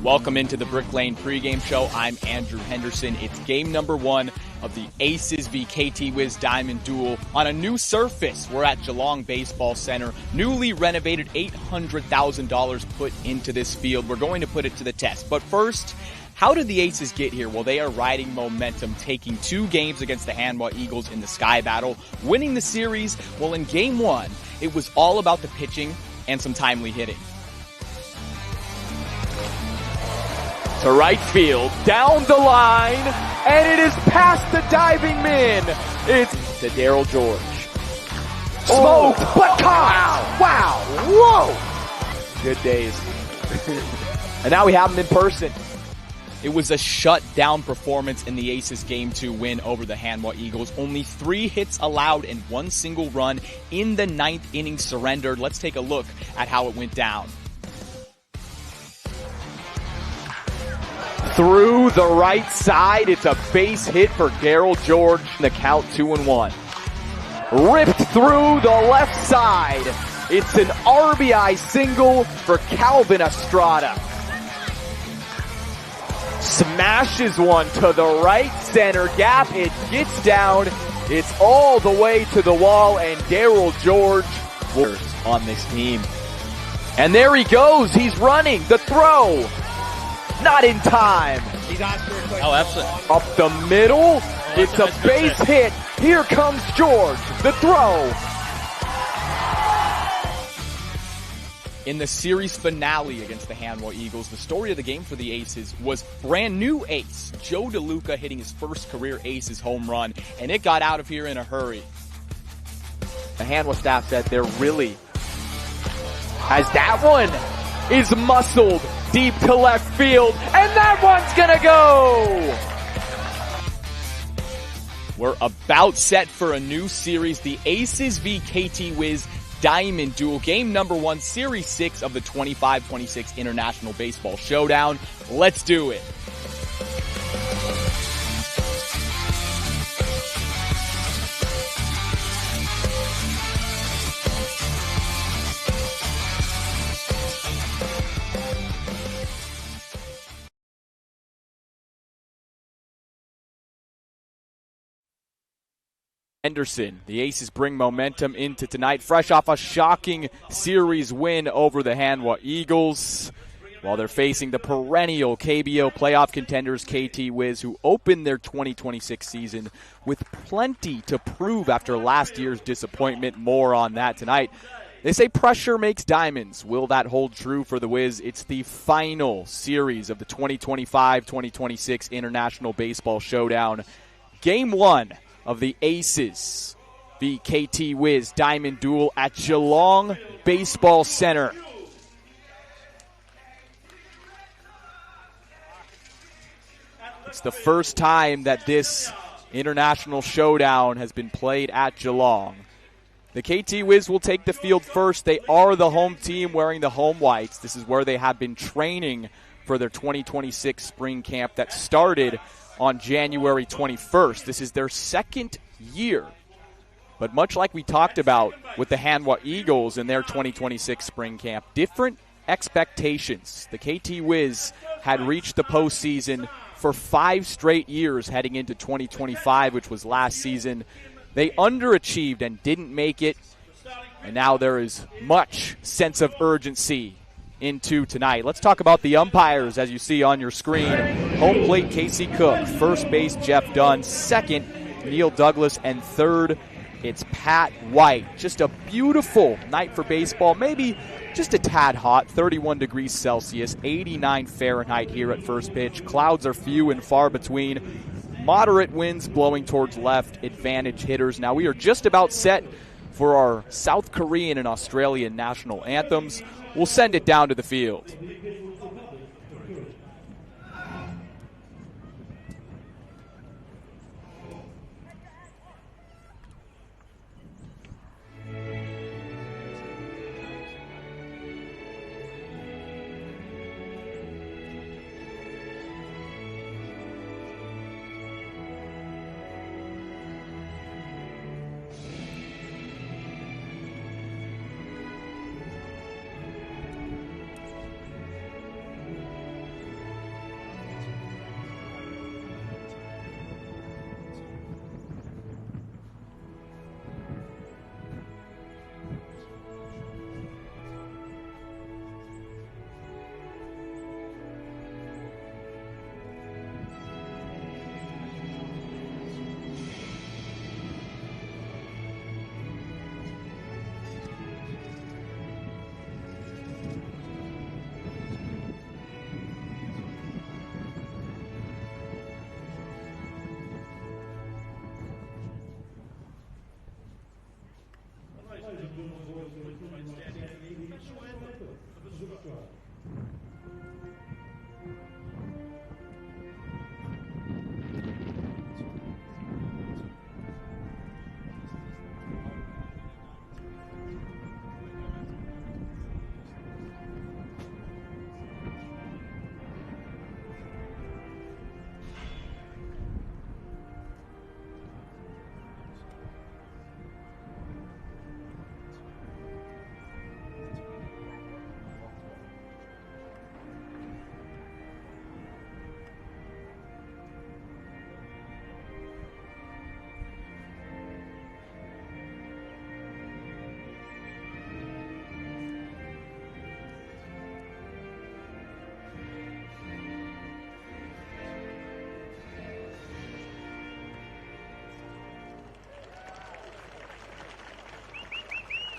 Welcome into the Brick Lane pregame show. I'm Andrew Henderson. It's game number 1 of the Aces v KT Wiz Diamond Duel on a new surface. We're at Geelong Baseball Center. Newly renovated, $800,000 put into this field. We're going to put it to the test. But first, how did the Aces get here? Well, they are riding momentum, taking 2 games against the Hanwha Eagles in the Sky Battle, winning the series. Well, in game 1, it was all about the pitching and some timely hitting. To right field, down the line, and it is past the diving man. It's to Daryl George. Smoked, but caught! Wow! Whoa! Good days. And now we have him in person. It was a shutdown performance in the Aces Game 2 win over the Hanwha Eagles. Only 3 hits allowed and 1 single run in the 9th inning surrendered. Let's take a look at how it went down. Through the right side, it's a base hit for Daryl George. The count 2-1. Ripped through the left side. It's an RBI single for Calvin Estrada. Smashes one to the right center gap. It gets down. It's all the way to the wall, and Daryl George on this team. And there he goes. He's running. The throw. Not in time. Oh, absolutely. Up the middle. It's a base hit. Here comes George. The throw. In the series finale against the Hanwha Eagles, the story of the game for the Aces was brand new ace Joe DeLuca hitting his first career Aces home run, and it got out of here in a hurry. The Hanwha staff said they're really, as that one is muscled deep to left field, and that one's gonna go! We're about set for a new series, the Aces v KT Wiz Diamond Duel, game number 1, series 6 of the 25-26 International Baseball Showdown. Let's do it. Henderson. The Aces bring momentum into tonight, fresh off a shocking series win over the Hanwha Eagles, while they're facing the perennial KBO playoff contenders KT Wiz, who opened their 2026 season with plenty to prove after last year's disappointment. More on that tonight. They say pressure makes diamonds. Will that hold true for the Wiz? It's the final series of the 2025-2026 International Baseball Showdown. Game 1 of the Aces v KT Wiz Diamond Duel at Geelong Baseball Center. It's the first time that this international showdown has been played at Geelong. The KT Wiz will take the field first. They are the home team wearing the home whites. This is where they have been training for their 2026 spring camp that started on January 21st. This is their second year. But much like we talked about with the Hanwha Eagles in their 2026 spring camp, different expectations. The KT Wiz had reached the postseason for 5 straight years heading into 2025, which was last season. They underachieved and didn't make it, and now there is much sense of urgency into tonight. Let's talk about the umpires as you see on your screen. Home plate, Casey Cook. First base, Jeff Dunn. Second, Neil Douglas. And third, it's Pat White. Just a beautiful night for baseball. Maybe just a tad hot, 31 degrees Celsius, 89 Fahrenheit here at first pitch. Clouds are few and far between. Moderate winds blowing towards left, advantage hitters. Now we are just about set for our South Korean and Australian national anthems. We'll send it down to the field.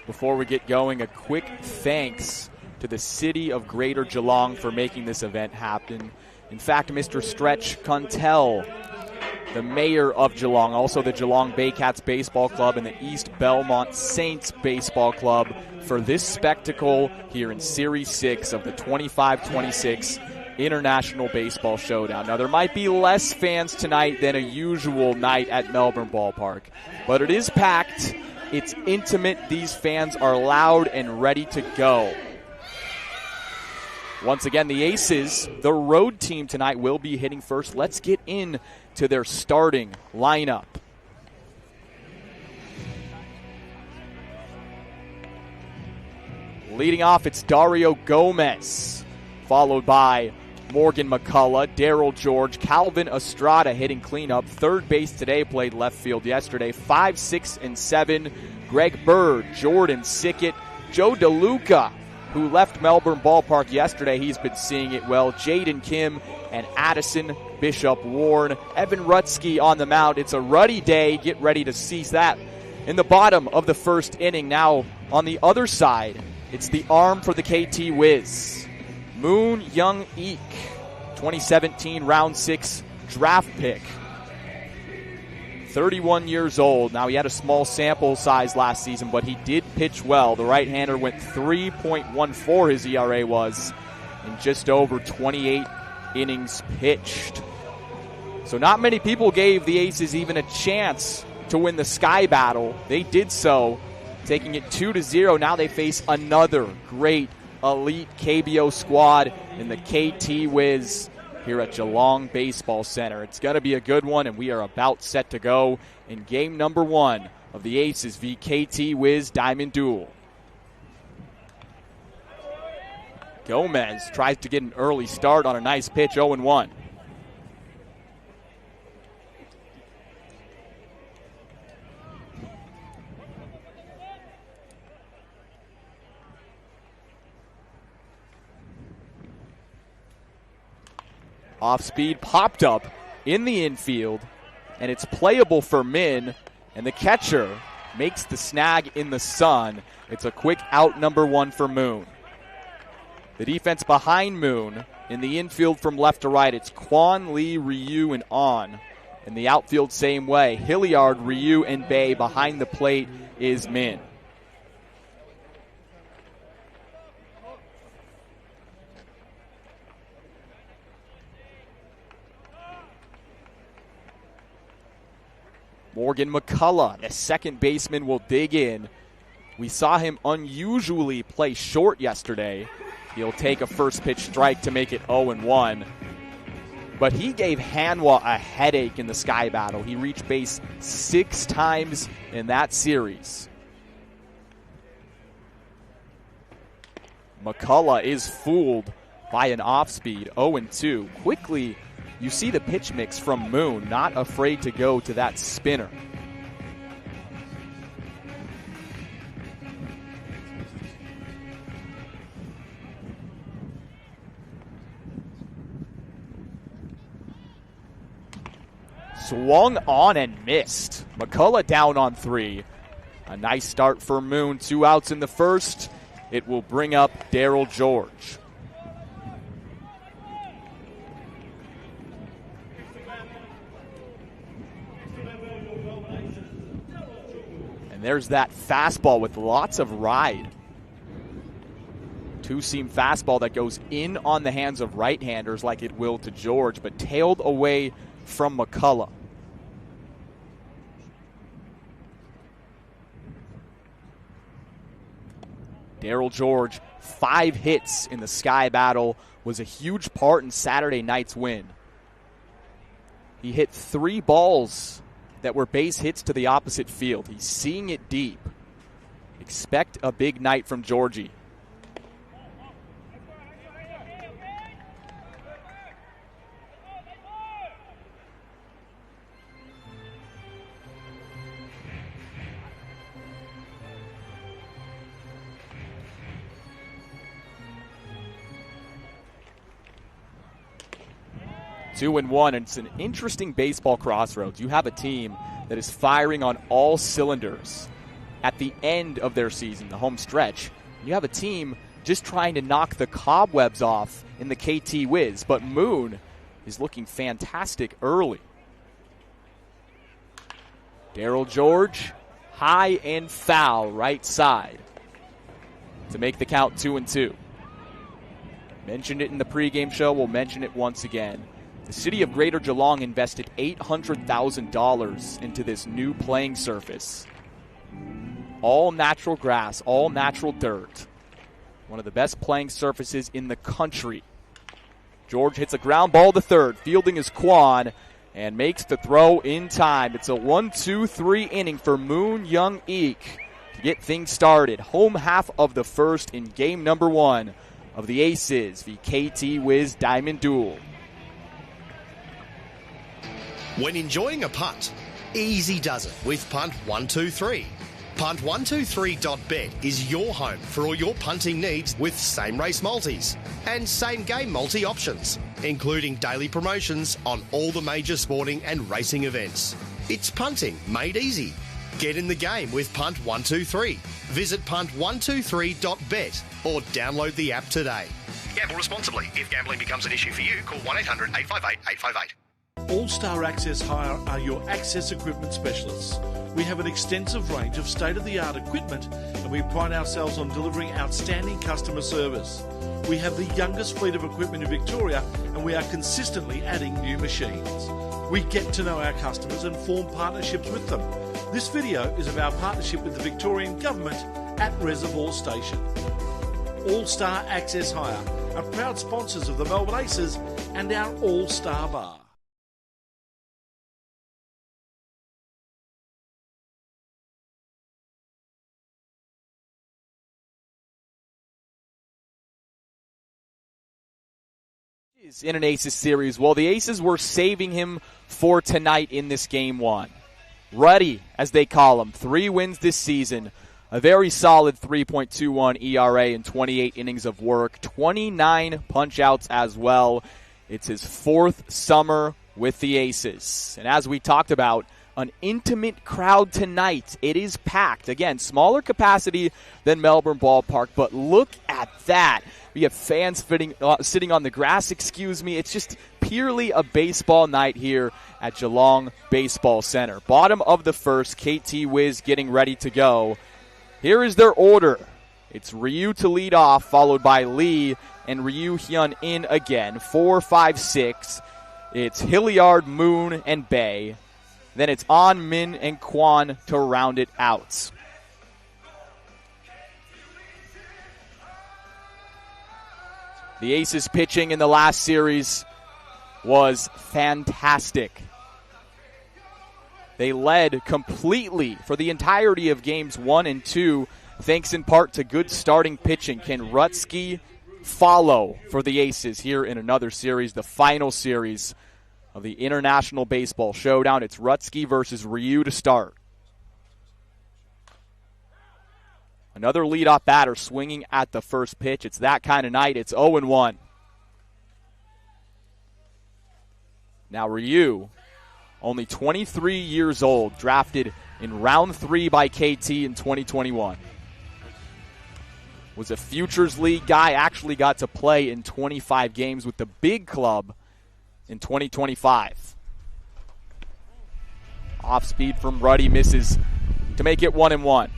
Before we get going, a quick thanks to the city of Greater Geelong for making this event happen. In fact, Mr. Stretch Kuntell, the mayor of Geelong, also the Geelong Baycats Baseball Club and the East Belmont Saints Baseball Club for this spectacle here in Series 6 of the 25-26 International Baseball Showdown. Now, there might be less fans tonight than a usual night at Melbourne Ballpark, but it is packed. It's intimate. These fans are loud and ready to go. Once again, the Aces, the road team tonight, will be hitting first. Let's get into their starting lineup. Leading off, it's Dario Gomez, followed by Morgan McCullough, Daryl George, Calvin Estrada hitting cleanup. Third base today, played left field yesterday. 5, 6, and 7, Greg Bird, Jordan Sickett, Joe DeLuca, who left Melbourne Ballpark yesterday. He's been seeing it well. Jaden Kim and Addison Bishop Warren. Evan Rutsky on the mound. It's a ruddy day. Get ready to seize that. In the bottom of the first inning, now on the other side, it's the arm for the KT Wiz, Moon Young-ik, 2017 round 6 draft pick. 31 years old. Now, he had a small sample size last season, but he did pitch well. The right-hander went 3.14, his ERA was, in just over 28 innings pitched. So not many people gave the Aces even a chance to win the Sky Battle. They did so taking it 2-0. Now they face another great elite KBO squad in the KT Wiz here at Geelong Baseball Center. It's going to be a good one, and we are about set to go in game number 1 of the Aces v KT Wiz Diamond Duel. Gomez tries to get an early start on a nice pitch, 0-1. Off speed, popped up in the infield, and it's playable for Min, and the catcher makes the snag in the sun. It's a quick out, number 1 for Moon. The defense behind Moon in the infield from left to right, it's Kwon, Lee, Ryu, and On. In the outfield, same way. Hilliard, Ryu, and Bay. Behind the plate is Min. Morgan McCullough, the second baseman, will dig in. We saw him unusually play short yesterday. He'll take a first pitch strike to make it 0-1. But he gave Hanwha a headache in the Sky Battle. He reached base 6 times in that series. McCullough is fooled by an off-speed, 0-2. Quickly, you see the pitch mix from Moon, not afraid to go to that spinner. Swung on and missed. McCullough down on 3. A nice start for Moon. 2 outs in the first. It will bring up Daryl George. And there's that fastball with lots of ride. 2-seam fastball that goes in on the hands of right-handers like it will to George, but tailed away from McCullough. Daryl George, 5 hits in the Sky Battle, was a huge part in Saturday night's win. He hit 3 balls that were base hits to the opposite field. He's seeing it deep. Expect a big night from Georgie. Two and one, and it's an interesting baseball crossroads. You have a team that is firing on all cylinders at the end of their season, the home stretch. You have a team just trying to knock the cobwebs off in the KT Wiz, but Moon is looking fantastic early. Daryl George, high and foul, right side to make the count 2-2. Mentioned it in the pregame show. We'll mention it once again. The city of Greater Geelong invested $800,000 into this new playing surface. All natural grass, all natural dirt. One of the best playing surfaces in the country. George hits a ground ball to third. Fielding is Kwon and makes the throw in time. It's a 1-2-3 inning for Moon Young-ik to get things started. Home half of the first in game number 1 of the Aces v KT Wiz Diamond Duel. When enjoying a punt, easy does it with Punt 123. Punt123.bet is your home for all your punting needs with same race multis and same game multi options, including daily promotions on all the major sporting and racing events. It's punting made easy. Get in the game with Punt 123. Visit punt123.bet or download the app today. Gamble responsibly. If gambling becomes an issue for you, call 1-800-858-858. All-Star Access Hire are your access equipment specialists. We have an extensive range of state-of-the-art equipment and we pride ourselves on delivering outstanding customer service. We have the youngest fleet of equipment in Victoria and we are consistently adding new machines. We get to know our customers and form partnerships with them. This video is of our partnership with the Victorian Government at Reservoir Station. All-Star Access Hire are proud sponsors of the Melbourne Aces and our All-Star Bar. In an Aces series, well, the Aces were saving him for tonight in this game one. Ruddy, as they call him, 3 wins this season, a very solid 3.21 ERA in 28 innings of work, 29 punch-outs as well. It's his 4th summer with the Aces. And as we talked about, an intimate crowd tonight. It is packed. Again, smaller capacity than Melbourne Ballpark, but look at that. We have fans sitting on the grass, It's just purely a baseball night here at Geelong Baseball Center. Bottom of the first, KT Wiz getting ready to go. Here is their order. It's Ryu to lead off, followed by Lee and Ryu Hyun in again. 4, 5, 6. It's Hilliard, Moon, and Bay. Then it's On, Min, and Kwan to round it out. The Aces pitching in the last series was fantastic. They led completely for the entirety of games 1 and 2, thanks in part to good starting pitching. Can Rutsky follow for the Aces here in another series, the final series of the International Baseball Showdown? It's Rutsky versus Ryu to start. Another leadoff batter swinging at the first pitch. It's that kind of night. It's 0-1. Now Ryu, only 23 years old, drafted in round 3 by KT in 2021. Was a Futures League guy, actually got to play in 25 games with the big club in 2025. Off speed from Ruddy, misses to make it 1-1.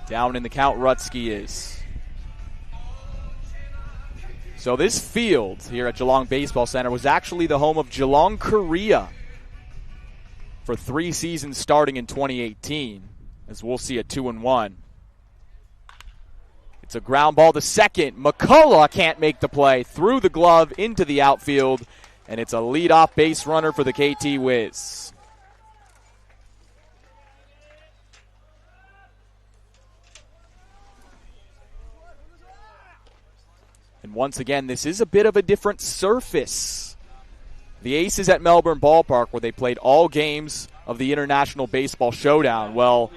Down in the count, Rutsky is. So this field here at Geelong Baseball Center was actually the home of Geelong Korea for 3 seasons starting in 2018, as we'll see at 2-1. It's a ground ball to second. McCullough can't make the play. Through the glove into the outfield, and it's a leadoff base runner for the KT Wiz. And once again, this is a bit of a different surface. The Aces at Melbourne Ballpark, where they played all games of the International Baseball Showdown, well,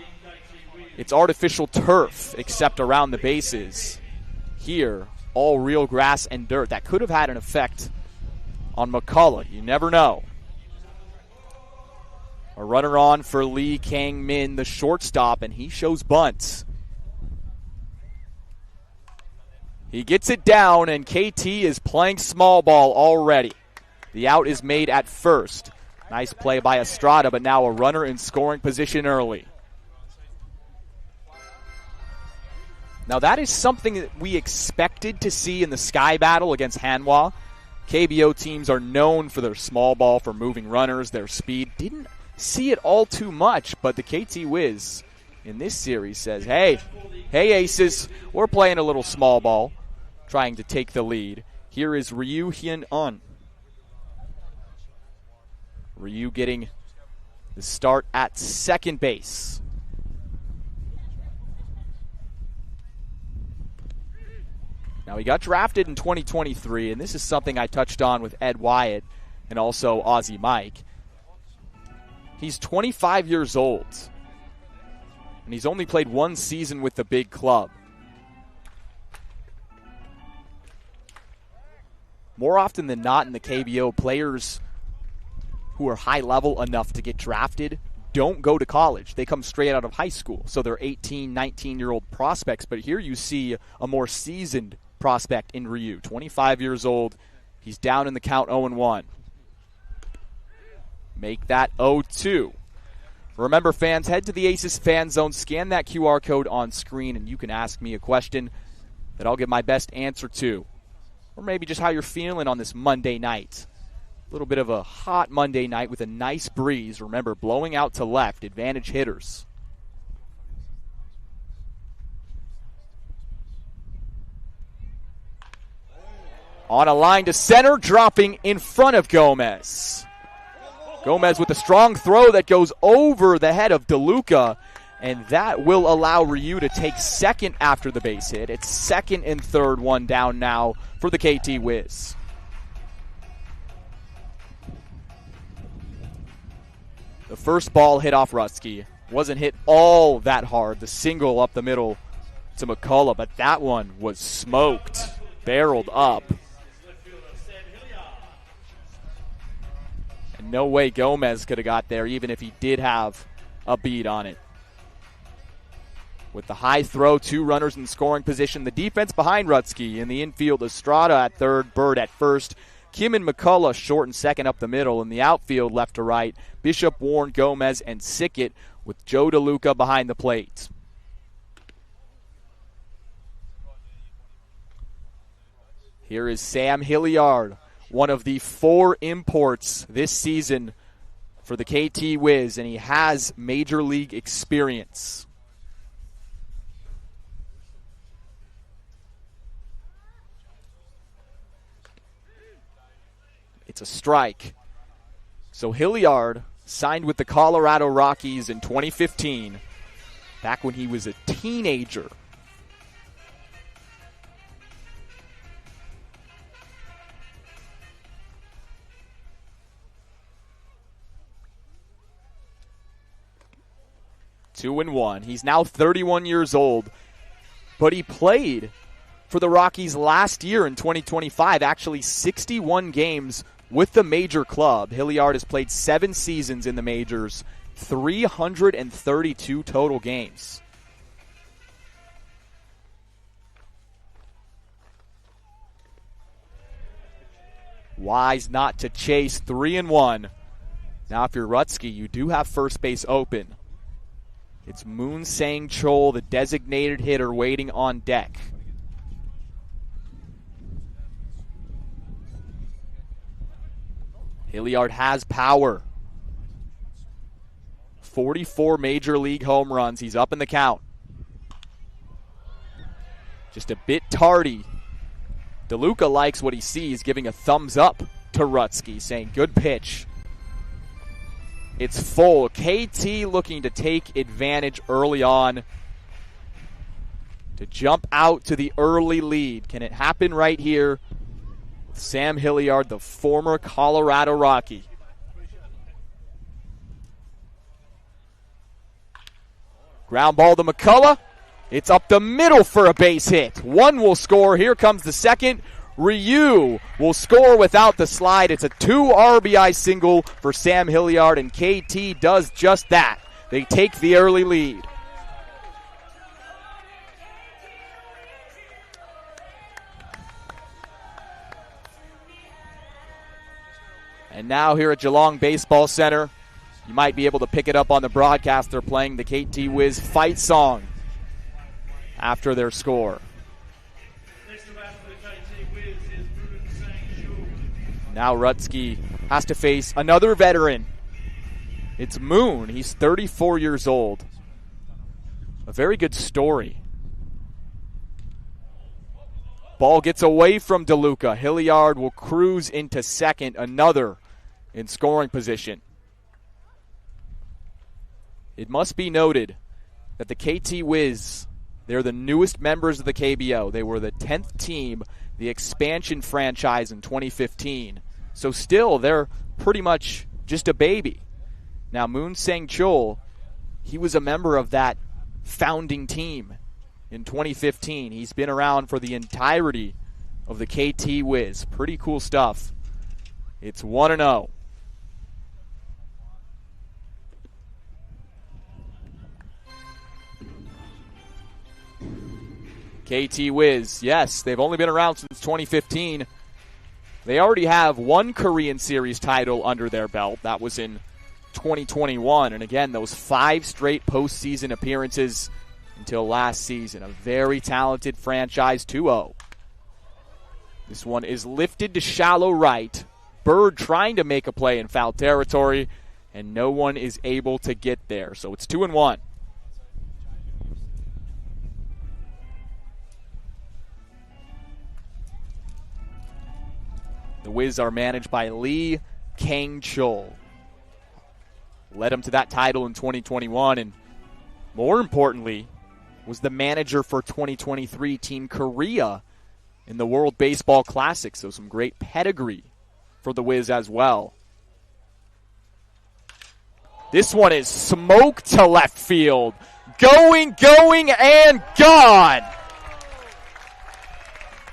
it's artificial turf except around the bases. Here, all real grass and dirt. That could have had an effect on McCullough. You never know. A runner on for Lee Kang-min, the shortstop, and he shows bunts. He gets it down, and KT is playing small ball already. The out is made at first. Nice play by Estrada, but now a runner in scoring position early. Now that is something that we expected to see in the Sky Battle against Hanwha. KBO teams are known for their small ball, for moving runners, their speed. Didn't see it all too much, but the KT Wiz in this series says, hey Aces, we're playing a little small ball, trying to take the lead. Here is Ryu Hyun-un. Ryu getting the start at second base. Now, he got drafted in 2023, and this is something I touched on with Ed Wyatt and also Aussie Mike. He's 25 years old, and he's only played 1 season with the big club. More often than not in the KBO, players who are high level enough to get drafted don't go to college. They come straight out of high school. So they're 18, 19-year-old prospects. But here you see a more seasoned prospect in Ryu. 25 years old. He's down in the count 0-1. Make that 0-2. Remember, fans, head to the Aces Fan Zone, scan that QR code on screen, and you can ask me a question that I'll give my best answer to. Or maybe just how you're feeling on this Monday night. A little bit of a hot Monday night with a nice breeze. Remember, blowing out to left, advantage hitters. On a line to center, dropping in front of Gomez. Gomez with a strong throw that goes over the head of DeLuca, and that will allow Ryu to take second after the base hit. It's second and third, one down now for the KT Wiz. The first ball hit off Rutsky. Wasn't hit all that hard. The single up the middle to McCullough, but that one was smoked, barreled up. And no way Gomez could have got there, even if he did have a beat on it. With the high throw, 2 runners in scoring position. The defense behind Rutsky. In the infield, Estrada at third, Bird at first. Kim and McCullough short and second up the middle. In the outfield, left to right, Bishop, Warren, Gomez, and Sickett with Joe DeLuca behind the plate. Here is Sam Hilliard, one of the 4 imports this season for the KT Wiz, and he has major league experience. It's a strike. So Hilliard signed with the Colorado Rockies in 2015, back when he was a teenager. Two and one. He's now 31 years old, but he played for the Rockies last year in 2025, actually 61 games with the major club. Hilliard has played 7 seasons in the majors, 332 total games. Wise not to chase, 3 and 1. Now if you're Rutsky, you do have first base open. It's Moon Sang-chol, the designated hitter, waiting on deck. Hilliard has power. 44 major league home runs. He's up in the count. Just a bit tardy. DeLuca likes what he sees, giving a thumbs up to Rutsky, saying good pitch. It's full. KT looking to take advantage early on to jump out to the early lead. Can it happen right here? Sam Hilliard, the former Colorado Rocky. Ground ball to McCullough. It's up the middle for a base hit. One will score. Here comes the second. Ryu will score without the slide. It's a 2 RBI single for Sam Hilliard, and KT does just that. They take the early lead. And now here at Geelong Baseball Center, you might be able to pick it up on the broadcast. They're playing the KT Wiz fight song after their score. Now Rutsky has to face another veteran. It's Moon. He's 34 years old. A very good story. Ball gets away from DeLuca. Hilliard will cruise into second, another in scoring position. It must be noted that the KT Wiz, they're the newest members of the KBO. They were the 10th team, the expansion franchise in 2015. So still, they're pretty much just a baby. Now, Moon Sang-chol, he was a member of that founding team in 2015. He's been around for the entirety of the KT Wiz. Pretty cool stuff. It's 1-0. KT Wiz, yes, they've only been around since 2015. They already have one Korean Series title under their belt. That was in 2021. And again, those 5 straight postseason appearances until last season. A very talented franchise 2-0. This one is lifted to shallow right. Bird trying to make a play in foul territory, and no one is able to get there. So it's 2-1. The Wiz are managed by Lee Kang-chul. Led him to that title in 2021, and more importantly, was the manager for 2023 Team Korea in the World Baseball Classic. So some great pedigree for the Wiz as well. This one is smoked to left field. Going, and gone.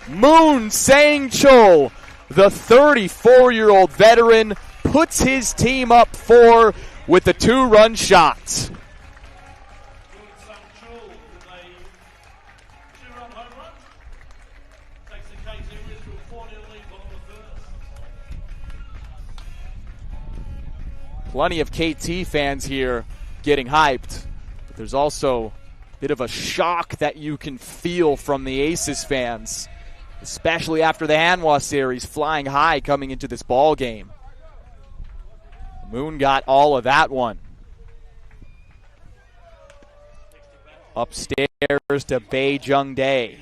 Moon Sang-chul, the 34-year-old veteran, puts his team up 4 with the 2-run shot. Plenty of KT fans here getting hyped, but there's also a bit of a shock that you can feel from the Aces fans, especially after the Hanwha series, flying high coming into this ball game. Moon got all of that one. Upstairs to Bae Jung-dae.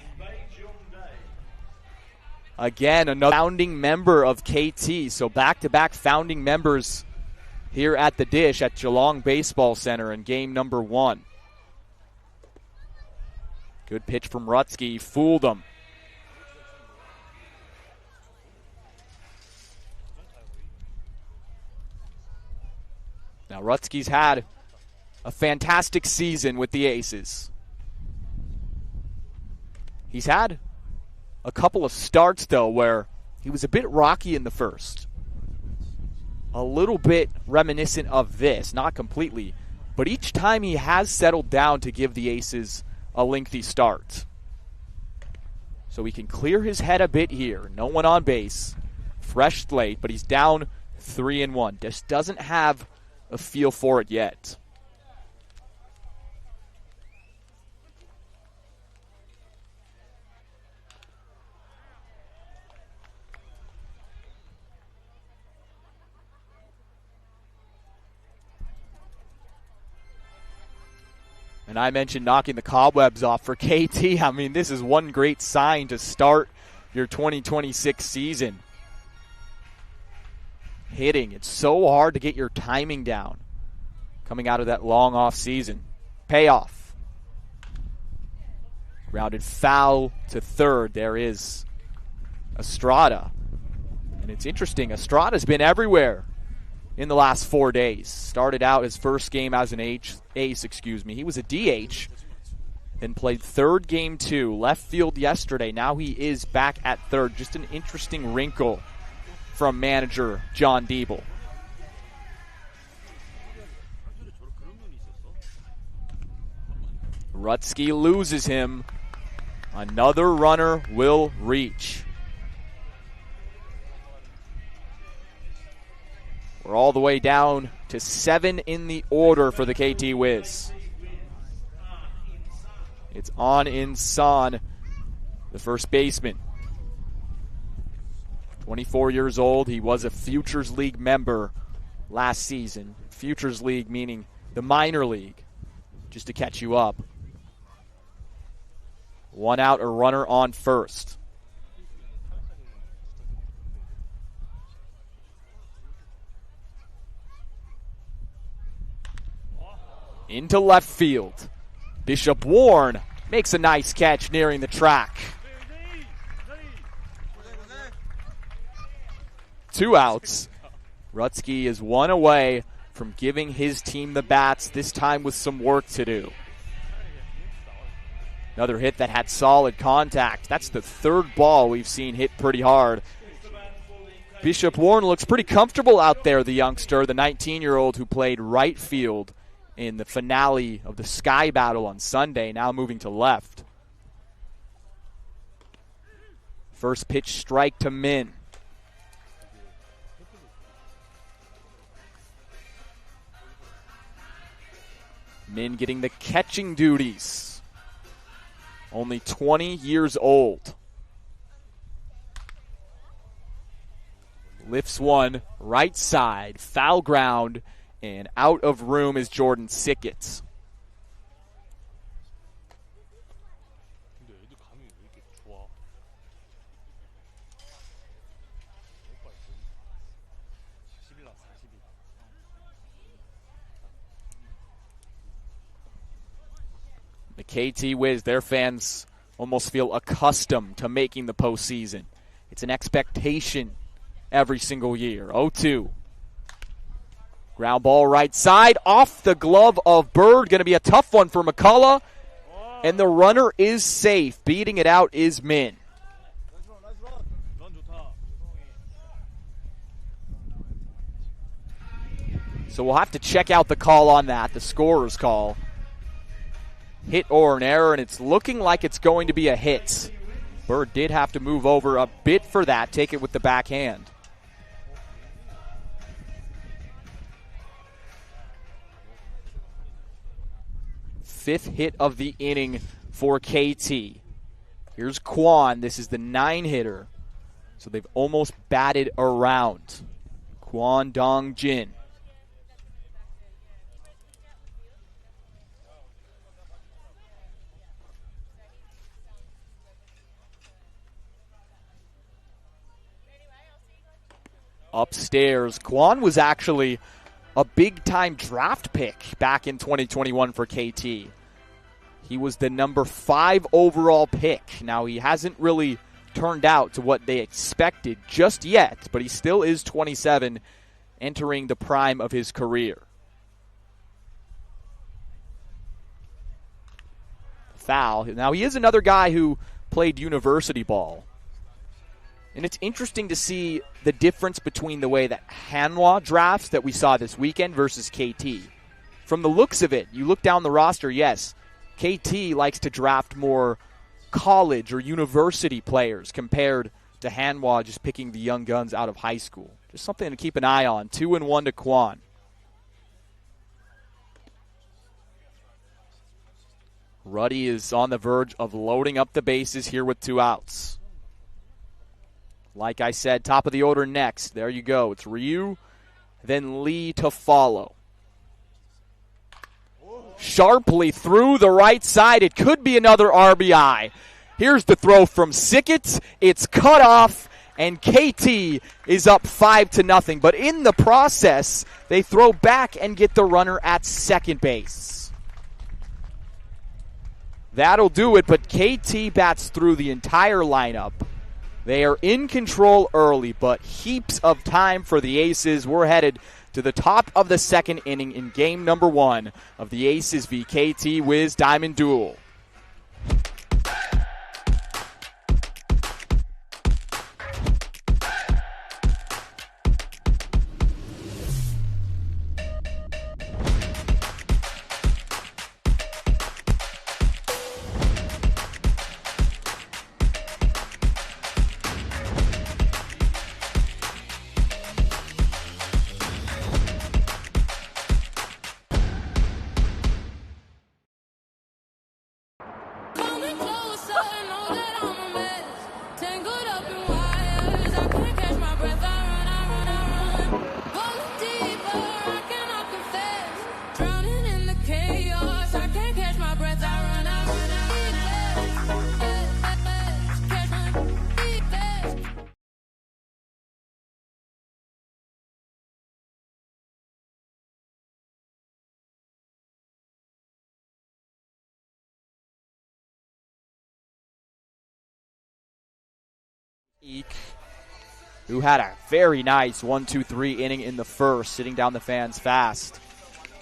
Again, another founding member of KT, so back-to-back founding members here at the Dish at Geelong Baseball Center in game number 1. Good pitch from Rutsky, fooled him. Now Rutsky's had a fantastic season with the Aces. He's had a couple of starts, though, where he was a bit rocky in the first. A little bit reminiscent of this, not completely, but each time he has settled down to give the Aces a lengthy start. So he can clear his head a bit here. No one on base. Fresh slate, but he's down 3-1. Just doesn't have a feel for it yet. And I mentioned knocking the cobwebs off for KT. I mean, this is one great sign to start your 2026 season. Hitting. It's so hard to get your timing down coming out of that long off season. Payoff. Grounded foul to third. There is Estrada. And it's interesting. Estrada's been everywhere in the last 4 days. Started out his first game as an ace. He was a DH. Then played third game 2. Left field yesterday. Now he is back at third. Just an interesting wrinkle from manager John Diebel. Rutsky loses him. Another runner will reach. We're all the way down to 7 in the order for the KT Wiz. It's On In San, the first baseman. 24 years old. He was a Futures League member last season. Futures League meaning the minor league, just to catch you up. 1 out, a runner on first. Into left field. Bishop Warren makes a nice catch nearing the track. 2 outs. Rutsky is 1 away from giving his team the bats, this time with some work to do. Another hit that had solid contact. That's the 3rd ball we've seen hit pretty hard. Bishop Warren looks pretty comfortable out there, the youngster, the 19-year-old who played right field in the finale of the Sky Battle on Sunday, now moving to left. First pitch strike to Min. Min getting the catching duties. Only 20 years old. Lifts one, right side, foul ground, and out of room is Jordan Sickett. The KT Wiz, their fans almost feel accustomed to making the postseason. It's an expectation every single year. 0-2. Ground ball right side, off the glove of Bird. Going to be a tough one for McCullough. And the runner is safe. Beating it out is Min. So we'll have to check out the call on that, the scorer's call. Hit or an error, and it's looking like it's going to be a hit. Bird did have to move over a bit for that, take it with the backhand. Fifth hit of the inning for KT. Here's Kwon. This is the 9-hitter. So they've almost batted around. Kwon Dong-jin. Upstairs, Kwon was actually a big-time draft pick back in 2021 for KT. He was the number 5 overall pick. Now, he hasn't really turned out to what they expected just yet, but he still is 27, entering the prime of his career. Foul. Now, he is another guy who played university ball. And it's interesting to see the difference between the way that Hanwha drafts that we saw this weekend versus KT. From the looks of it, you look down the roster, yes, KT likes to draft more college or university players compared to Hanwha just picking the young guns out of high school. Just something to keep an eye on. 2-1 to Kwon. Ruddy is on the verge of loading up the bases here with 2 outs. Like I said, top of the order next. There you go. It's Ryu, then Lee to follow. Sharply through the right side. It could be another RBI. Here's the throw from Sickett. It's cut off, and KT is up 5-0. But in the process, they throw back and get the runner at second base. That'll do it, but KT bats through the entire lineup. They are in control early, but heaps of time for the Aces. We're headed to the top of the second inning in game number 1 of the Aces v KT Wiz Diamond Duel. Who had a very nice 1-2-3 inning in the first, sitting down the fans fast.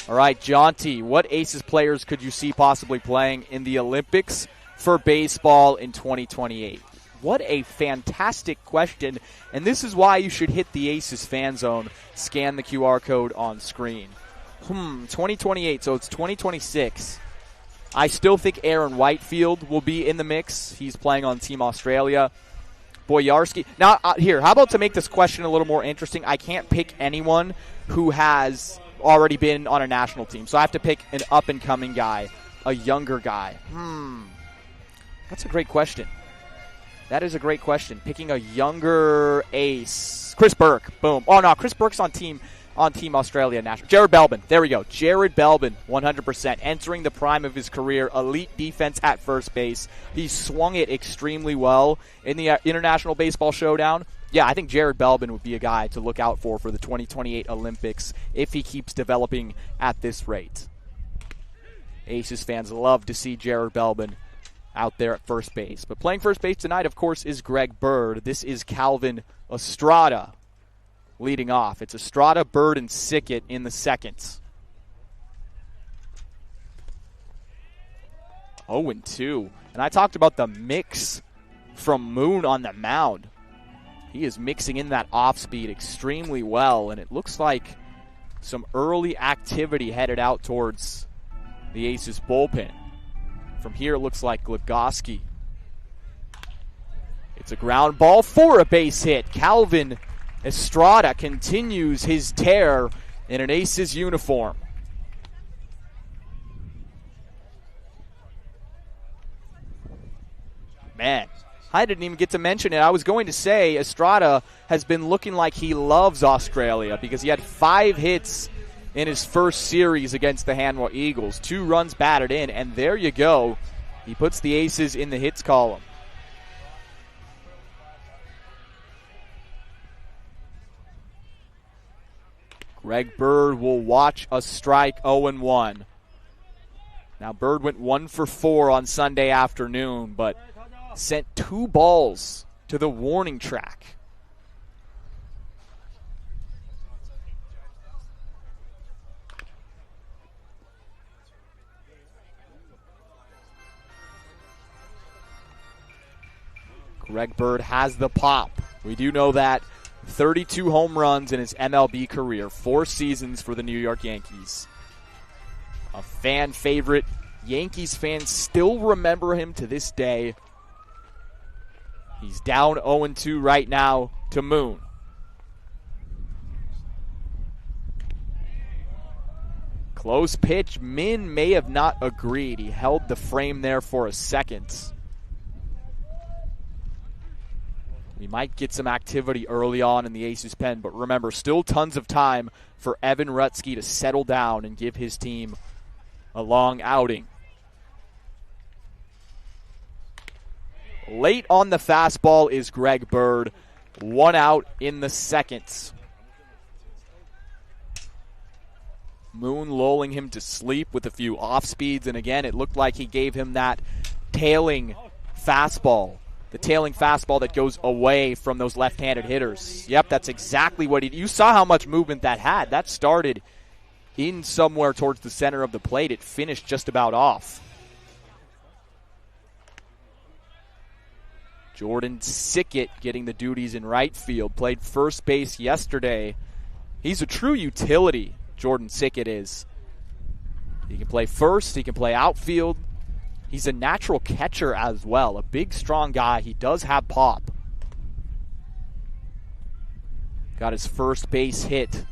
All right, Jonty, what Aces players could you see possibly playing in the Olympics for baseball in 2028? What a fantastic question, and this is why you should hit the Aces fan zone, scan the QR code on screen. 2028, so it's 2026. I still think Aaron Whitefield will be in the mix. He's playing on Team Australia. Boyarski. Now, here, how about to make this question a little more interesting? I can't pick anyone who has already been on a national team. So I have to pick an up-and-coming guy, a younger guy. That's a great question. That is a great question. Picking a younger ace. Chris Burke. Boom. Oh, no. Chris Burke's on Team Australia National. Jared Belbin. There we go. Jared Belbin, 100%. Entering the prime of his career. Elite defense at first base. He swung it extremely well in the International Baseball Showdown. Yeah, I think Jared Belbin would be a guy to look out for the 2028 Olympics if he keeps developing at this rate. Aces fans love to see Jared Belbin out there at first base. But playing first base tonight, of course, is Greg Bird. This is Calvin Estrada leading off. It's Estrada, Bird, and Sickett in the second. 0-2. And I talked about the mix from Moon on the mound. He is mixing in that off speed extremely well, and it looks like some early activity headed out towards the Aces bullpen. From here, it looks like Legoski. It's a ground ball for a base hit. Calvin Estrada continues his tear in an Aces uniform. Man, I didn't even get to mention it. I was going to say Estrada has been looking like he loves Australia because he had 5 hits in his first series against the Hanwha Eagles. 2 runs batted in, and there you go. He puts the Aces in the hits column. Greg Bird will watch a strike. 0-1. Now Bird went 1 for 4 on Sunday afternoon, but sent 2 balls to the warning track. Greg Bird has the pop. We do know that. 32 home runs in his MLB career. 4 seasons for the New York Yankees. A fan favorite. Yankees fans still remember him to this day. He's down 0-2 right now to Moon. Close pitch. Min may have not agreed. He held the frame there for a second. We might get some activity early on in the Aces pen, but remember, still tons of time for Evan Rutsky to settle down and give his team a long outing. Late on the fastball is Greg Bird. 1 out in the second. Moon lulling him to sleep with a few off speeds, and again, it looked like he gave him that tailing fastball. The tailing fastball that goes away from those left-handed hitters. Yep, that's exactly what you saw how much movement that had. That started in somewhere towards the center of the plate. It finished just about off. Jordan Sickett getting the duties in right field. Played first base yesterday. He's a true utility, Jordan Sickett is. He can play first. He can play outfield. He's a natural catcher as well. A big, strong guy. He does have pop. Got his first base hit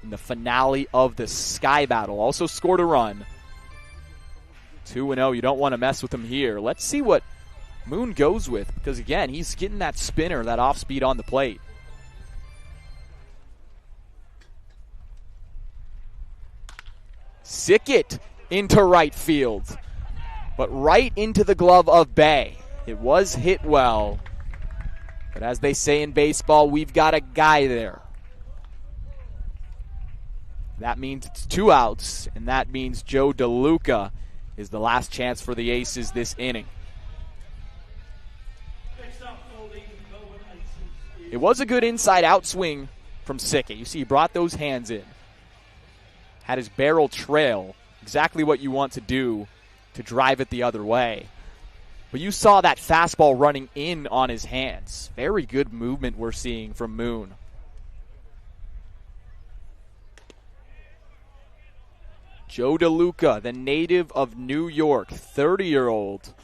in the finale of the Sky Battle. Also scored a run. 2-0. You don't want to mess with him here. Let's see what Moon goes with, because, again, he's getting that spinner, that off speed on the plate. Sickett into right field, but right into the glove of Bay. It was hit well, but as they say in baseball, we've got a guy there. That means it's 2 outs, and that means Joe DeLuca is the last chance for the Aces this inning. It was a good inside out swing from Sickett. You see he brought those hands in. Had his barrel trail. Exactly what you want to do to drive it the other way. But you saw that fastball running in on his hands. Very good movement we're seeing from Moon. Joe DeLuca, the native of New York, 30-year-old,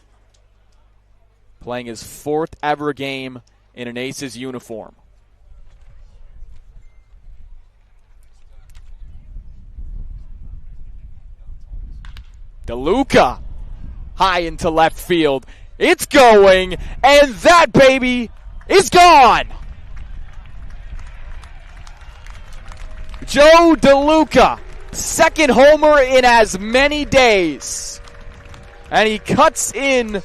playing his 4th ever game in an Aces uniform. DeLuca high into left field. It's going, and that baby is gone. Joe DeLuca, second homer in as many days. And he cuts in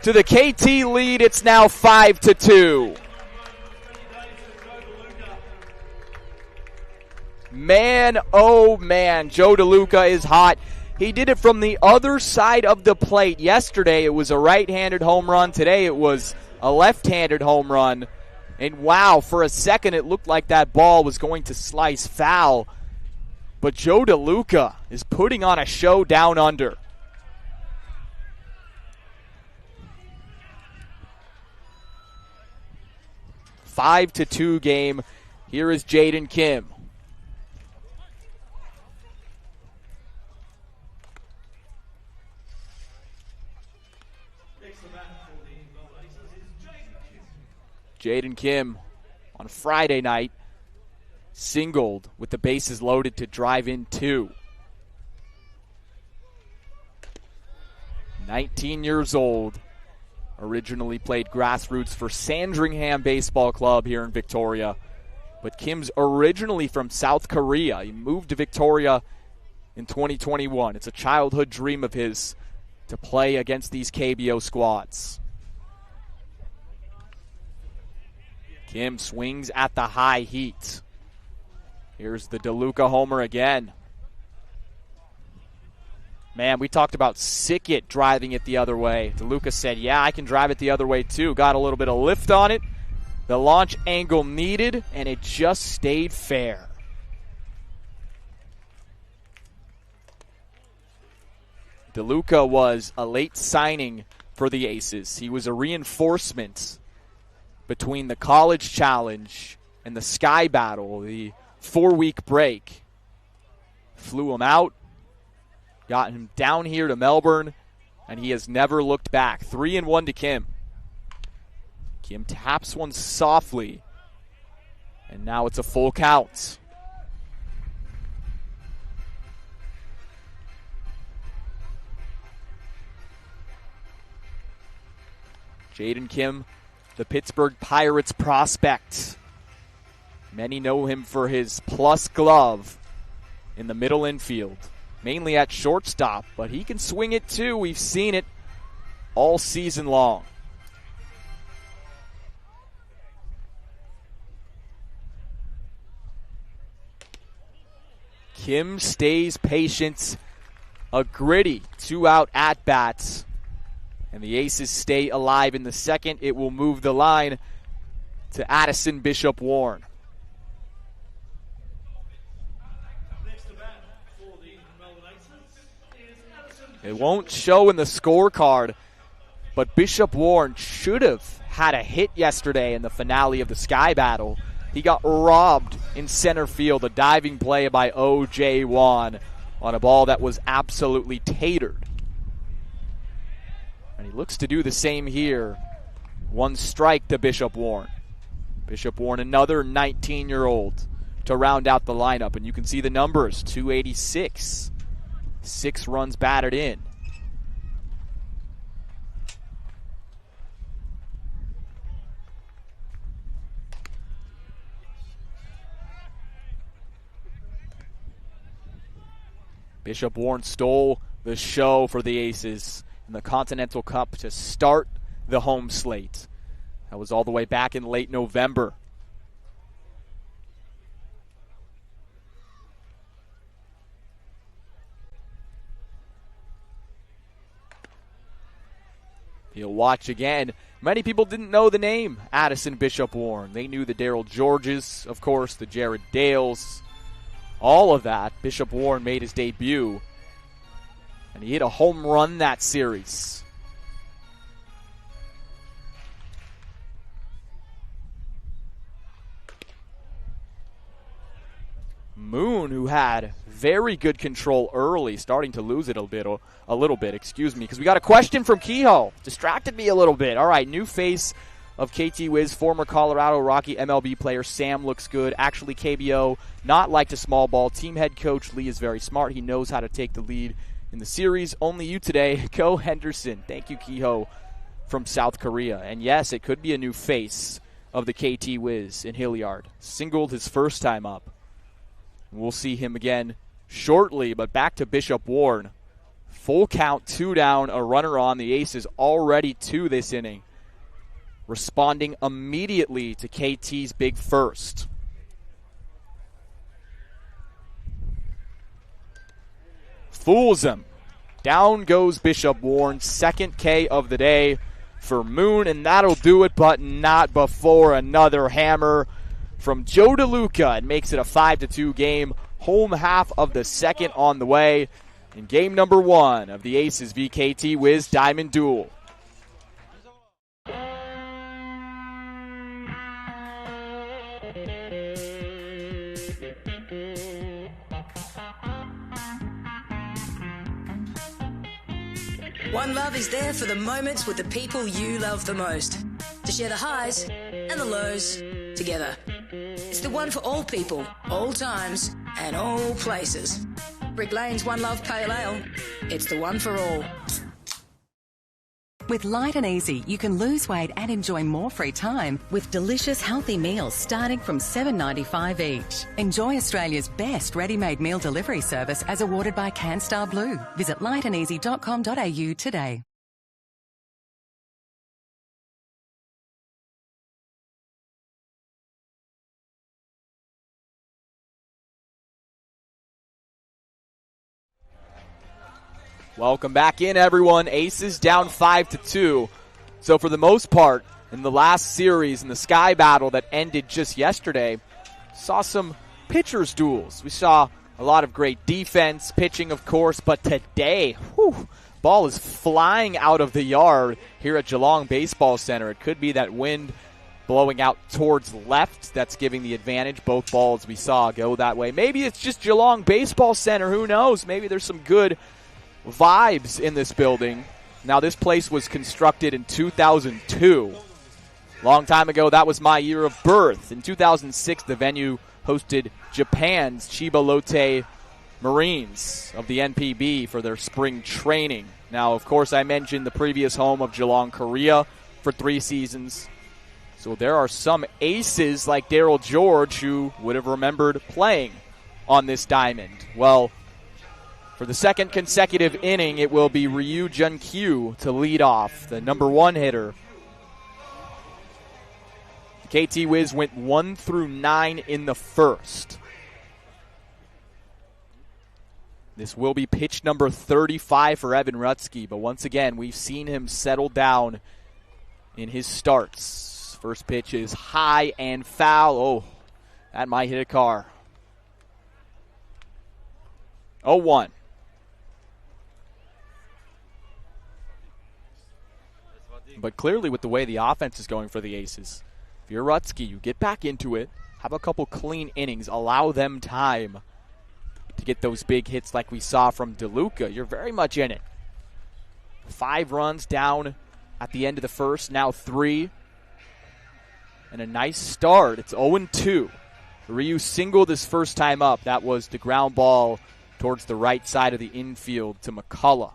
to the KT lead. It's now 5-2. Man, oh man, Joe DeLuca is hot. He did it from the other side of the plate. Yesterday it was a right-handed home run. Today it was a left-handed home run. And wow, for a second it looked like that ball was going to slice foul. But Joe DeLuca is putting on a show down under. A 5-2 game. Here is Jaden Kim. Jaden Kim on Friday night singled with the bases loaded to drive in 2. 19 years old. Originally played grassroots for Sandringham Baseball Club here in Victoria. But Kim's originally from South Korea. He moved to Victoria in 2021. It's a childhood dream of his to play against these KBO squads. Kim swings at the high heat. Here's the DeLuca homer again. Man, we talked about Sickett driving it the other way. DeLuca said, yeah, I can drive it the other way too. Got a little bit of lift on it. The launch angle needed, and it just stayed fair. DeLuca was a late signing for the Aces. He was a reinforcement between the College Challenge and the Sky Battle, the 4-week break. Flew him out, got him down here to Melbourne, and he has never looked back. 3-1 to Kim. Kim taps one softly, and now it's a full count. Jaden Kim, the Pittsburgh Pirates prospect. Many know him for his plus glove in the middle infield, mainly at shortstop, but he can swing it too. We've seen it all season long. Kim stays patient, a gritty 2-out at-bats. And the Aces stay alive in the second. It will move the line to Addison Bishop Warren. It won't show in the scorecard, but Bishop Warren should have had a hit yesterday in the finale of the Sky Battle. He got robbed in center field, a diving play by O.J. Wan on a ball that was absolutely tatered. And he looks to do the same here. 1 strike to Bishop Warren. Bishop Warren, another 19-year-old to round out the lineup. And you can see the numbers, 286. 6 runs batted in. Bishop Warren stole the show for the Aces in the Continental Cup to start the home slate. That was all the way back in late November. He'll watch again. Many people didn't know the name Addison Bishop Warren. They knew the Daryl Georges, of course, the Jared Dales, all of that. Bishop Warren made his debut, and he hit a home run that series. Moon, who had very good control early, starting to lose it a little bit, because we got a question from Kehoe. Distracted me a little bit. All right, new face of KT Wiz, former Colorado Rocky MLB player Sam looks good. Actually, KBO, not like to small ball. Team head coach Lee is very smart. He knows how to take the lead in the series. Only you today, Ko Henderson. Thank you, Kiho, from South Korea. And yes, it could be a new face of the KT Wiz in Hilliard. Singled his first time up. We'll see him again shortly, but back to Bishop Warren. Full count, 2 down, a runner on. The Aces already 2 this inning, responding immediately to KT's big first. Fools him. Down goes Bishop Warren, second K of the day for Moon, and that'll do it, but not before another hammer from Joe DeLuca. It makes it a 5-2 game. Home half of the second on the way in game number 1 of the Aces v KT Wiz Diamond Duel. One Love is there for the moments with the people you love the most. To share the highs and the lows together. It's the one for all people, all times, and all places. Brick Lane's One Love Pale Ale. It's the one for all. With Light and Easy, you can lose weight and enjoy more free time with delicious, healthy meals starting from $7.95 each. Enjoy Australia's best ready-made meal delivery service as awarded by CanStar Blue. Visit lightandeasy.com.au today. Welcome back in, everyone. Aces down 5-2. So for the most part, in the last series, in the Sky Battle that ended just yesterday, saw some pitchers' duels. We saw a lot of great defense, pitching, of course, but today, ball is flying out of the yard here at Geelong Baseball Center. It could be that wind blowing out towards left that's giving the advantage. Both balls we saw go that way. Maybe it's just Geelong Baseball Center. Who knows? Maybe there's some good vibes in this building. Now, this place was constructed in 2002. Long time ago, that was my year of birth. In 2006, the venue hosted Japan's Chiba Lotte Marines of the NPB for their spring training. Now, of course, I mentioned the previous home of Geelong, Korea for 3 seasons. So there are some aces like Daryl George who would have remembered playing on this diamond. Well, for the second consecutive inning, it will be Hyeong-jun to lead off, the number 1 hitter. The KT Wiz went 1 through 9 in the first. This will be pitch number 35 for Evan Rutsky, but once again, we've seen him settle down in his starts. First pitch is high and foul. Oh, that might hit a car. 0-1. But clearly with the way the offense is going for the Aces, if you're Rutsky, you get back into it, have a couple clean innings, allow them time to get those big hits like we saw from DeLuca. You're very much in it. 5 runs down at the end of the first, now 3. And a nice start. It's 0-2. Ryu singled his first time up. That was the ground ball towards the right side of the infield to McCullough.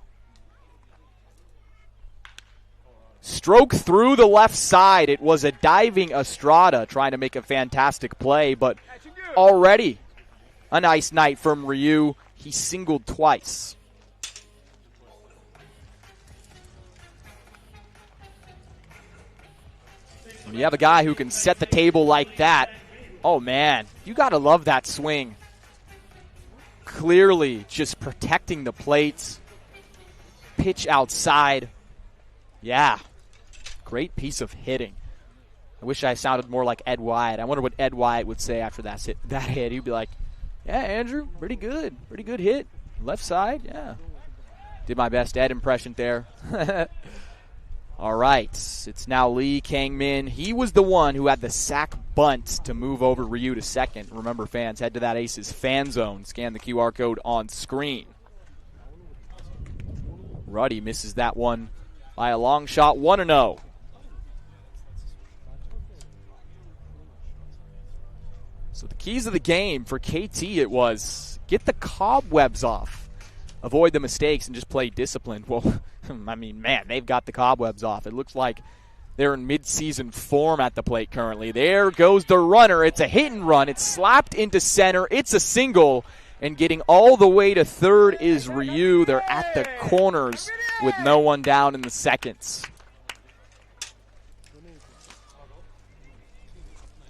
Stroke through the left side. It was a diving Estrada trying to make a fantastic play, but already a nice night from Ryu. He singled twice. When you have a guy who can set the table like that, oh man, you got to love that swing. Clearly just protecting the plates. Pitch outside. Yeah. Great piece of hitting. I wish I sounded more like Ed Wyatt. I wonder what Ed Wyatt would say after that hit. He'd be like, yeah, Andrew, pretty good. Pretty good hit. Left side, yeah. Did my best Ed impression there. All right. It's now Lee Kang-min. He was the one who had the sack bunt to move over Ryu to second. Remember, fans, head to that Aces fan zone. Scan the QR code on screen. Ruddy misses that one by a long shot. 1-0. So the keys of the game for KT, it was get the cobwebs off avoid the mistakes and just play disciplined. Well, I mean, man, they've got the cobwebs off. It looks like they're in mid-season form at the plate currently. There goes the runner. It's a hit and run. It's slapped into center. It's a single. And getting all the way to third is Ryu. They're at the corners with no one down in the seconds.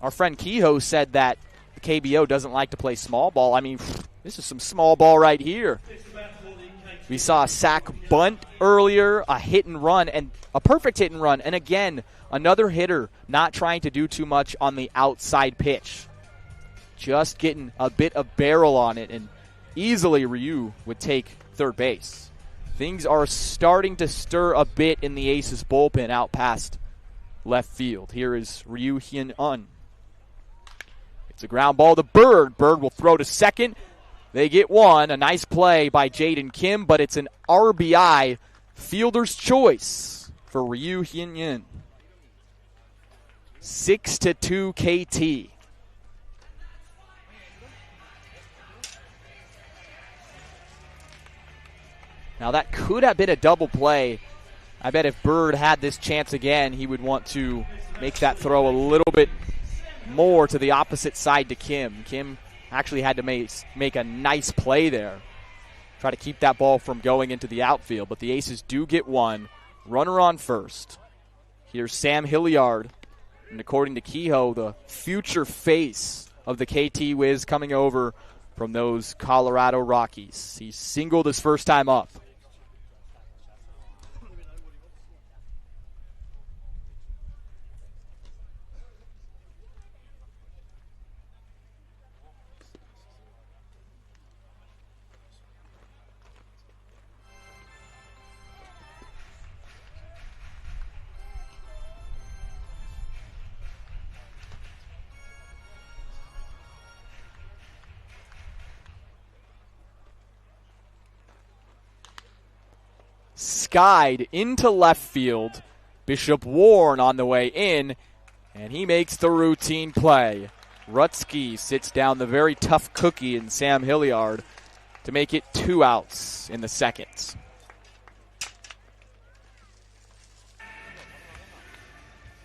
Our friend Kehoe said that the KBO doesn't like to play small ball. I mean, this is some small ball right here. We saw a sack bunt earlier, a hit and run, and a perfect hit and run. And again, another hitter not trying to do too much on the outside pitch. Just getting a bit of barrel on it, and easily Ryu would take third base. Things are starting to stir a bit in the Aces bullpen out past left field. Here is Ryu Hyun-jun. It's a ground ball to Bird. Bird will throw to second. They get one. A nice play by Jaden Kim, but it's an RBI fielder's choice for Ryu Hyun-jun. 6-2 KT. Now that could have been a double play. I bet if Bird had this chance again, he would want to make that throw a little bit more to the opposite side to Kim. Kim actually had to make a nice play there. Try to keep that ball from going into the outfield, but the Aces do get one. Runner on first. Here's Sam Hilliard. And according to Kehoe, the future face of the KT Wiz coming over from those Colorado Rockies. He singled his first time up. Skied into left field. Bishop Warren on the way in, and he makes the routine play. Rutsky sits down the very tough cookie in Sam Hilliard to make it 2 outs in the second.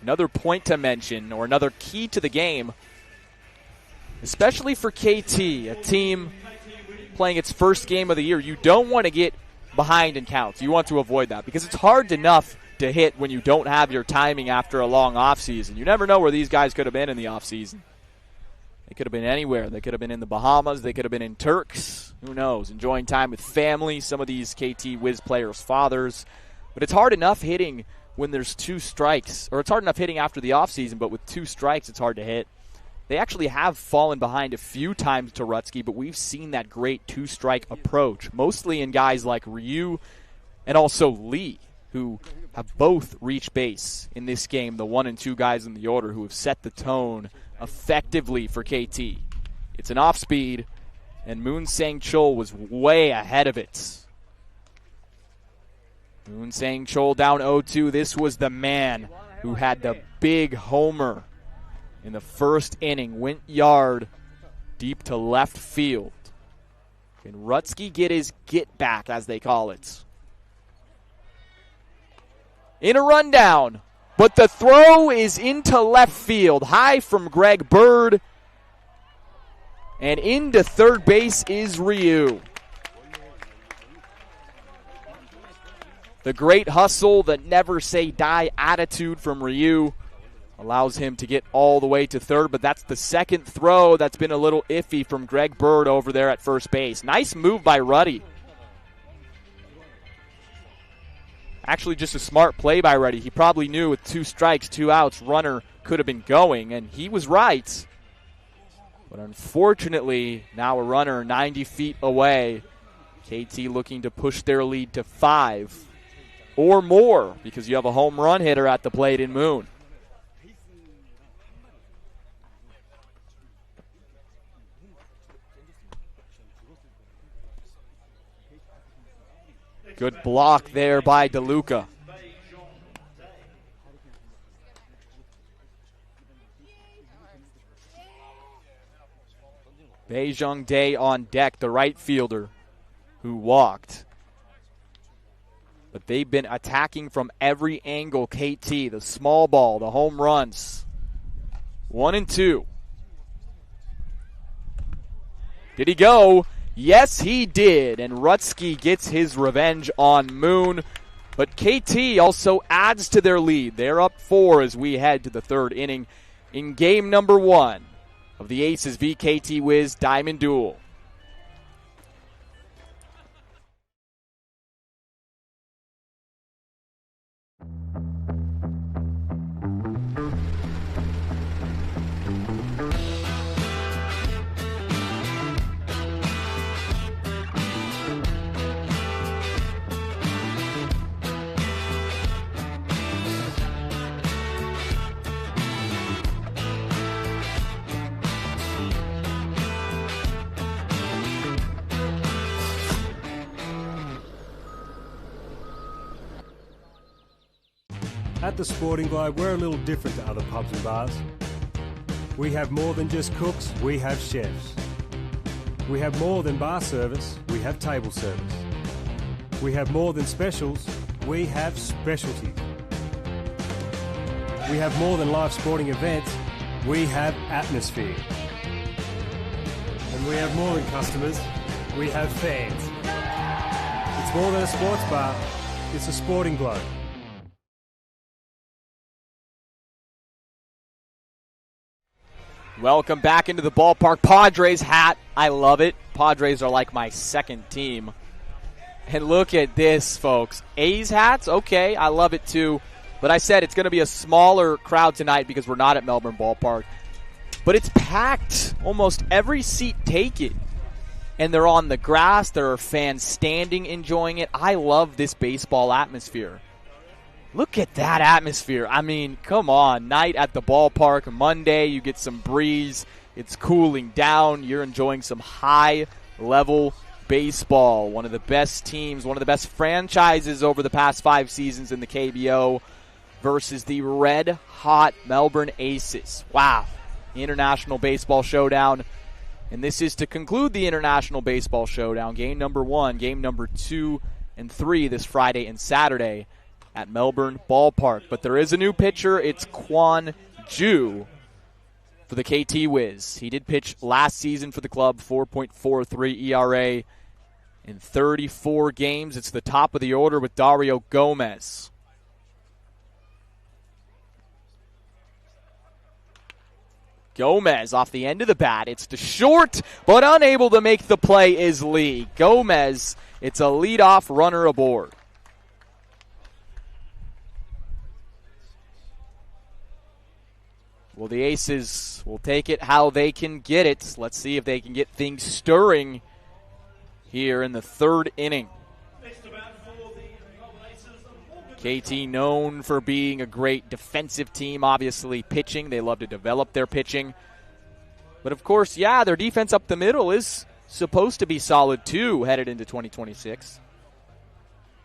Another point to mention, or another key to the game, especially for KT, a team playing its first game of the year. You don't want to get behind in counts. You want to avoid that because it's hard enough to hit when you don't have your timing after a long offseason. You never know where these guys could have been in the offseason. They could have been anywhere. They could have been in the Bahamas. They could have been in Turks. Who knows? Enjoying time with family. Some of these KT Wiz players' fathers. But it's hard enough hitting when there's 2 strikes. Or it's hard enough hitting after the offseason, but with 2 strikes, it's hard to hit. They actually have fallen behind a few times to Rutsky, but we've seen that great 2-strike approach, mostly in guys like Ryu and also Lee, who have both reached base in this game, the 1 and 2 guys in the order who have set the tone effectively for KT. It's an off-speed, and Moon Sang-chul was way ahead of it. Moon Sang-chul down 0-2. This was the man who had the big homer in the first inning, went yard deep to left field. Can Rutsky get his get back, as they call it? In a rundown, but the throw is into left field. High from Greg Bird. And into third base is Ryu. The great hustle, the never say die attitude from Ryu allows him to get all the way to third, but that's the second throw that's been a little iffy from Greg Bird over there at first base. Nice move by Ruddy. Actually, just a smart play by Ruddy. He probably knew with 2 strikes, 2 outs, runner could have been going, and he was right. But unfortunately, now a runner 90 feet away. KT looking to push their lead to 5 or more because you have a home run hitter at the plate in Moon. Good block there by DeLuca. Bae Jung Dae on deck, the right fielder. who walked. But they've been attacking from every angle, KT, the small ball, the home runs. 1-2. Did he go? Yes, he did. And Rutsky gets his revenge on Moon. But KT also adds to their lead. They're up 4 as we head to the third inning in game number 1 of the Aces v KT Wiz Diamond Duel. At the Sporting Globe, we're a little different to other pubs and bars. We have more than just cooks, we have chefs. We have more than bar service, we have table service. We have more than specials, we have specialties. We have more than live sporting events, we have atmosphere. And we have more than customers, we have fans. It's more than a sports bar, it's a Sporting Globe. Welcome back into the ballpark. Padres hat. I love it. Padres are like my second team. And look at this, folks. A's hats? Okay, I love it too. But I said it's going to be a smaller crowd tonight because we're not at Melbourne Ballpark. But it's packed. Almost every seat taken. And they're on the grass. There are fans standing enjoying it. I love this baseball atmosphere. Look at that atmosphere. I mean, come on. Night at the ballpark. Monday, you get some breeze. It's cooling down. You're enjoying some high-level baseball. One of the best teams, one of the best franchises over the past 5 seasons in the KBO versus the red-hot Melbourne Aces. Wow. International Baseball Showdown. And this is to conclude the International Baseball Showdown. Game number 1, game number 2 and 3 this Friday and Saturday at Melbourne Ballpark. But there is a new pitcher. It's Hyeong-jun for the KT Wiz. He did pitch last season for the club, 4.43 ERA in 34 games. It's the top of the order with Dario Gomez. Gomez off the end of the bat. It's to short, but unable to make the play is Lee. Gomez, it's a leadoff runner aboard. Well, the Aces will take it how they can get it. Let's see if they can get things stirring here in the third inning. KT known for being a great defensive team, obviously pitching. They love to develop their pitching. But, of course, yeah, their defense up the middle is supposed to be solid, too, headed into 2026.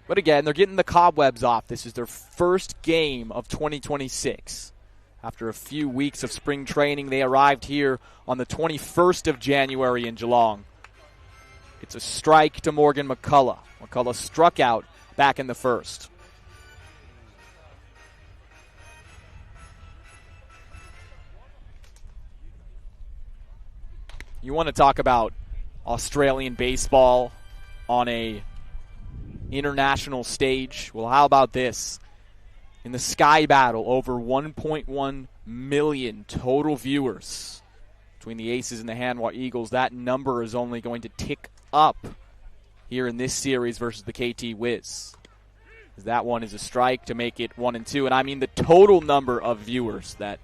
But, again, they're getting the cobwebs off. This is their first game of 2026. After a few weeks of spring training, they arrived here on the 21st of January in Geelong. It's a strike to Morgan McCullough. McCullough struck out back in the first. You want to talk about Australian baseball on a international stage? Well, how about this? In the Sky Battle, over 1.1 million total viewers between the Aces and the Hanwha Eagles. That number is only going to tick up here in this series versus the KT Wiz. That one is a strike to make it 1-2. And I mean the total number of viewers that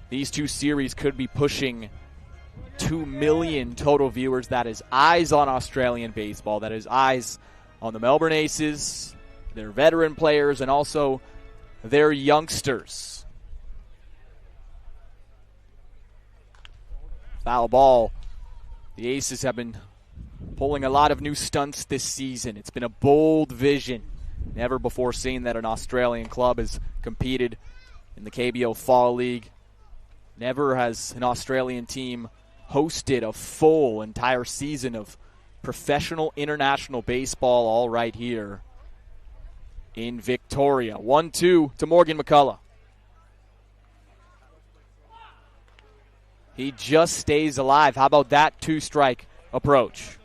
these two series could be pushing 2 million total viewers. That is eyes on Australian baseball. That is eyes on the Melbourne Aces, their veteran players, and also their youngsters. Foul ball. The Aces have been pulling a lot of new stunts this season. It's been a bold vision. Never before seen that an Australian club has competed in the KBO Fall League. Never has an Australian team hosted a full entire season of professional international baseball all right here in Victoria. 1-2 to Morgan McCullough. He just stays alive. How about that two-strike approach?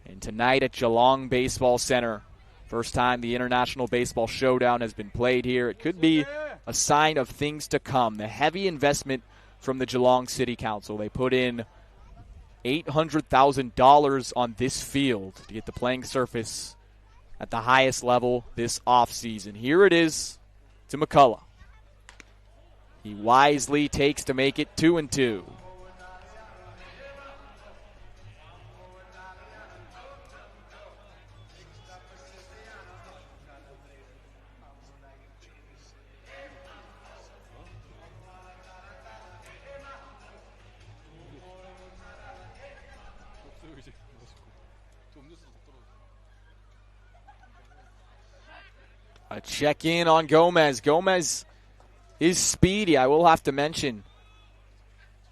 And tonight at Geelong Baseball Center, first time the International Baseball Showdown has been played here. It could be a sign of things to come. The heavy investment from the Geelong City Council. They put in $800,000 on this field to get the playing surface at the highest level this offseason. Here it is to McCullough. He wisely takes to make it 2-2. A check-in on Gomez. Gomez is speedy, I will have to mention.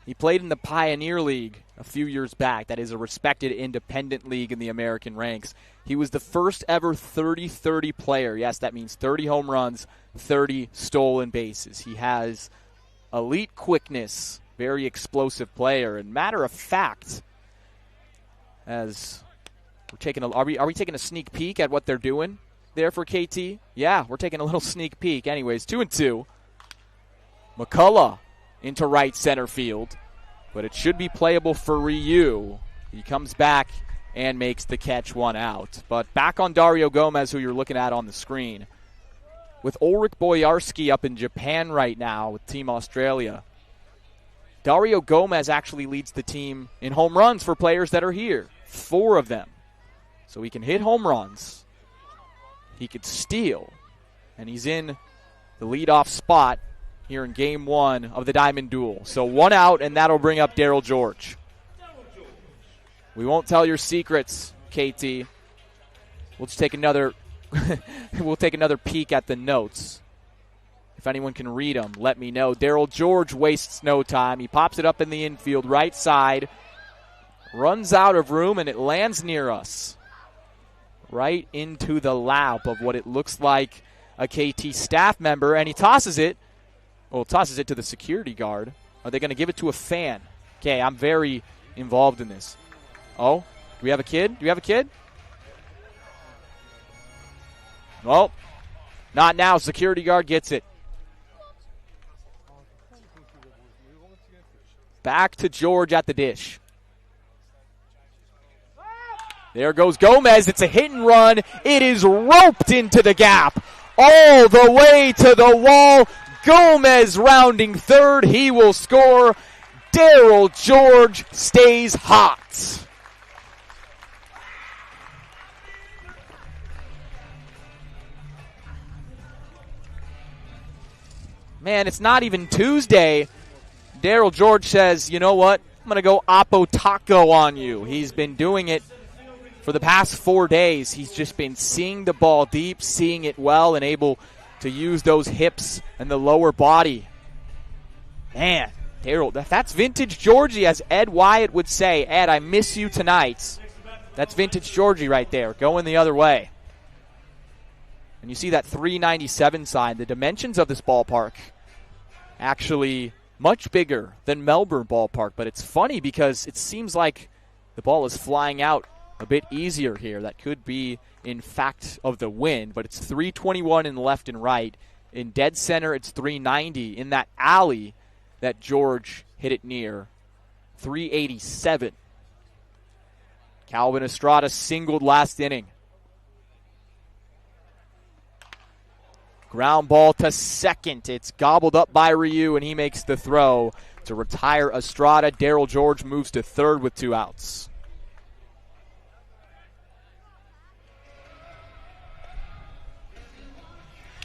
He played in the Pioneer League a few years back. That is a respected independent league in the American ranks. He was the first ever 30-30 player. Yes, that means 30 home runs, 30 stolen bases. He has elite quickness, very explosive player. And matter of fact, as we're taking are we taking a sneak peek at what they're doing there for KT? Yeah, we're taking a little sneak peek. Anyways, 2-2. McCullough into right center field, but it should be playable for Ryu. He comes back and makes the catch, 1 out. But back on Dario Gomez, who you're looking at on the screen. With Ulrich Boyarsky up in Japan right now with Team Australia, Dario Gomez actually leads the team in home runs for players that are here. 4 of them. So he can hit home runs. He could steal, and he's in the leadoff spot here in Game 1 of the Diamond Duel. So 1 out, and that'll bring up Daryl George. We won't tell your secrets, KT. We'll just take another we'll take another peek at the notes. If anyone can read them, let me know. Daryl George wastes no time. He pops it up in the infield, right side, runs out of room, and it lands near us. Right into the lap of what it looks like a KT staff member, and he tosses it. Well, tosses it to the security guard. Are they going to give it to a fan? Okay, I'm very involved in this. Oh, do we have a kid? Do we have a kid? Well, not now. Security guard gets it. Back to George at the dish. There goes Gomez. It's a hit and run. It is roped into the gap. All the way to the wall. Gomez rounding third. He will score. Daryl George stays hot. Man, it's not even Tuesday. Daryl George says, you know what? I'm going to go Oppo Taco on you. He's been doing it for the past 4 days. He's just been seeing the ball deep, seeing it well, and able to use those hips and the lower body. Man, Daryl, that's vintage Georgie, as Ed Wyatt would say. Ed, I miss you tonight. That's vintage Georgie right there, going the other way. And you see that 397 sign. The dimensions of this ballpark actually much bigger than Melbourne ballpark. But it's funny because it seems like the ball is flying out a bit easier here. That could be, in fact, of the wind, but it's 321 in left and right. In dead center, it's 390. In that alley that George hit it near, 387. Calvin Estrada singled last inning. Ground ball to second. It's gobbled up by Ryu, and he makes the throw to retire Estrada. Daryl George moves to third with 2 outs.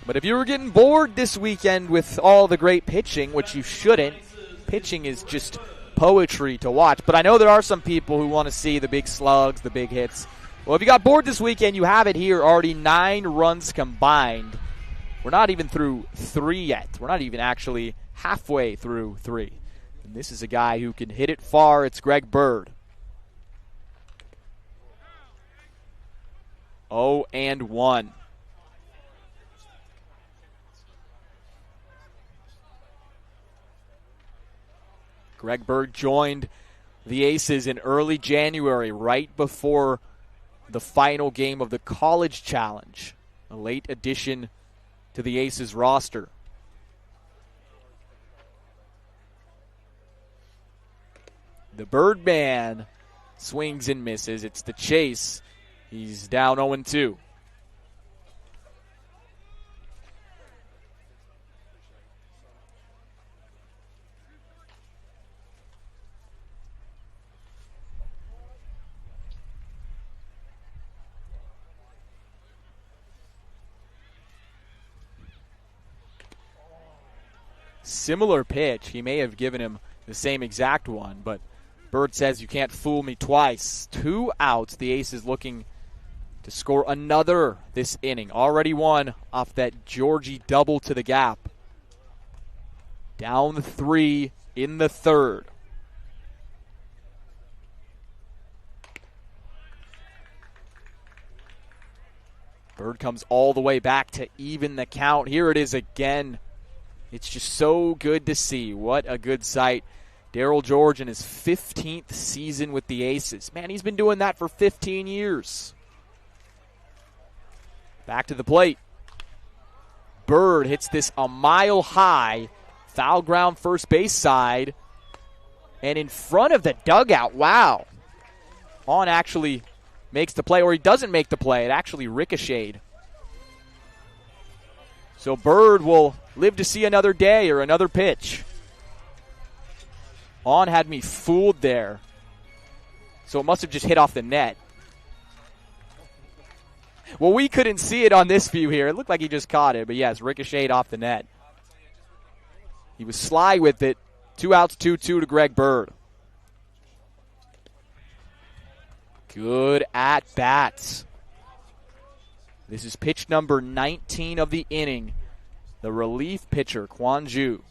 But if you were getting bored this weekend with all the great pitching, which you shouldn't, pitching is just poetry to watch. But I know there are some people who want to see the big slugs, the big hits. Well, if you got bored this weekend, you have it here. Already 9 runs combined. We're not even through 3 yet. We're not even actually halfway through 3. And this is a guy who can hit it far. It's Greg Bird. 0-1. Greg Bird joined the Aces in early January, right before the final game of the College Challenge, a late addition to the Aces roster. The Birdman swings and misses. It's the chase. He's down 0-2. Similar pitch. He may have given him the same exact one, but Bird says you can't fool me twice. 2 outs. The Aces looking to score another this inning. Already one off that Georgie double to the gap. Down 3 in the third. Bird comes all the way back to even the count. Here it is again. It's just so good to see. What a good sight. Daryl George in his 15th season with the Aces. Man, he's been doing that for 15 years. Back to the plate. Bird hits this a mile high. Foul ground first base side. And in front of the dugout. Wow. On actually makes the play, or he doesn't make the play. It actually ricocheted. So Bird will live to see another day or another pitch. On had me fooled there. So it must have just hit off the net. Well, we couldn't see it on this view here. It looked like he just caught it, but yes, ricocheted off the net. He was sly with it. 2 outs, 2-2 to Greg Bird. Good at bats. This is pitch number 19 of the inning. The relief pitcher, Hyeong-jun.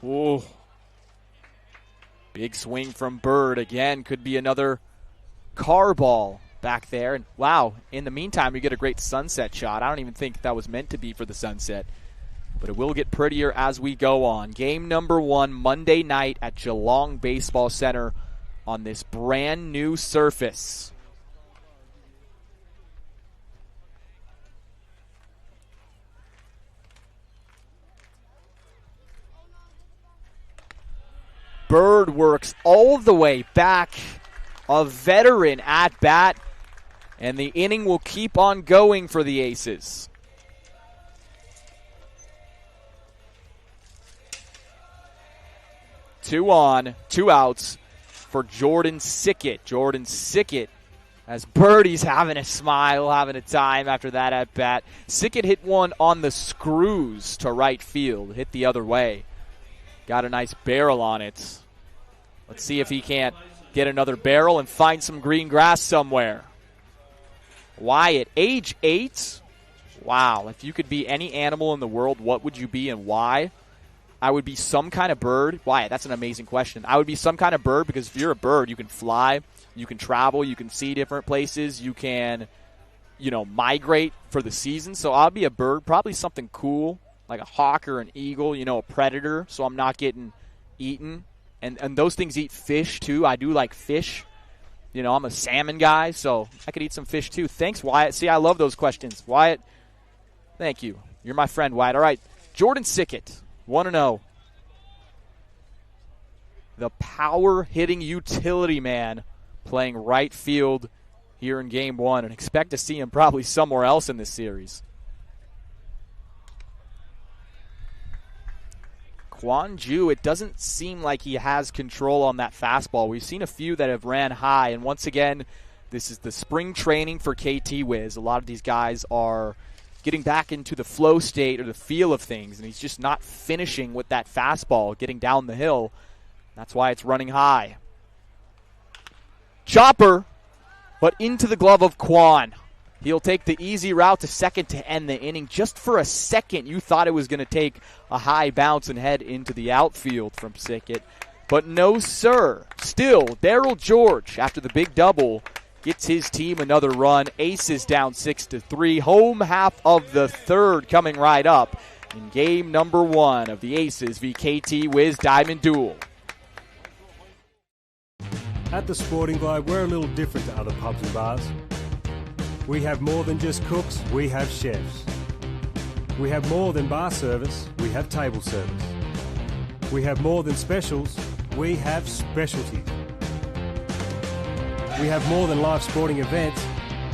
Whoa. Big swing from Bird. Again, could be another car ball back there. And wow, in the meantime, you get a great sunset shot. I don't even think that was meant to be for the sunset. But it will get prettier as we go on. Game number 1, Monday night at Geelong Baseball Center on this brand new surface. Bird works all the way back. A veteran at bat. And the inning will keep on going for the Aces. Two on, 2 outs for Jordan Sickett. Jordan Sickett, as Birdie's having a smile, having a time after that at bat. Sickett hit one on the screws to right field. Hit the other way. Got a nice barrel on it. Let's see if he can't get another barrel and find some green grass somewhere. Wyatt, age 8. Wow, if you could be any animal in the world, what would you be and why? I would be some kind of bird. Wyatt, that's an amazing question. I would be some kind of bird because if you're a bird, you can fly, you can travel, you can see different places, you can, migrate for the season. So I'll be a bird, probably something cool, like a hawk or an eagle, a predator, so I'm not getting eaten. And those things eat fish, too. I do like fish. I'm a salmon guy, so I could eat some fish, too. Thanks, Wyatt. See, I love those questions. Wyatt, thank you. You're my friend, Wyatt. All right, Jordan Sickett, 1-0. The power-hitting utility man playing right field here in Game 1, and expect to see him probably somewhere else in this series. Hyeong-jun, it doesn't seem like he has control on that fastball. We've seen a few that have ran high, and once again, this is the spring training for KT Wiz. A lot of these guys are getting back into the flow state or the feel of things, and he's just not finishing with that fastball, getting down the hill. That's why it's running high. Chopper, but into the glove of Kwan. He'll take the easy route to second to end the inning. Just for a second, you thought it was going to take a high bounce and head into the outfield from Sickett. But no, sir. Still, Daryl George, after the big double, gets his team another run. Aces down 6-3. Home half of the third coming right up in game number 1 of the Aces v KT Wiz Diamond Duel. At the Sporting Globe, we're a little different to other pubs and bars. We have more than just cooks, we have chefs. We have more than bar service, we have table service. We have more than specials, we have specialties. We have more than live sporting events,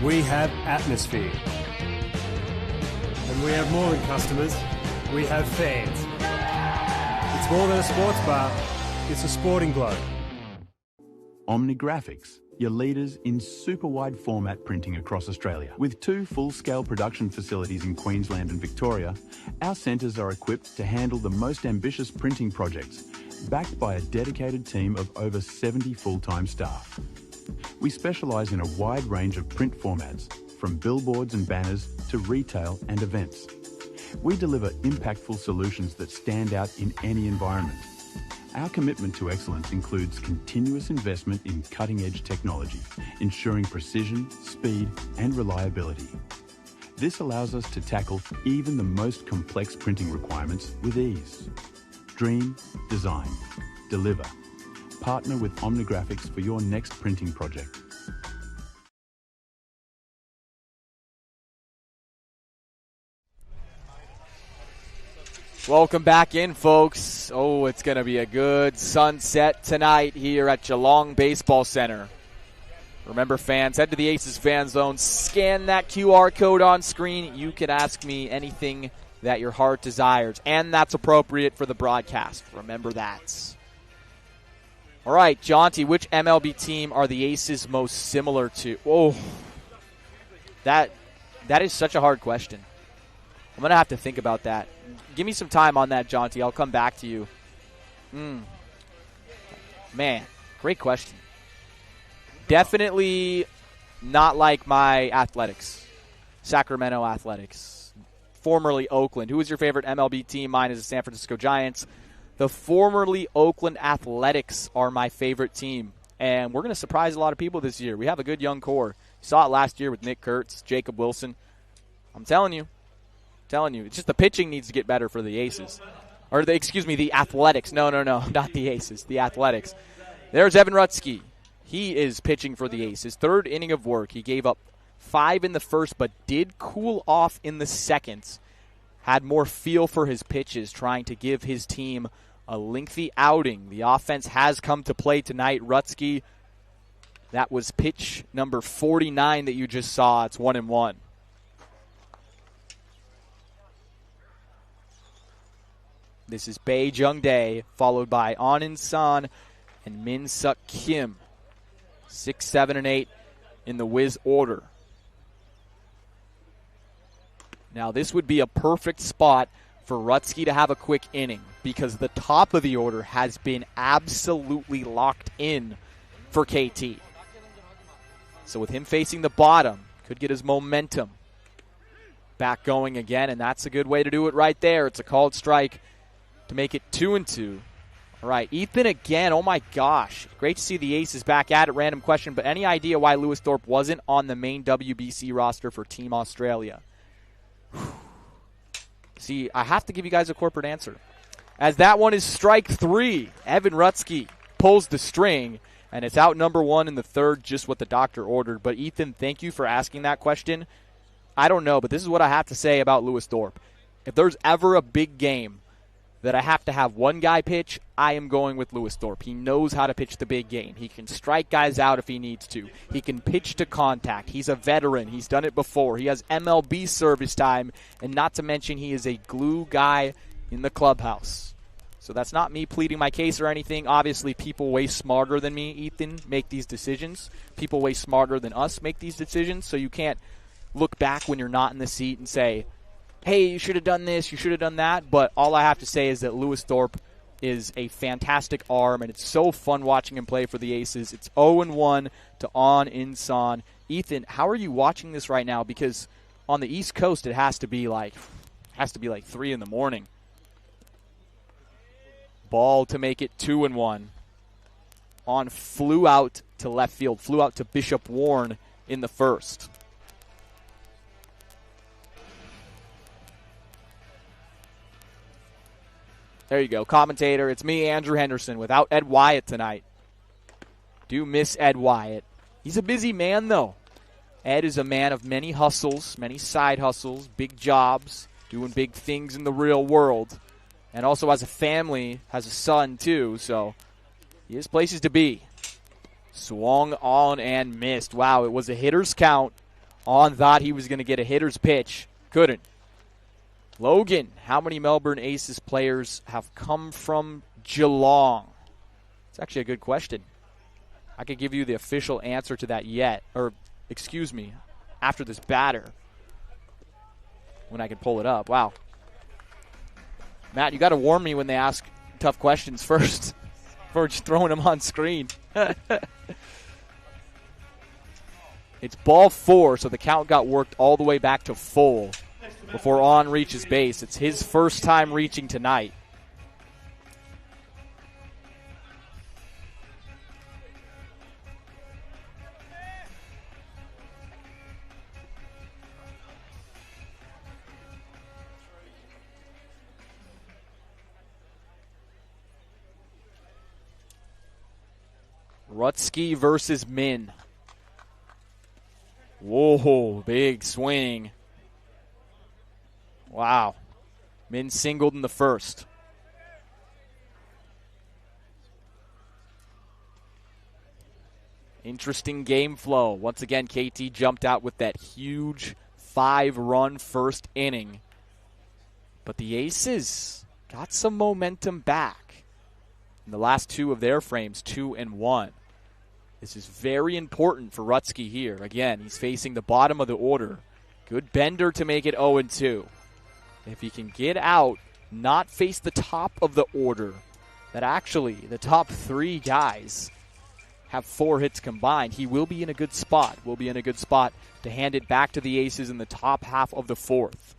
we have atmosphere. And we have more than customers, we have fans. It's more than a sports bar, it's a Sporting Globe. OmniGraphics, your leaders in super wide format printing across Australia. With 2 full-scale production facilities in Queensland and Victoria, our centres are equipped to handle the most ambitious printing projects, backed by a dedicated team of over 70 full-time staff. We specialise in a wide range of print formats, from billboards and banners to retail and events. We deliver impactful solutions that stand out in any environment. Our commitment to excellence includes continuous investment in cutting-edge technology, ensuring precision, speed, and reliability. This allows us to tackle even the most complex printing requirements with ease. Dream, design, deliver. Partner with OmniGraphics for your next printing project. Welcome back in, folks. Oh, it's going to be a good sunset tonight here at Geelong Baseball Center. Remember, fans, head to the Aces Fan Zone. Scan that QR code on screen. You can ask me anything that your heart desires, and that's appropriate for the broadcast. Remember that. All right, Jonty, which MLB team are the Aces most similar to? Oh, that is such a hard question. I'm going to have to think about that. Give me some time on that, Jonty. I'll come back to you. Man, great question. Definitely not like my Athletics. Sacramento Athletics. Formerly Oakland. Who is your favorite MLB team? Mine is the San Francisco Giants. The formerly Oakland Athletics are my favorite team. And we're going to surprise a lot of people this year. We have a good young core. You saw it last year with Nick Kurtz, Jacob Wilson. I'm telling you. It's just the pitching needs to get better for the Aces. Or, the Athletics. No, not the Aces. The Athletics. There's Evan Rutsky. He is pitching for the Aces. 3rd inning of work. He gave up 5 in the first, but did cool off in the second. Had more feel for his pitches, trying to give his team a lengthy outing. The offense has come to play tonight. Rutsky, that was pitch number 49 that you just saw. It's 1-1. This is Bae Jung-dae, followed by Anin San and Min Suk Kim. 6, 7, and 8 in the Wiz order. Now, this would be a perfect spot for Rutsky to have a quick inning because the top of the order has been absolutely locked in for KT. So with him facing the bottom, could get his momentum back going again, and that's a good way to do it right there. It's a called strike to make it 2-2. All right, Ethan again. Oh, my gosh. Great to see the Aces back at it. Random question, but any idea why Lewis Thorpe wasn't on the main WBC roster for Team Australia? See, I have to give you guys a corporate answer. As that one is strike 3. Evan Rutsky pulls the string, and it's out number 1 in the 3rd, just what the doctor ordered. But, Ethan, thank you for asking that question. I don't know, but this is what I have to say about Lewis Thorpe. If there's ever a big game that I have to have one guy pitch, I am going with Lewis Thorpe. He knows how to pitch the big game. He can strike guys out if he needs to. He can pitch to contact. He's a veteran. He's done it before. He has MLB service time, and not to mention he is a glue guy in the clubhouse. So that's not me pleading my case or anything. Obviously, people way smarter than me, Ethan, make these decisions. People way smarter than us make these decisions, so you can't look back when you're not in the seat and say, hey, you should have done this, you should have done that. But all I have to say is that Lewis Thorpe is a fantastic arm, and it's so fun watching him play for the Aces. It's 0-1 to On In-san. Ethan, how are you watching this right now? Because on the East Coast, it has to be like 3 in the morning. Ball to make it 2-1. On flew out to left field, flew out to Bishop Warren in the first. There you go, commentator. It's me, Andrew Henderson, without Ed Wyatt tonight. Do miss Ed Wyatt. He's a busy man, though. Ed is a man of many hustles, many side hustles, big jobs, doing big things in the real world. And also has a family, has a son, too, so he has places to be. Swung on and missed. Wow, it was a hitter's count. On thought he was going to get a hitter's pitch. Couldn't. Logan, how many Melbourne Aces players have come from Geelong? It's actually a good question. I could give you the official answer to that after this batter, when I can pull it up. Wow. Matt, you got to warn me when they ask tough questions first before just throwing them on screen. It's ball 4, so the count got worked all the way back to full before On reaches base. It's his first time reaching tonight. Rutsky versus Min. Whoa, big swing. Wow. Min singled in the first. Interesting game flow. Once again, KT jumped out with that huge 5-run first inning. But the Aces got some momentum back in the last 2 of their frames, 2 and 1. This is very important for Rutsky here. Again, he's facing the bottom of the order. Good bender to make it 0-2. If he can get out, not face the top of the order, that actually the top 3 guys have 4 hits combined, he will be in a good spot. Will be in a good spot to hand it back to the Aces in the top half of the 4th.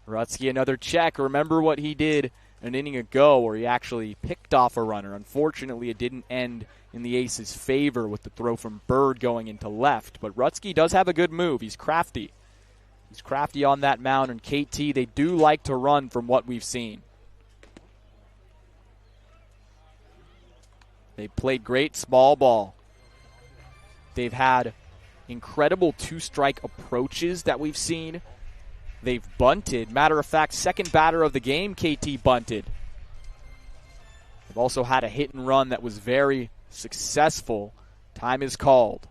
Rutsky, another check. Remember what he did an inning ago where he actually picked off a runner. Unfortunately, it didn't end in the Aces' favor with the throw from Bird going into left. But Rutsky does have a good move. He's crafty. He's crafty on that mound. And KT, they do like to run from what we've seen. They played great small ball. They've had incredible 2-strike approaches that we've seen. They've bunted. Matter of fact, second batter of the game, KT bunted. They've also had a hit and run that was very successful. Time is called.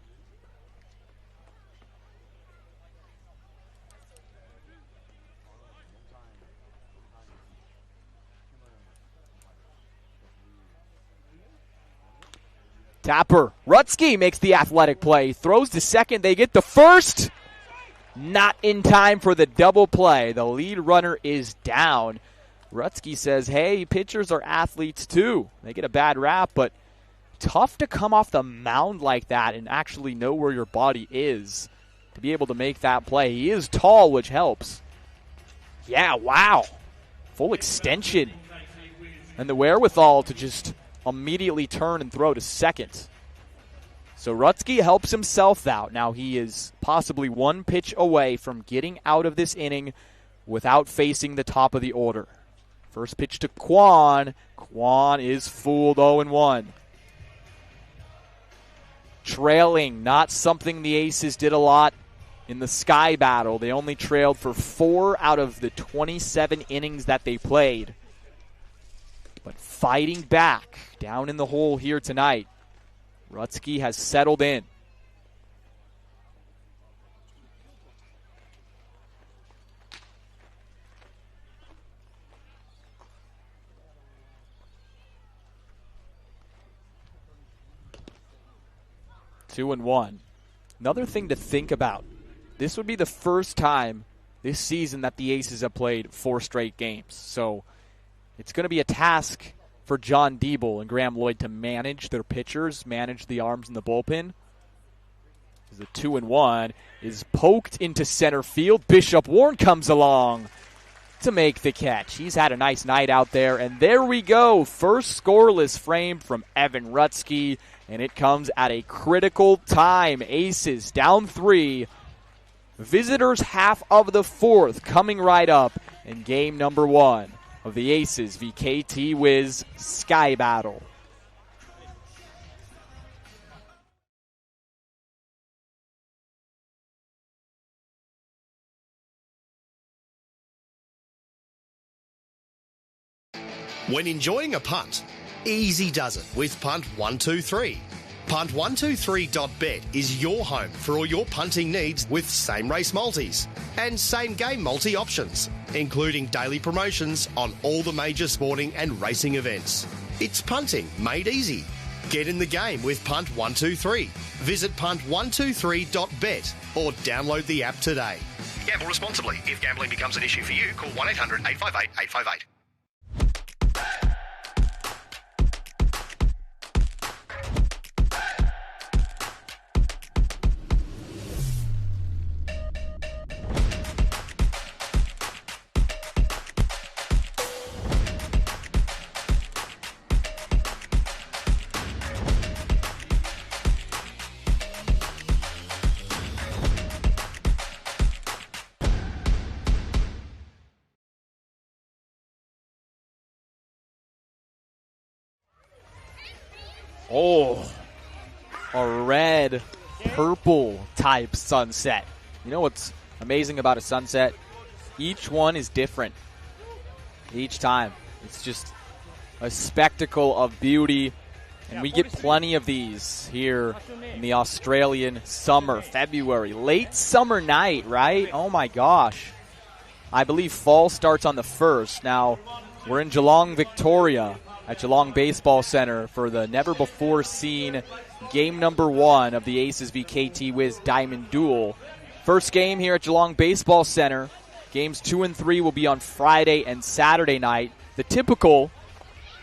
Tapper. Rutsky makes the athletic play. Throws to second. They get the first. Not in time for the double play. The lead runner is down. Rutsky says, hey, pitchers are athletes too. They get a bad rap, but tough to come off the mound like that and actually know where your body is to be able to make that play. He is tall, which helps. Yeah, wow. Full extension. And the wherewithal to just immediately turn and throw to second. So Rutsky helps himself out. Now he is possibly 1 pitch away from getting out of this inning without facing the top of the order. First pitch to Kwon. Kwon is fooled 0-1. Trailing, not something the Aces did a lot in the Sky Battle. They only trailed for 4 out of the 27 innings that they played. But fighting back down in the hole here tonight. Rutsky has settled in. Two and one. Another thing to think about. This would be the first time this season that the Aces have played 4 straight games. So it's going to be a task for John Diebel and Graham Lloyd to manage their pitchers, manage the arms in the bullpen. The 2-1 is poked into center field. Bishop Warren comes along to make the catch. He's had a nice night out there, and there we go. First scoreless frame from Evan Rutsky, and it comes at a critical time. Aces down 3. Visitors half of the 4th coming right up in game number 1 of the Aces v KT Wiz Sky Battle. When enjoying a punt, easy does it with Punt 123. Punt123.bet is your home for all your punting needs with same race multis and same game multi options, including daily promotions on all the major sporting and racing events. It's punting made easy. Get in the game with Punt 123. Visit punt123.bet or download the app today. Gamble responsibly. If gambling becomes an issue for you, call 1-800-858-858. Oh, a red, purple type sunset. You know what's amazing about a sunset? Each one is different. Each time. It's just a spectacle of beauty. And we get plenty of these here in the Australian summer, February. Late summer night, right? Oh my gosh. I believe fall starts on the 1st. Now, we're in Geelong, Victoria, at Geelong Baseball Center for the never-before-seen game number 1 of the Aces v KT Wiz Diamond Duel. First game here at Geelong Baseball Center. Games 2 and 3 will be on Friday and Saturday night. The typical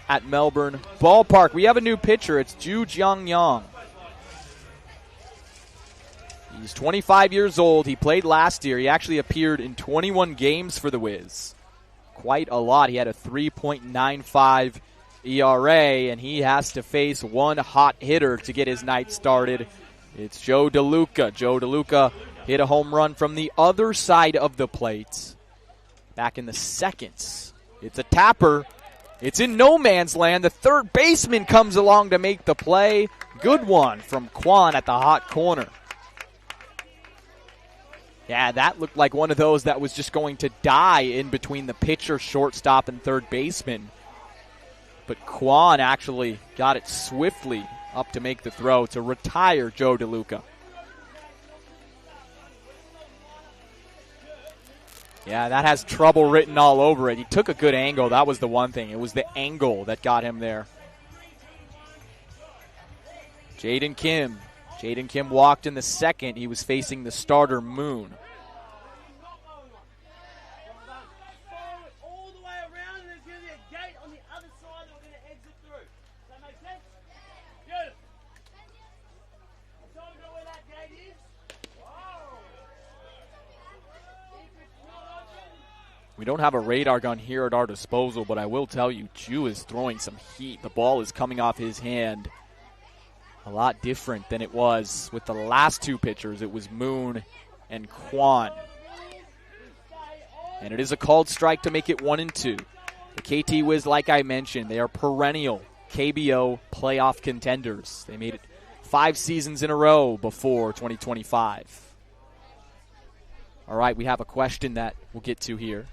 at Melbourne Ballpark. We have a new pitcher. It's Ju Jiang-yang. He's 25 years old. He played last year. He actually appeared in 21 games for the Wiz. Quite a lot. He had a 3.95 ERA, and he has to face one hot hitter to get his night started. It's Joe DeLuca. Joe DeLuca hit a home run from the other side of the plate back in the 2nd. It's a tapper. It's in no man's land. The third baseman comes along to make the play. Good one from Kwon at the hot corner. Yeah, that looked like one of those that was just going to die in between the pitcher, shortstop, and third baseman. But Kwon actually got it swiftly up to make the throw to retire Joe DeLuca. Yeah, that has trouble written all over it. He took a good angle. That was the one thing. It was the angle that got him there. Jaden Kim. Jaden Kim walked in the 2nd. He was facing the starter, Moon. We don't have a radar gun here at our disposal, but I will tell you, Ju is throwing some heat. The ball is coming off his hand. A lot different than it was with the last 2 pitchers. It was Moon and Kwon. And it is a called strike to make it 1-2. The KT Wiz, like I mentioned, they are perennial KBO playoff contenders. They made it 5 seasons in a row before 2025. All right, we have a question that we'll get to here.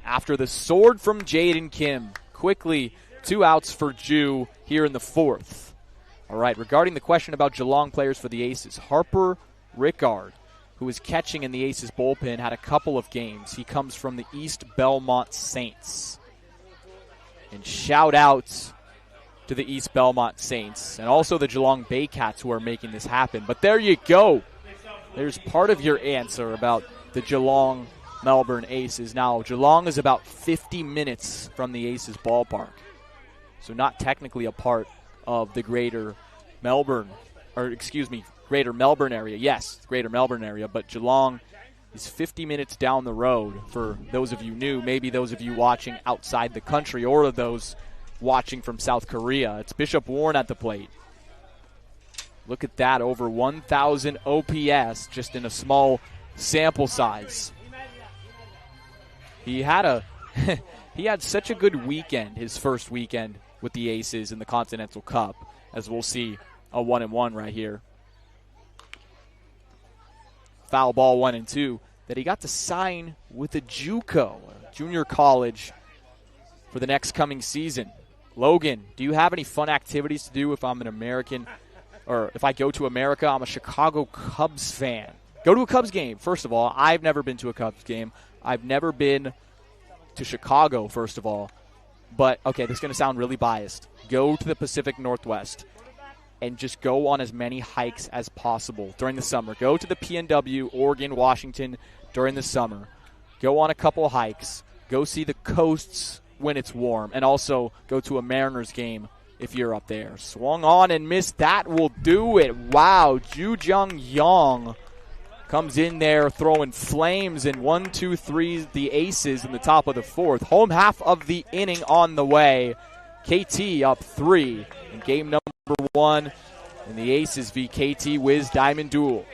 After the sword from Jaden Kim, quickly 2 outs for Ju here in the 4th. All right, regarding the question about Geelong players for the Aces, Harper Rickard, who is catching in the Aces bullpen, had a couple of games. He comes from the East Belmont Saints. And shout out to the East Belmont Saints and also the Geelong Baycats who are making this happen. But there you go. There's part of your answer about the Geelong Melbourne Aces. Now, Geelong is about 50 minutes from the Aces ballpark, so not technically a part of the greater Melbourne area. Yes, greater Melbourne area, but Geelong is 50 minutes down the road for those of you new, maybe those of you watching outside the country or those watching from South Korea. It's Bishop Warren at the plate. Look at that, over 1,000 OPS just in a small sample size. He had such a good weekend, his first weekend with the Aces in the Continental Cup, as we'll see a 1-1 right here. Foul ball 1-2 that he got to sign with a JUCO, a junior college, for the next coming season. Logan, do you have any fun activities to do if I'm an American, or if I go to America? I'm a Chicago Cubs fan. Go to a Cubs game, first of all. I've never been to a Cubs game. I've never been to Chicago, first of all. But, okay, this is going to sound really biased. Go to the Pacific Northwest and just go on as many hikes as possible during the summer. Go to the PNW, Oregon, Washington during the summer. Go on a couple hikes. Go see the coasts when it's warm. And also go to a Mariners game if you're up there. Swung on and missed. That will do it. Wow, Ju Jung Yong comes in there throwing flames in 1-2-3 the Aces in the top of the fourth. Home half of the inning on the way. KT up 3 in game number 1 in the Aces v KT Wiz Diamond Duel.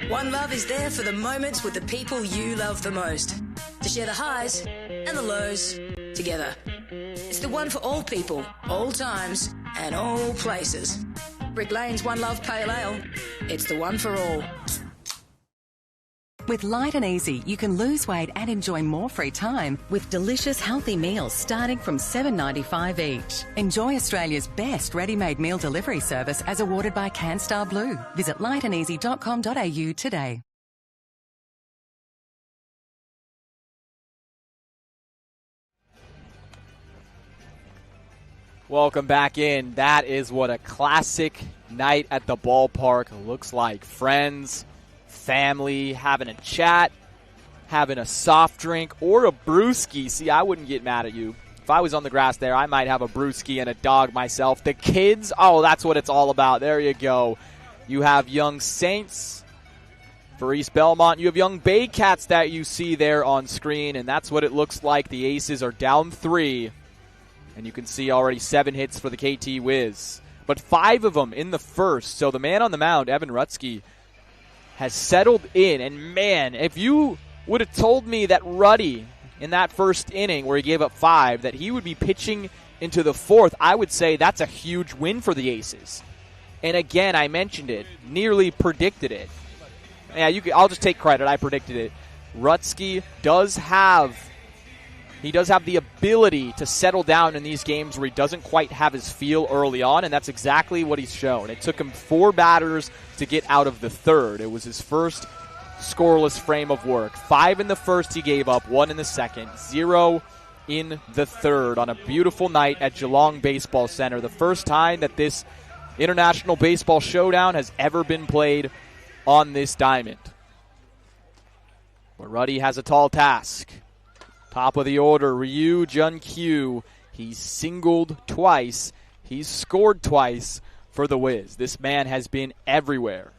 One Love is there for the moments with the people you love the most. To share the highs and the lows together. It's the one for all people, all times, and all places. Brick Lane's One Love Pale Ale. It's the one for all. With Light and Easy, you can lose weight and enjoy more free time with delicious healthy meals starting from $7.95 each. Enjoy Australia's best ready-made meal delivery service as awarded by CanStar Blue. Visit lightandeasy.com.au today. Welcome back in. That is what a classic night at the ballpark looks like. Friends, family, having a chat, having a soft drink, or a brewski. See, I wouldn't get mad at you. If I was on the grass there, I might have a brewski and a dog myself. The kids, oh, that's what it's all about. There you go. You have Young Saints for East Belmont. You have Young Baycats that you see there on screen, and that's what it looks like. The Aces are down 3, and you can see already 7 hits for the KT Wiz. But 5 of them in the first, so the man on the mound, Evan Rutsky, has settled in. And, man, if you would have told me that Ruddy in that first inning where he gave up 5, that he would be pitching into the fourth, I would say that's a huge win for the Aces. And, again, I mentioned it, nearly predicted it. Yeah, I'll just take credit. I predicted it. Rutsky does have the ability to settle down in these games where he doesn't quite have his feel early on, and that's exactly what he's shown. It took him 4 batters to get out of the third. It was his first scoreless frame of work. 5 in the first he gave up, 1 in the second, 0 in the third on a beautiful night at Geelong Baseball Center. The first time that this International Baseball Showdown has ever been played on this diamond. But Ruddy has a tall task. Top of the order, Young-pyo. He's singled twice. He's scored twice for the Wiz. This man has been everywhere.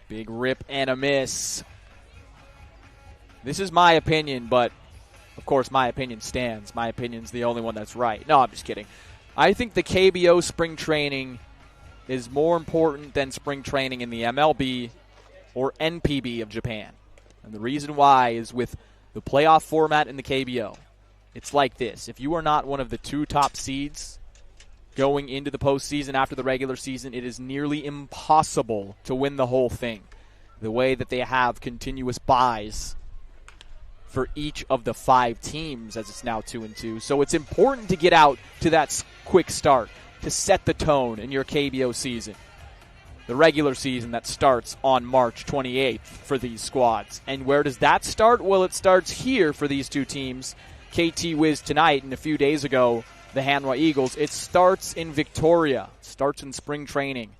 Big rip and a miss. This is my opinion, but of course my opinion stands. My opinion's the only one that's right. No, I'm just kidding. I think the KBO spring training is more important than spring training in the MLB or NPB of Japan. And the reason why is with the playoff format in the KBO. It's like this. If you are not one of the 2 top seeds going into the postseason after the regular season, it is nearly impossible to win the whole thing. The way that they have continuous buys for each of the 5 teams, as it's now 2-2. So it's important to get out to that quick start to set the tone in your KBO season. the regular season that starts on March 28th for these squads. And where does that start? Well, it starts here for these two teams. KT Wiz tonight, and a few days ago, the Hanwha Eagles. It starts in Victoria. It starts in spring training.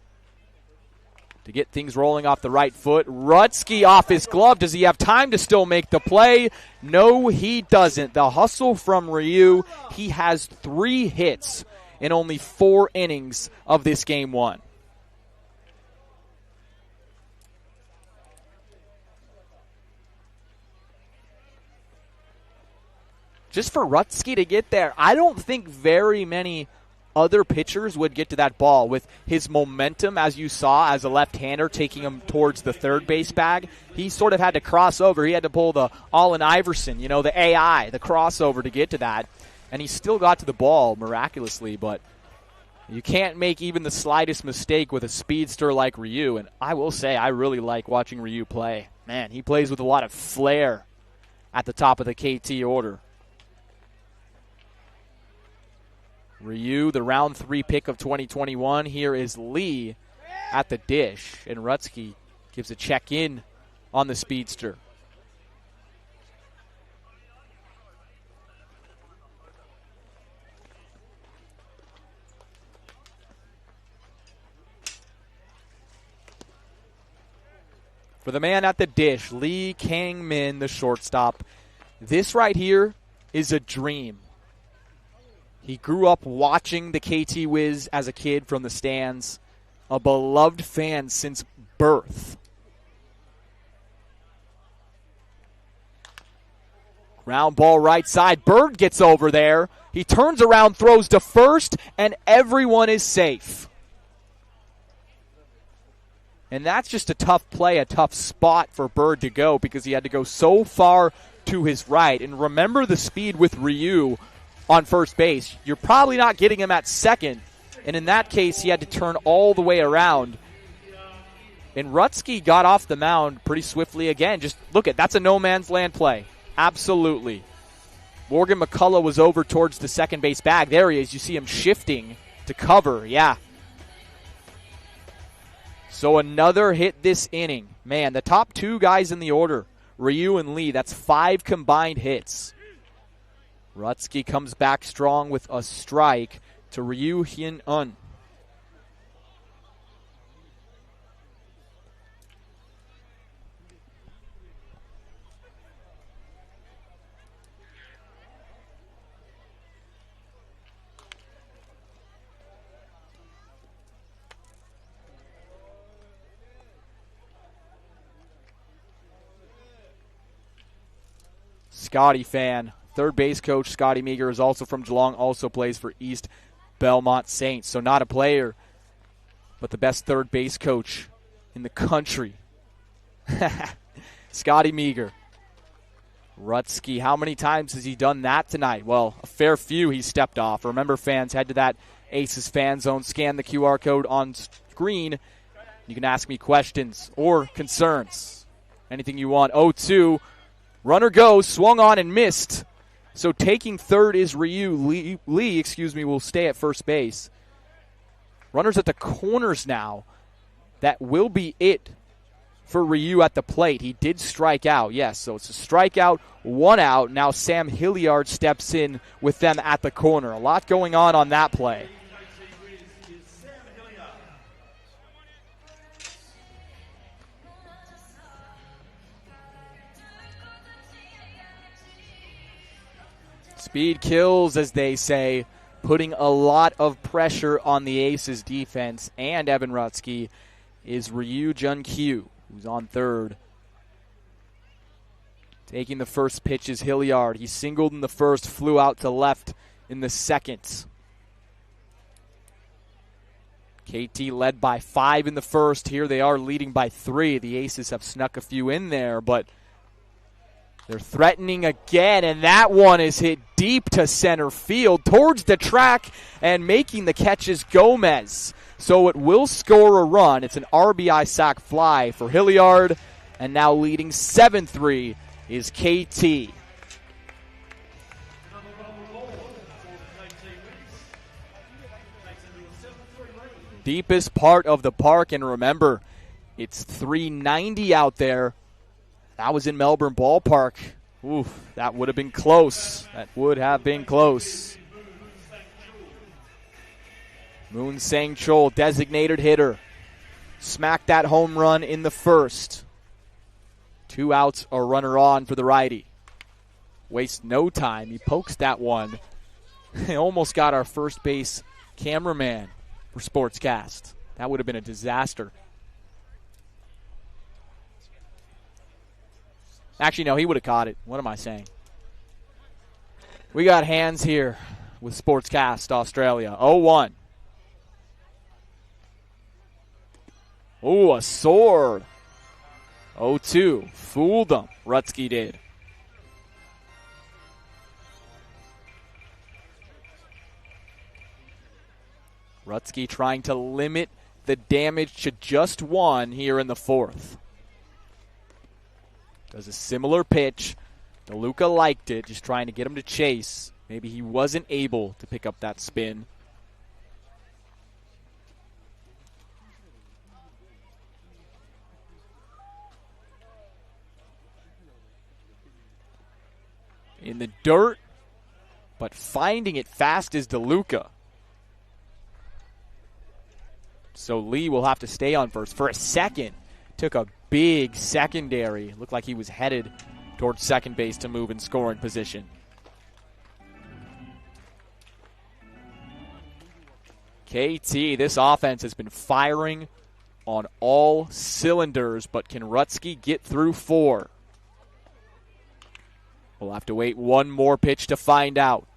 To get things rolling off the right foot, Rutsky off his glove. Does he have time to still make the play? No, he doesn't. The hustle from Ryu. He has 3 hits in only 4 innings of this game 1. Just for Rutsky to get there, I don't think very many other pitchers would get to that ball with his momentum, as you saw, as a left-hander taking him towards the third base bag. He sort of had to cross over. He had to pull the Allen Iverson, the AI, the crossover to get to that. And he still got to the ball miraculously, but you can't make even the slightest mistake with a speedster like Ryu. And I will say, I really like watching Ryu play. Man, he plays with a lot of flair at the top of the KT order. Ryu, the round 3 pick of 2021. Here is Lee at the dish, and Rutsky gives a check in on the speedster. For the man at the dish, Lee Kang-min, the shortstop. This right here is a dream. He grew up watching the KT Wiz as a kid from the stands, a beloved fan since birth. Ground ball right side. Bird gets over there. He turns around, throws to first, and everyone is safe. And that's just a tough play, a tough spot for Bird to go because he had to go so far to his right. And remember the speed with Ryu on first base. You're probably not getting him at second. And in that case, he had to turn all the way around. And Rutsky got off the mound pretty swiftly again. Just look at, that's a no man's land play. Absolutely. Morgan McCullough was over towards the second base bag. There he is. You see him shifting to cover. Yeah. So another hit this inning. Man, the top 2 guys in the order, Ryu and Lee, that's 5 combined hits. Rutsky comes back strong with a strike to Ryu Hyun-un. Scotty fan. Third base coach Scotty Meager is also from Geelong, also plays for East Belmont Saints. So not a player, but the best third base coach in the country. Scotty Meager. Rutsky, how many times has he done that tonight? Well, a fair few he stepped off. Remember, fans, head to that Aces Fan Zone, scan the QR code on screen. You can ask me questions or concerns. Anything you want. 0-2. Runner goes, swung on and missed. So taking third is Ryu. Lee will stay at first base. Runners at the corners now. That will be it for Ryu at the plate. He did strike out, yes. So it's a strikeout, 1 out. Now Sam Hilliard steps in with them at the corner. A lot going on that play. Speed kills, as they say, putting a lot of pressure on the Aces defense. And Evan Rutsky is Ryu Jun-kyu, who's on third. Taking the first pitch is Hilliard. He singled in the first, flew out to left in the second. KT led by 5 in the first. Here they are leading by 3. The Aces have snuck a few in there, but they're threatening again, and that one is hit deep to center field towards the track, and making the catch is Gomez. So it will score a run. It's an RBI sac fly for Hilliard, and now leading 7-3 is KT. deepest part of the park. And remember, it's 390 out there. That was in Melbourne Ballpark. Ooh, that would have been close. That would have been close. Moon Sang-chul, designated hitter. Smacked that home run in the first. 2 outs, a runner on for the righty. Waste no time. He pokes that one. He almost got our first base cameraman for Sportscast. That would have been a disaster. Actually, no, he would have caught it. What am I saying? We got hands here with Sportscast Australia. 0-1. Ooh, a sword. 0-2. Fooled them. Rutsky did. Rutsky trying to limit the damage to just 1 here in the 4th. Does a similar pitch. DeLuca liked it, just trying to get him to chase. Maybe he wasn't able to pick up that spin. In the dirt, but finding it fast is DeLuca. So Lee will have to stay on first. For a second, took a big secondary. Looked like he was headed towards second base to move in scoring position. KT, this offense has been firing on all cylinders, but can Rutsky get through 4? We'll have to wait one more pitch to find out.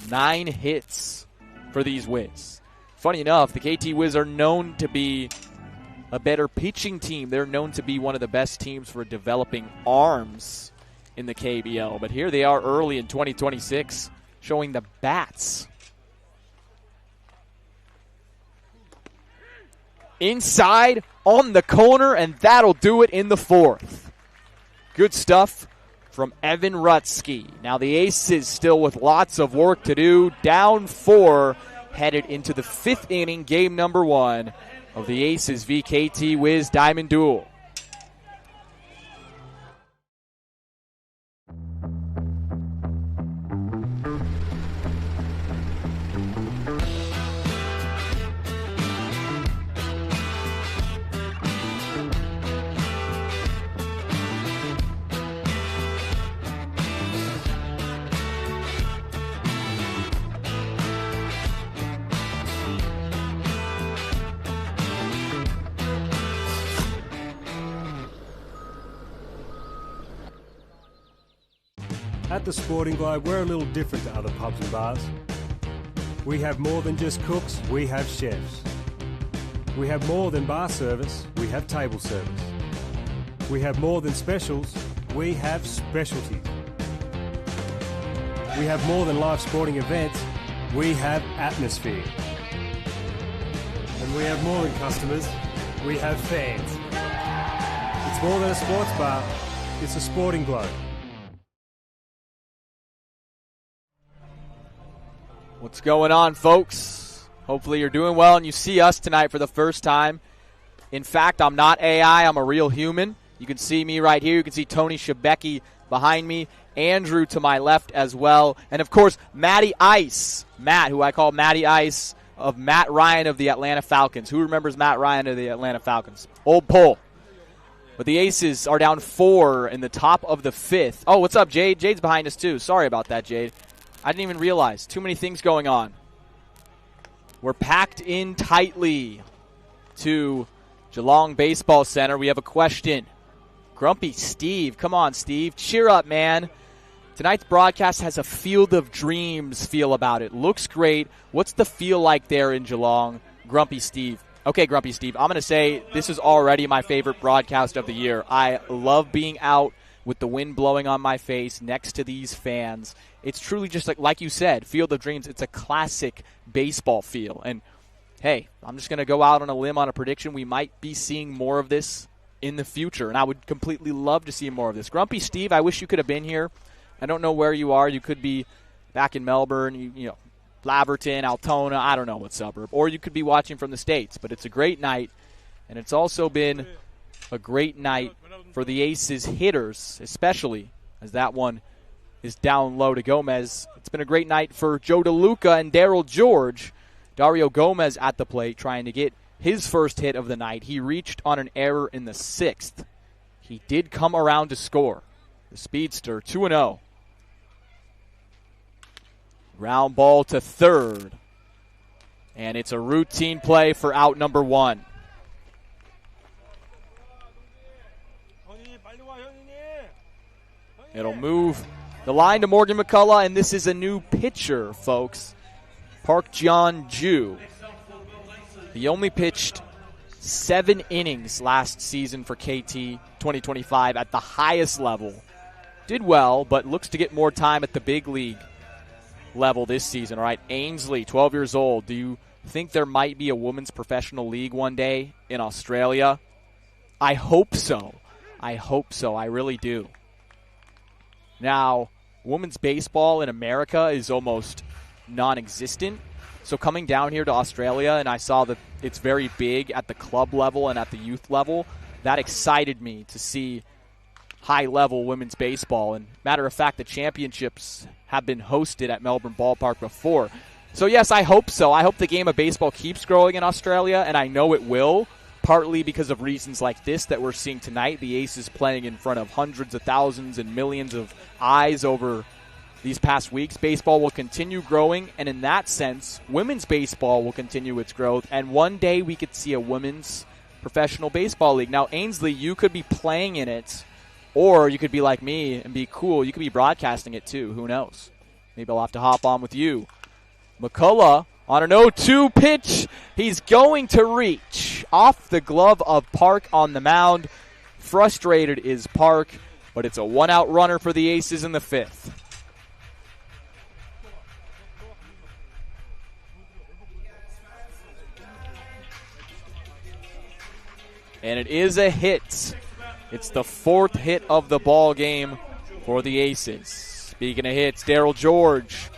9 hits for these Wiz. Funny enough, the KT Wiz are known to be a better pitching team. They're known to be one of the best teams for developing arms in the KBL. But here they are early in 2026, showing the bats. Inside, on the corner, and that'll do it in the 4th. Good stuff from Evan Rutsky. Now the Aces still with lots of work to do. Down 4, headed into the 5th inning, game number 1 of the Aces v KT Wiz Diamond Duel. At the Sporting Globe, we're a little different to other pubs and bars. We have more than just cooks, we have chefs. We have more than bar service, we have table service. We have more than specials, we have specialties. We have more than live sporting events, we have atmosphere. And we have more than customers, we have fans. It's more than a sports bar, it's a Sporting Globe. What's going on, folks? Hopefully you're doing well and you see us tonight for the first time. In fact, I'm not AI, I'm a real human. You can see me right here. You can see Tony Shebeki behind me, Andrew to my left as well, and of course, Matty Ice. Matt, who I call Matty Ice, of Matt Ryan of the Atlanta Falcons. Who remembers Matt Ryan of the Atlanta Falcons? Old Pole. But the Aces are down 4 in the top of the 5th. Oh, what's up, Jade? Jade's behind us too. Sorry about that, Jade. I didn't even realize. Too many things going on. We're packed in tightly to Geelong Baseball Center. We have a question. Grumpy Steve. Come on, Steve. Cheer up, man. Tonight's broadcast has a Field of Dreams feel about it. Looks great. What's the feel like there in Geelong? Grumpy Steve. Okay, Grumpy Steve. I'm going to say this is already my favorite broadcast of the year. I love being out with the wind blowing on my face next to these fans. It's truly just like you said, Field of Dreams. It's a classic baseball feel. And, hey, I'm just going to go out on a limb on a prediction. We might be seeing more of this in the future, and I would completely love to see more of this. Grumpy Steve, I wish you could have been here. I don't know where you are. You could be back in Melbourne. You know, Laverton, Altona, I don't know what suburb. Or you could be watching from the States. But it's a great night, and it's also been a great night for the Aces hitters, especially as that one is down low to Gomez. It's been a great night for Joe DeLuca and Daryl George. Dario Gomez at the plate trying to get his first hit of the night. He reached on an error in the 6th. He did come around to score. The speedster, 2-0. Ground ball to third. And it's a routine play for out number 1. It'll move the line to Morgan McCullough, and this is a new pitcher, folks. Park Jeon-ju. He only pitched 7 innings last season for KT 2025 at the highest level. Did well, but looks to get more time at the big league level this season. All right, Ainsley, 12 years old. Do you think there might be a women's professional league one day in Australia? I hope so. I hope so. I really do. Now, women's baseball in America is almost non-existent. So coming down here to Australia, and I saw that it's very big at the club level and at the youth level, that excited me to see high-level women's baseball. And matter of fact, the championships have been hosted at Melbourne Ballpark before. So yes, I hope so. I hope the game of baseball keeps growing in Australia, and I know it will, partly because of reasons like this that we're seeing tonight. The Aces playing in front of hundreds of thousands and millions of eyes over these past weeks. Baseball will continue growing, and in that sense, women's baseball will continue its growth, and one day we could see a women's professional baseball league. Now, Ainsley, you could be playing in it, or you could be like me and be cool. You could be broadcasting it too. Who knows? Maybe I'll have to hop on with you. McCullough on an 0-2 pitch. He's going to reach off the glove of Park on the mound. Frustrated is Park, but it's a one-out runner for the Aces in the 5th. And it is a hit. It's the 4th hit of the ball game for the Aces. Speaking of hits, Daryl George,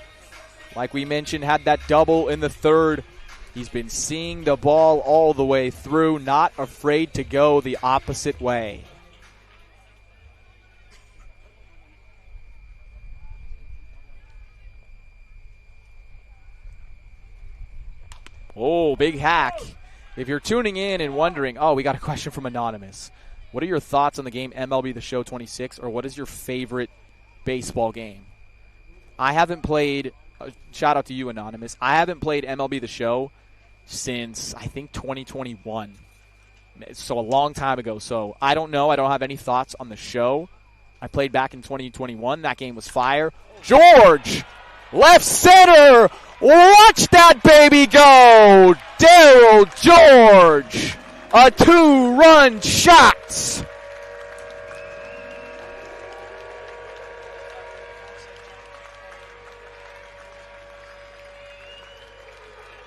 like we mentioned, had that double in the 3rd. He's been seeing the ball all the way through, not afraid to go the opposite way. Oh, big hack. If you're tuning in and wondering, we got a question from Anonymous. What are your thoughts on the game MLB The Show 26, or what is your favorite baseball game? I haven't played, shout out to you, Anonymous. I haven't played MLB The Show since, I think, 2021. So a long time ago. So I don't know. I don't have any thoughts on the show. I played back in 2021. That game was fire. George! Left center! Watch that baby go! Daryl George! A 2-run shot!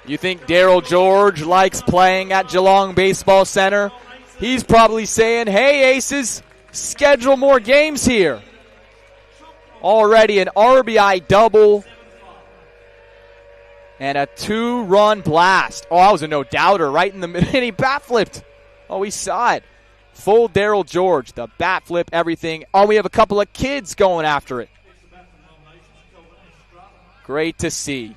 You think Daryl George likes playing at Geelong Baseball Center? He's probably saying, hey, Aces, schedule more games here. Already an RBI double and a 2-run blast. Oh, that was a no-doubter right in the middle, and he bat flipped. Oh, we saw it. Full Daryl George, the bat flip, everything. Oh, we have a couple of kids going after it. Great to see.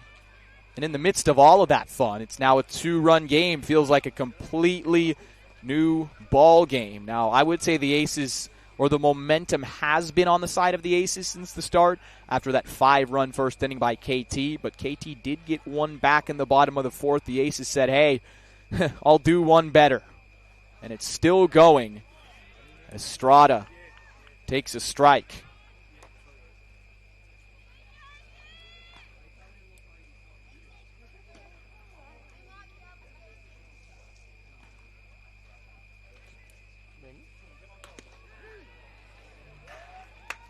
And in the midst of all of that fun, it's now a 2-run game. Feels like a completely new ball game. Now, I would say the Aces, or the momentum has been on the side of the Aces since the start after that 5-run first inning by KT. But KT did get one back in the bottom of the 4th. The Aces said, hey, I'll do one better. And it's still going. Estrada takes a strike.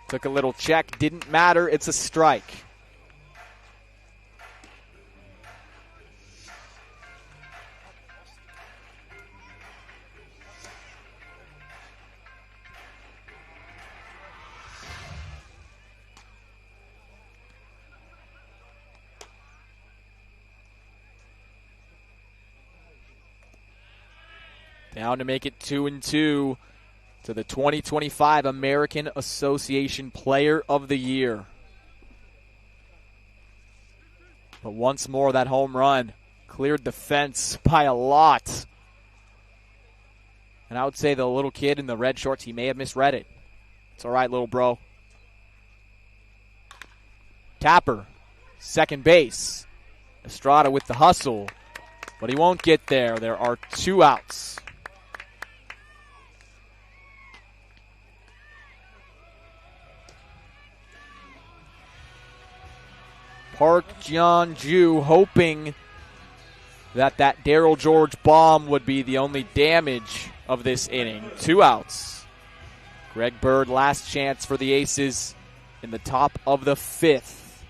Took a little check, didn't matter, it's a strike. Now to make it 2-2 to the 2025 American Association Player of the Year. But once more, that home run cleared the fence by a lot. And I would say the little kid in the red shorts, he may have misread it. It's all right, little bro. Tapper, second base. Estrada with the hustle, but he won't get there. There are 2 outs. Park Jeon-ju hoping that Daryl George bomb would be the only damage of this inning. 2 outs. Greg Bird, last chance for the Aces in the top of the 5th.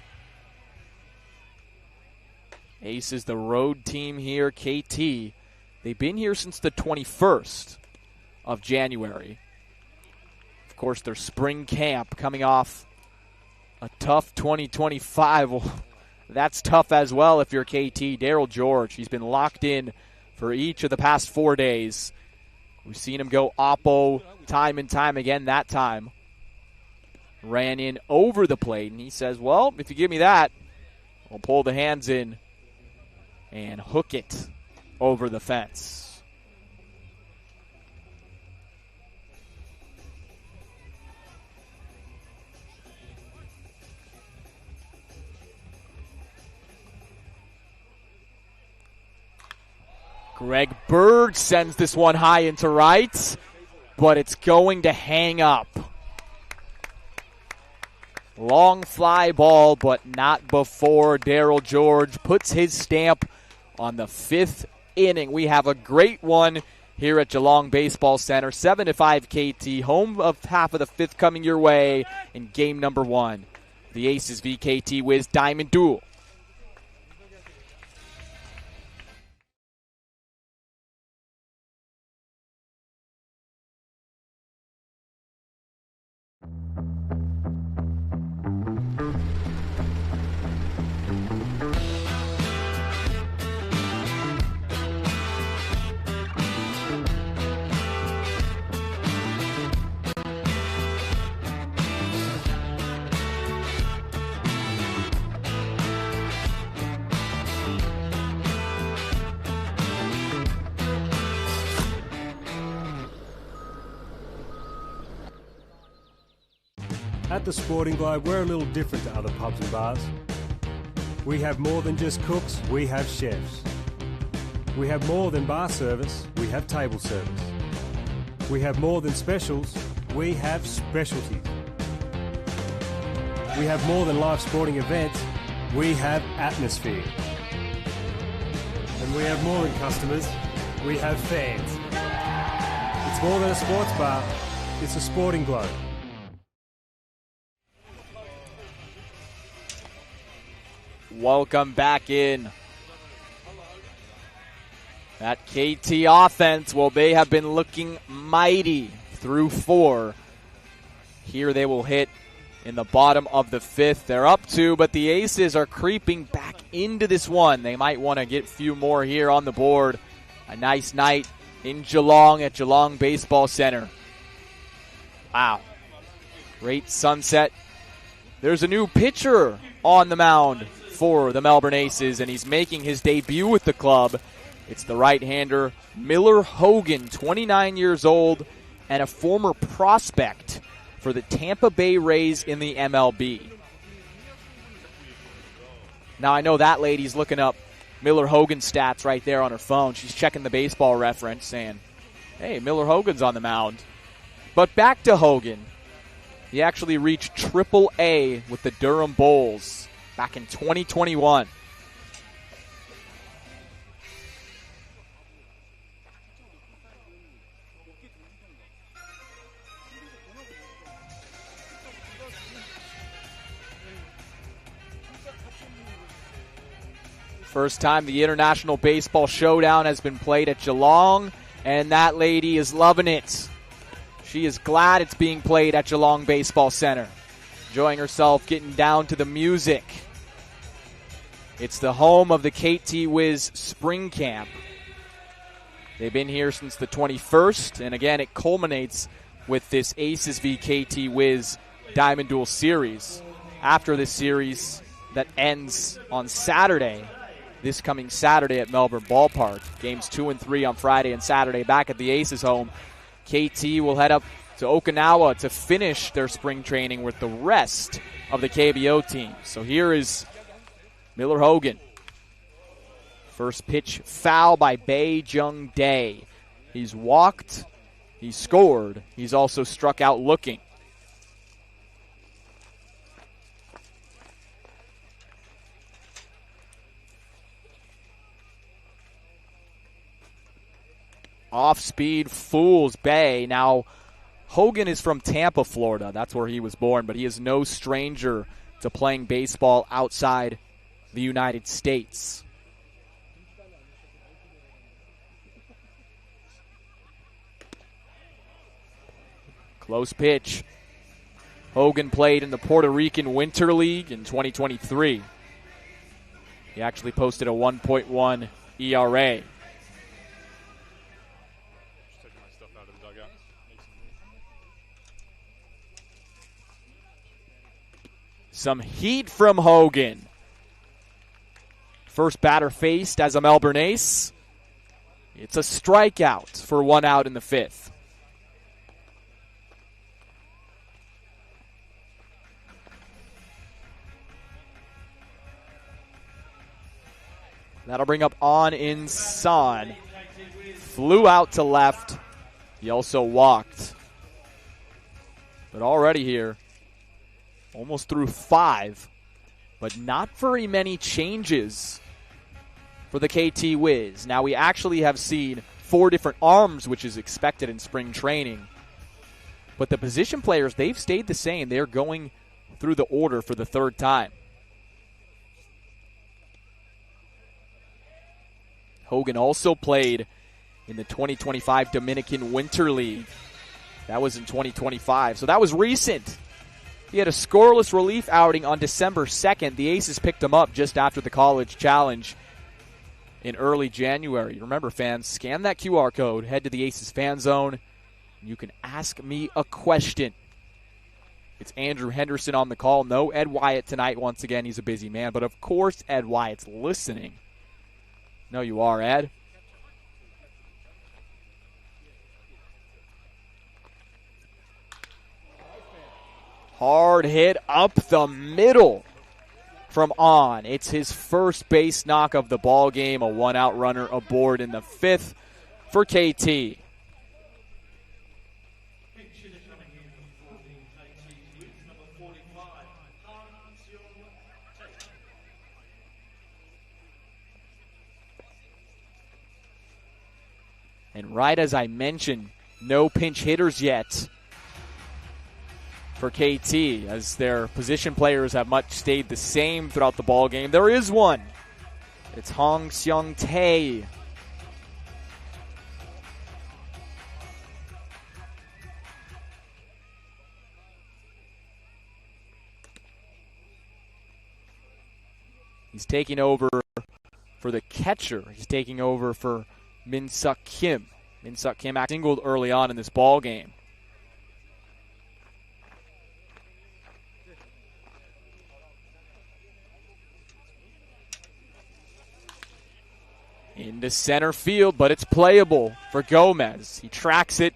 Aces, the road team here, KT. They've been here since the 21st of January. Of course, their spring camp coming off a tough 2025. Well, that's tough as well if you're KT. Daryl George, he's been locked in for each of the past 4 days. We've seen him go oppo time and time again. That time ran in over the plate, and he says, well, if you give me that, I'll pull the hands in and hook it over the fence. Greg Bird sends this one high into right, but it's going to hang up. Long fly ball, but not before Daryl George puts his stamp on the 5th inning. We have a great one here at Geelong Baseball Center. 7-5 KT, home of half of the 5th coming your way in game number 1. The Aces v KT Wiz Diamond Duel. At the Sporting Globe, we're a little different to other pubs and bars. We have more than just cooks, we have chefs. We have more than bar service, we have table service. We have more than specials, we have specialties. We have more than live sporting events, we have atmosphere. And we have more than customers, we have fans. It's more than a sports bar, it's a Sporting Globe. Welcome back in. That KT offense, well, they have been looking mighty through 4. Here they will hit in the bottom of the 5th. They're up 2, but the Aces are creeping back into this one. They might want to get a few more here on the board. A nice night in Geelong at Geelong Baseball Center. Wow. Great sunset. There's a new pitcher on the mound for the Melbourne Aces, and he's making his debut with the club. It's the right-hander Miller Hogan, 29 years old, and a former prospect for the Tampa Bay Rays in the MLB. Now, I know that lady's looking up Miller Hogan's stats right there on her phone. She's checking the baseball reference saying, hey, Miller Hogan's on the mound. But back to Hogan. He actually reached Triple-A with the Durham Bulls back in 2021. First time the International Baseball Showdown has been played at Geelong, and that lady is loving it. She is glad it's being played at Geelong Baseball Center. Enjoying herself, getting down to the music. It's the home of the KT Wiz Spring Camp. They've been here since the 21st, and again, it culminates with this Aces v. KT Wiz Diamond Duel Series. After this series that ends on Saturday, this coming Saturday at Melbourne Ballpark. Games 2 and 3 on Friday and Saturday back at the Aces home. KT will head up to Okinawa to finish their spring training with the rest of the KBO team. So here is Miller Hogan. First pitch foul by Bae Jung Dae. He's walked, he's scored, he's also struck out looking. Off-speed fools Bae. Now, Hogan is from Tampa, Florida. That's where he was born, but he is no stranger to playing baseball outside the United States. Close pitch. Hogan played in the Puerto Rican Winter League in 2023. He actually posted a 1.1 ERA. Some heat from Hogan. First batter faced as a Melbourne Ace. It's a strikeout for 1 out in the 5th. That'll bring up On In San. Flew out to left. He also walked. But already here, almost through 5, but not very many changes for the KT Wiz. Now we actually have seen 4 different arms, which is expected in spring training. But the position players, they've stayed the same. They're going through the order for the 3rd time. Hogan also played in the 2025 Dominican Winter League. That was in 2025, so that was recent. He had a scoreless relief outing on December 2nd. The Aces picked him up just after the College Challenge in early January. Remember, fans, scan that QR code, head to the Aces fan zone, and you can ask me a question. It's Andrew Henderson on the call. No Ed Wyatt tonight. Once again, he's a busy man, but of course Ed Wyatt's listening. No, you are, Ed. Hard hit up the middle from On. It's his first base knock of the ball game. A 1-out runner aboard in the 5th for KT. And right as I mentioned, no pinch hitters yet for KT, as their position players have much stayed the same throughout the ball game. There is one. It's Hong Seong Tae. He's taking over for the catcher. He's taking over for Min-Suk Kim. Min-Suk Kim singled early on in this ball game. Into center field, but it's playable for Gomez. He tracks it,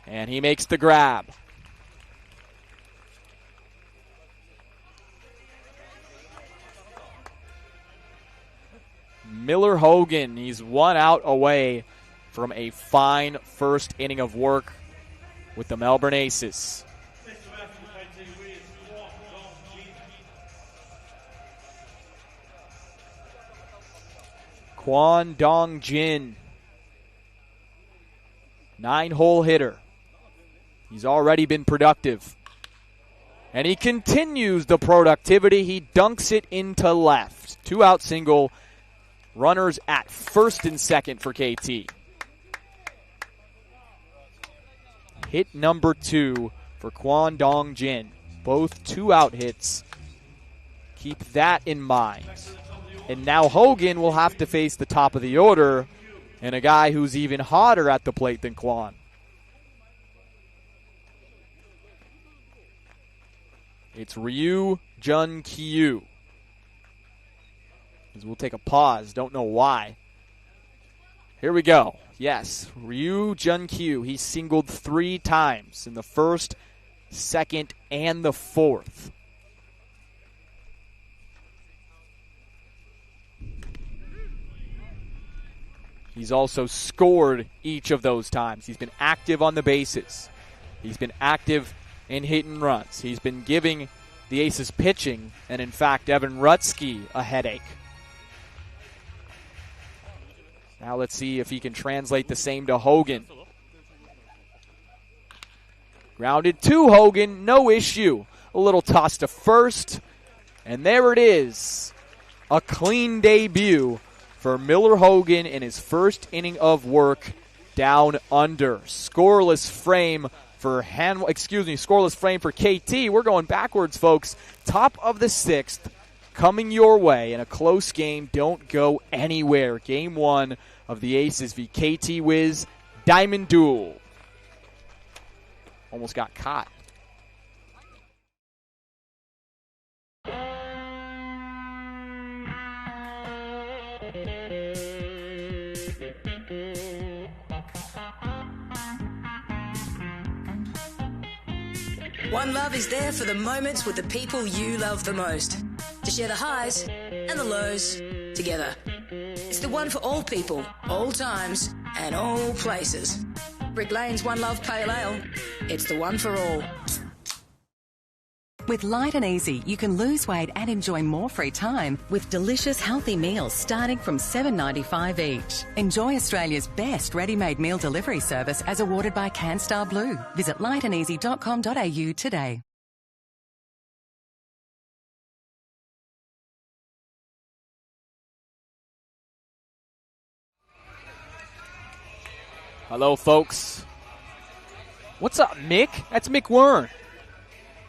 and he makes the grab. Miller Hogan, he's 1 out away from a fine first inning of work with the Melbourne Aces. Kwon Dong-jin, 9-hole hitter. He's already been productive. And he continues the productivity. He dunks it into left. 2-out single. Runners at first and second for KT. Hit number 2 for Kwon Dong-jin. Both 2-out hits. Keep that in mind. And now Hogan will have to face the top of the order and a guy who's even hotter at the plate than Kwon. It's Hyeong-jun. We'll take a pause. Don't know why. Here we go. Yes, Hyeong-jun. He singled 3 times in the first, second, and the fourth. He's also scored each of those times. He's been active on the bases. He's been active in hit and runs. He's been giving the Aces pitching, and in fact, Evan Rutsky a headache. Now let's see if he can translate the same to Hogan. Grounded to Hogan, no issue. A little toss to first, and there it is. A clean debut for Miller Hogan in his first inning of work down under. Scoreless frame for scoreless frame for KT. We're going backwards, folks. Top of the 6th coming your way in a close game. Don't go anywhere. Game 1 of the Aces v KT Wiz Diamond Duel. Almost got caught. One Love is there for the moments with the people you love the most. To share the highs and the lows together. It's the one for all people, all times, and all places. Brick Lane's One Love Pale Ale. It's the one for all. With Light and Easy, you can lose weight and enjoy more free time with delicious healthy meals starting from $7.95 each. Enjoy Australia's best ready-made meal delivery service as awarded by CanStar Blue. Visit lightandeasy.com.au today. Hello, folks. What's up, Mick? That's Mick Wern.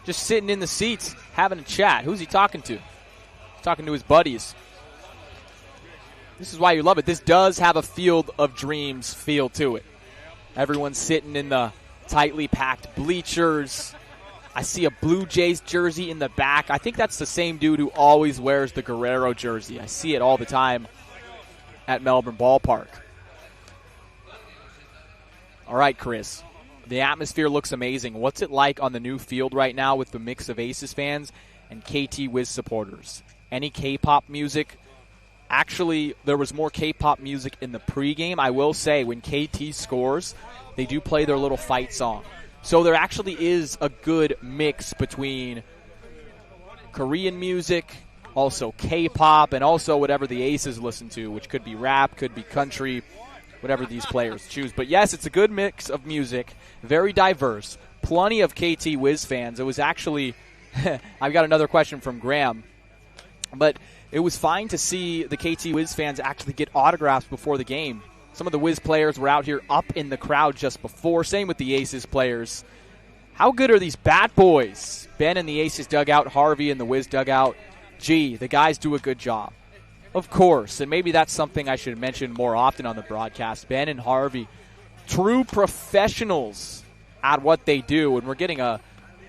Just sitting in the seats, having a chat. Who's he talking to? He's talking to his buddies. This is why you love it. This does have a Field of Dreams feel to it. Everyone's sitting in the tightly packed bleachers. I see a Blue Jays jersey in the back. I think that's the same dude who always wears the Guerrero jersey. I see it all the time at Melbourne Ballpark. All right, Chris. The atmosphere looks amazing. What's it like on the new field right now with the mix of Aces fans and KT Wiz supporters? Any K-pop music? Actually, there was more K-pop music in the pregame. I will say, when KT scores, they do play their little fight song. So there actually is a good mix between Korean music, also K-pop, and also whatever the Aces listen to, which could be rap, could be country, whatever these players choose. But yes, it's a good mix of music, very diverse, plenty of KT Wiz fans. It was actually, I've got another question from Graham, but it was fine to see the KT Wiz fans actually get autographs before the game. Some of the Wiz players were out here up in the crowd just before, same with the Aces players. How good are these bat boys? Ben in the Aces dugout, Harvey in the Wiz dugout. Gee, the guys do a good job. Of course, and maybe that's something I should mention more often on the broadcast. Ben and Harvey, true professionals at what they do, and we're getting a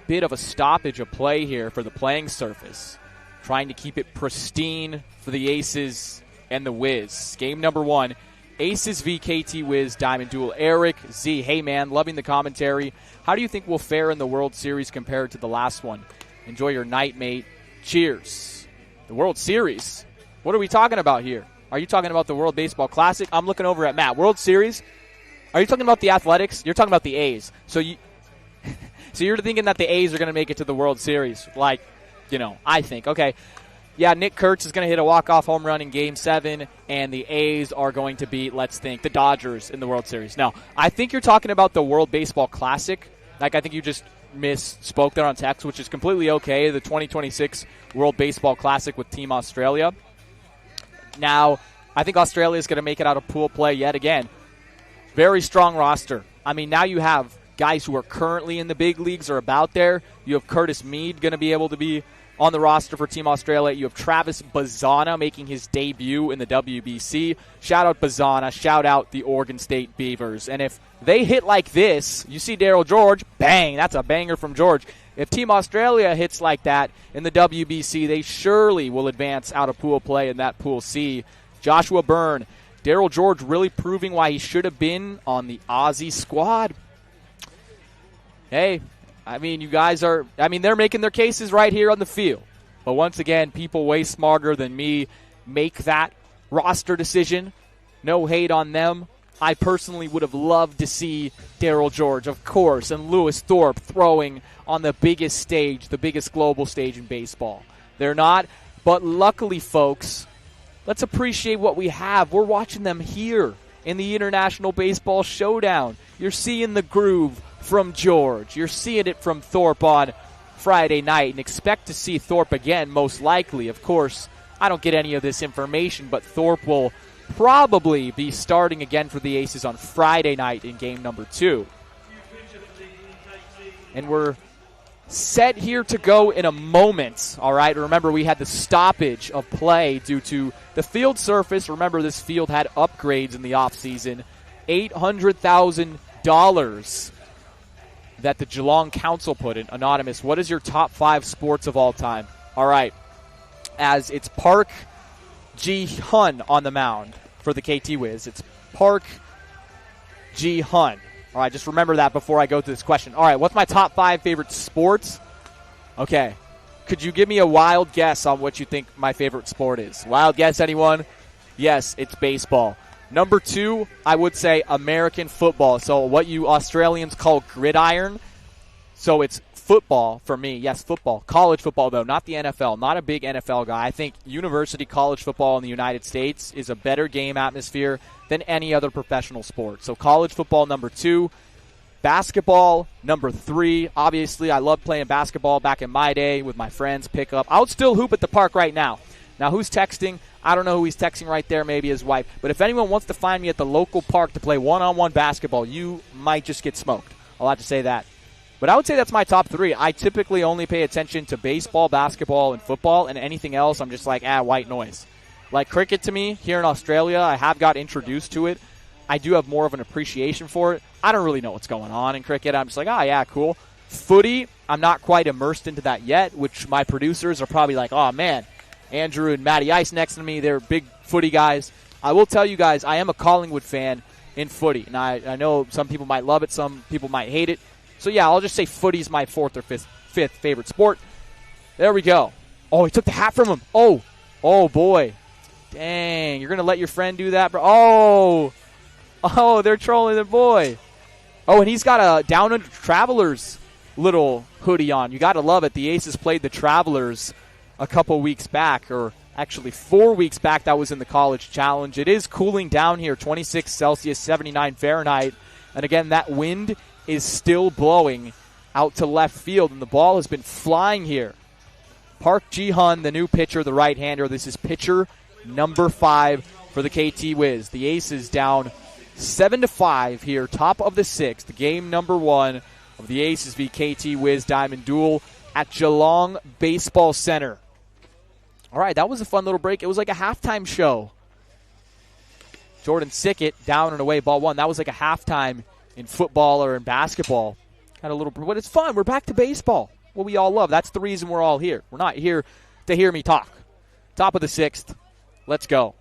bit of a stoppage of play here for the playing surface, trying to keep it pristine for the Aces and the Wiz. Game number 1, Aces v KT Wiz Diamond Duel. Eric Z, hey man, loving the commentary. How do you think we'll fare in the World Series compared to the last one? Enjoy your night, mate. Cheers. The World Series? What are we talking about here? Are you talking about the World Baseball Classic? I'm looking over at Matt. World Series? Are you talking about the Athletics? You're talking about the A's. So you're thinking that the A's are going to make it to the World Series. Like, I think. Okay. Yeah, Nick Kurtz is going to hit a walk-off home run in Game 7, and the A's are going to beat, let's think, the Dodgers in the World Series. No, I think you're talking about the World Baseball Classic. Like, I think you just misspoke there on text, which is completely okay. The 2026 World Baseball Classic with Team Australia. Now, I think Australia is going to make it out of pool play yet again. Very strong roster. I mean, now you have guys who are currently in the big leagues or about there. You have Curtis Mead going to be able to be on the roster for Team Australia. You have Travis Bazana making his debut in the WBC. Shout out Bazana. Shout out the Oregon State Beavers. And if they hit like this, you see Daryl George, bang, that's a banger from George. If Team Australia hits like that in the WBC, they surely will advance out of pool play in that Pool C. Joshua Byrne, Daryl George really proving why he should have been on the Aussie squad. Hey, I mean, they're making their cases right here on the field. But once again, people way smarter than me make that roster decision. No hate on them. I personally would have loved to see Daryl George, of course, and Lewis Thorpe throwing on the biggest stage, the biggest global stage in baseball. They're not, but luckily, folks, let's appreciate what we have. We're watching them here in the International Baseball Showdown. You're seeing the groove from George. You're seeing it from Thorpe on Friday night, and expect to see Thorpe again, most likely. Of course, I don't get any of this information, but Thorpe will probably be starting again for the Aces on Friday night in game number 2. And we're set here to go in a moment. All right, remember we had the stoppage of play due to the field surface. Remember, this field had upgrades in the offseason. $800,000 that the Geelong Council put in. Anonymous, what is your top 5 sports of all time? All right, as it's Park Ji-hun on the mound for the KT Wiz. It's Park Ji-hun. All right, just remember that before I go through this question. All right, what's my top 5 favorite sports? Okay. Could you give me a wild guess on what you think my favorite sport is? Wild guess, anyone? Yes, it's baseball. Number 2, I would say American football. So what you Australians call gridiron. So it's football for me. Yes, football. College football, though, not the NFL. Not a big NFL guy. I think university college football in the United States is a better game atmosphere than any other professional sport. So college football, number 2. Basketball, number 3. Obviously, I loved playing basketball back in my day with my friends, pick up. I would still hoop at the park right now. Now, who's texting? I don't know who he's texting right there, maybe his wife. But if anyone wants to find me at the local park to play one-on-one basketball, you might just get smoked. I'll have to say that. But I would say that's my top 3. I typically only pay attention to baseball, basketball, and football, and anything else I'm just like, white noise. Like cricket to me, here in Australia, I have got introduced to it. I do have more of an appreciation for it. I don't really know what's going on in cricket. I'm just like, yeah, cool. Footy, I'm not quite immersed into that yet, which my producers are probably like, oh, man, Andrew and Matty Ice next to me, they're big footy guys. I will tell you guys, I am a Collingwood fan in footy, and I know some people might love it, some people might hate it. So, yeah, I'll just say footy's my 4th or 5th favorite sport. There we go. Oh, he took the hat from him. Oh, boy. Dang, you're going to let your friend do that, bro? Oh, they're trolling their boy. Oh, and he's got a Down Under Travelers little hoodie on. You got to love it. The Aces played the Travelers a couple weeks back, or actually 4 weeks back. That was in the College Challenge. It is cooling down here, 26 Celsius, 79 Fahrenheit. And again, that wind is still blowing out to left field, and the ball has been flying here. Park Ji-hun, the new pitcher, the right-hander. This is pitcher number 5 for the KT Wiz. The Aces down 7-5 here, top of the 6th. Game number 1 of the Aces v KT Wiz Diamond Duel at Geelong Baseball Center. All right, that was a fun little break. It was like a halftime show. Jordan Sickett down and away, ball 1. That was like a halftime in football or in basketball. Had a little, but it's fun. We're back to baseball. What we all love. That's the reason we're all here. We're not here to hear me talk. Top of the 6th. Let's go.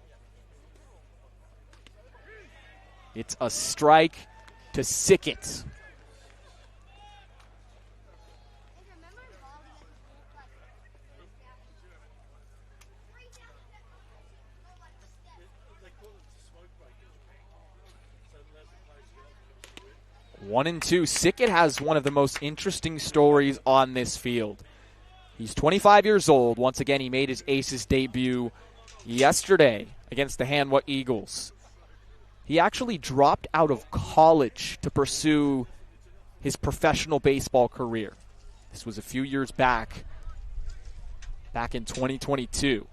It's a strike to Sickett. One and two. Sickett has one of the most interesting stories on this field. He's 25 years old. Once again, he made his Aces debut yesterday against the Hanwha Eagles. He actually dropped out of college to pursue his professional baseball career. This was a few years back in 2022.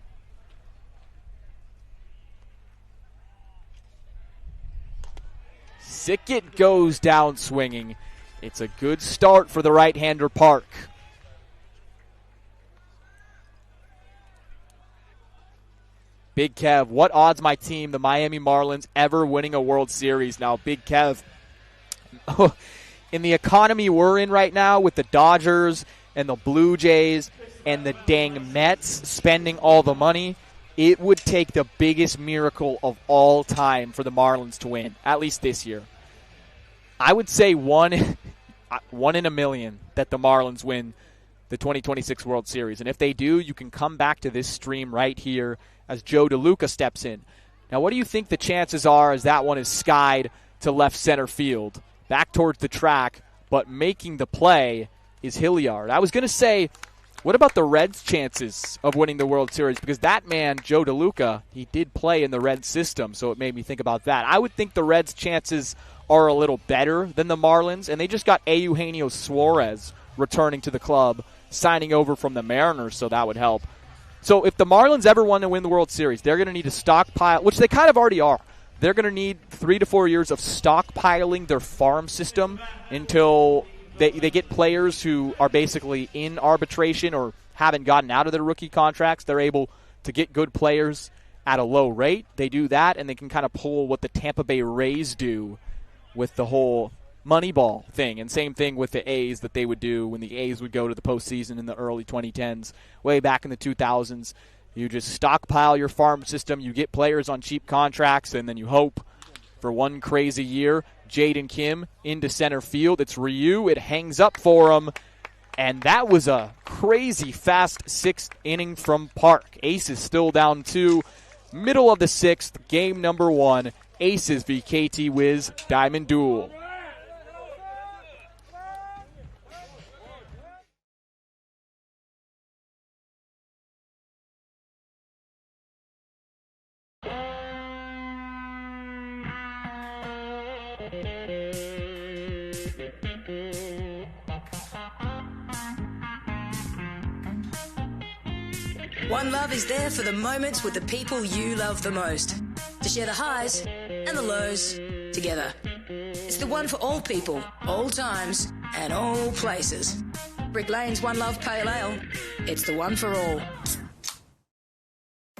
Sickett goes down swinging. It's a good start for the right-hander Park. Big Kev, what odds my team, the Miami Marlins, ever winning a World Series? Now, Big Kev, in the economy we're in right now with the Dodgers and the Blue Jays and the dang Mets spending all the money, it would take the biggest miracle of all time for the Marlins to win, at least this year. I would say one in a million that the Marlins win the 2026 World Series. And if they do, you can come back to this stream right here as Joe DeLuca steps in. Now, what do you think the chances are as that one is skied to left center field, back towards the track, but making the play is Hilliard? I was going to say, what about the Reds' chances of winning the World Series? Because that man, Joe DeLuca, he did play in the Reds system, so it made me think about that. I would think the Reds' chances are a little better than the Marlins, and they just got Eugenio Suarez returning to the club, signing over from the Mariners, so that would help. So if the Marlins ever want to win the World Series, they're going to need to stockpile, which they kind of already are. They're going to need 3 to 4 years of stockpiling their farm system until they get players who are basically in arbitration or haven't gotten out of their rookie contracts. They're able to get good players at a low rate. They do that, and they can kind of pull what the Tampa Bay Rays do with the whole Moneyball thing, and same thing with the A's that they would do when the A's would go to the postseason in the early 2010s, way back in the 2000s. You just stockpile your farm system, you get players on cheap contracts, and then you hope for one crazy year. Jaden Kim into center field. It's Ryu. It hangs up for him, and that was a crazy fast 6th inning from Park. Aces still down 2. Middle of the 6th, game number 1. Aces v KT Wiz Diamond Duel. One Love is there for the moments with the people you love the most. To share the highs and the lows together. It's the one for all people, all times, and all places. Brick Lane's One Love Pale Ale. It's the one for all.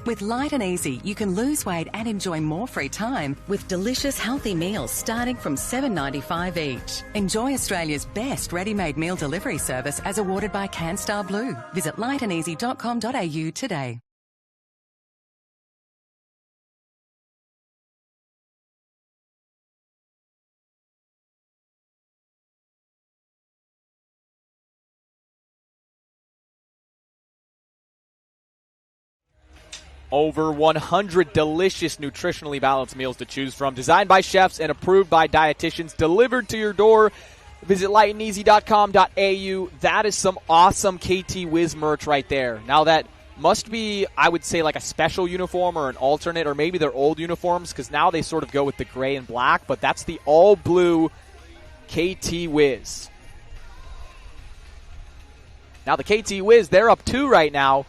With Light and Easy, you can lose weight and enjoy more free time with delicious healthy meals starting from $7.95 each. Enjoy Australia's best ready-made meal delivery service as awarded by CanStar Blue. Visit lightandeasy.com.au today. Over 100 delicious, nutritionally balanced meals to choose from. Designed by chefs and approved by dietitians. Delivered to your door. Visit lightandeasy.com.au. That is some awesome KT Wiz merch right there. Now that must be, I would say, like a special uniform or an alternate, or maybe their old uniforms, because now they sort of go with the gray and black, but that's the all-blue KT Wiz. Now the KT Wiz, they're up 2 right now.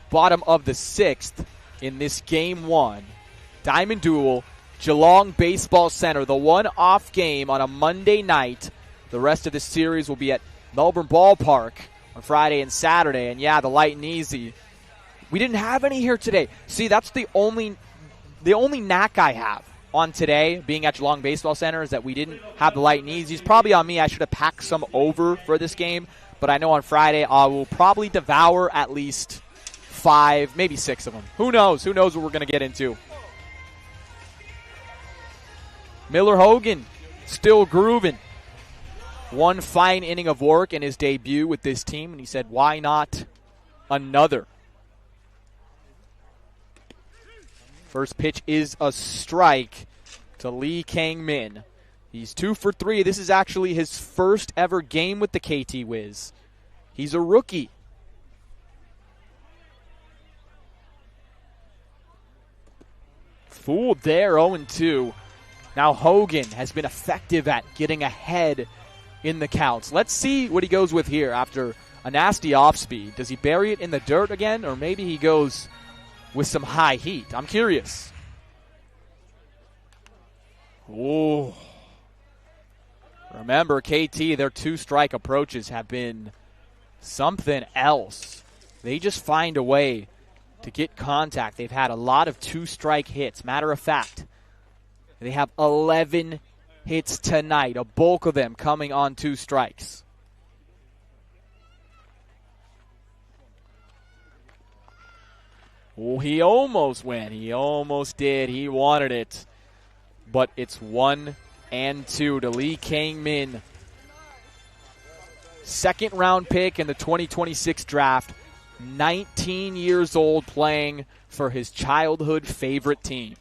Bottom of the 6th in this game 1. Diamond Duel, Geelong Baseball Center. The one-off game on a Monday night. The rest of the series will be at Melbourne Ballpark on Friday and Saturday. And yeah, the Light and Easy. We didn't have any here today. See, that's the only knack I have on today, being at Geelong Baseball Center, is that we didn't have the Light and Easy. It's probably on me. I should have packed some over for this game. But I know on Friday I will probably devour at least 5, maybe 6 of them. Who knows? Who knows what we're going to get into? Miller Hogan still grooving. One fine inning of work in his debut with this team, and he said, why not another? First pitch is a strike to Lee Kang-min. He's 2 for 3. This is actually his first ever game with the KT Wiz. He's a rookie. Fooled there, 0-2. Now Hogan has been effective at getting ahead in the counts. Let's see what he goes with here after a nasty off-speed. Does he bury it in the dirt again, or maybe he goes with some high heat? I'm curious. Oh. Remember, KT, their 2-strike approaches have been something else. They just find a way to get contact. They've had a lot of two-strike hits. Matter of fact, they have 11 hits tonight, a bulk of them coming on 2 strikes. Oh, he almost went. He almost did. He wanted it. But it's 1-2 to Lee Kang-min. Second-round pick in the 2026 draft. 19 years old, playing for his childhood favorite team.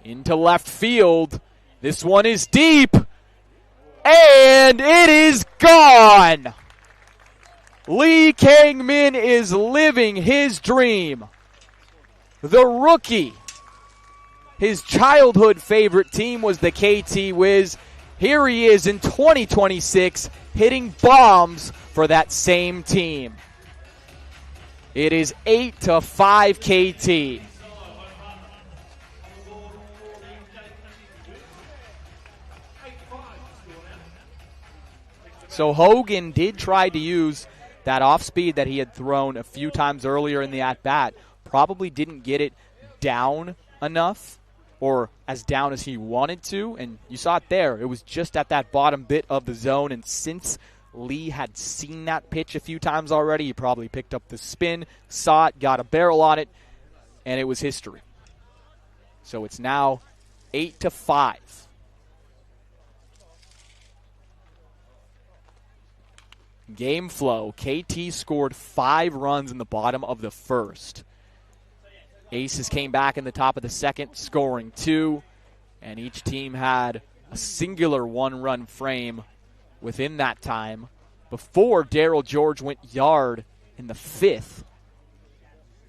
Into left field. This one is deep. And it is gone. Lee Kang-min is living his dream. The rookie. His childhood favorite team was the KT Wiz. Here he is in 2026 hitting bombs for that same team. It is 8-5 KT. So Hogan did try to use that off speed that he had thrown a few times earlier in the at-bat. Probably didn't get it down enough, or as down as he wanted to, and you saw it there. It was just at that bottom bit of the zone, and since Lee had seen that pitch a few times already, he probably picked up the spin, saw it, got a barrel on it, and it was history. So it's now 8-5. Game flow, KT scored 5 runs in the bottom of the first. Aces came back in the top of the second, scoring 2, and each team had a singular 1-run frame within that time before Daryl George went yard in the 5th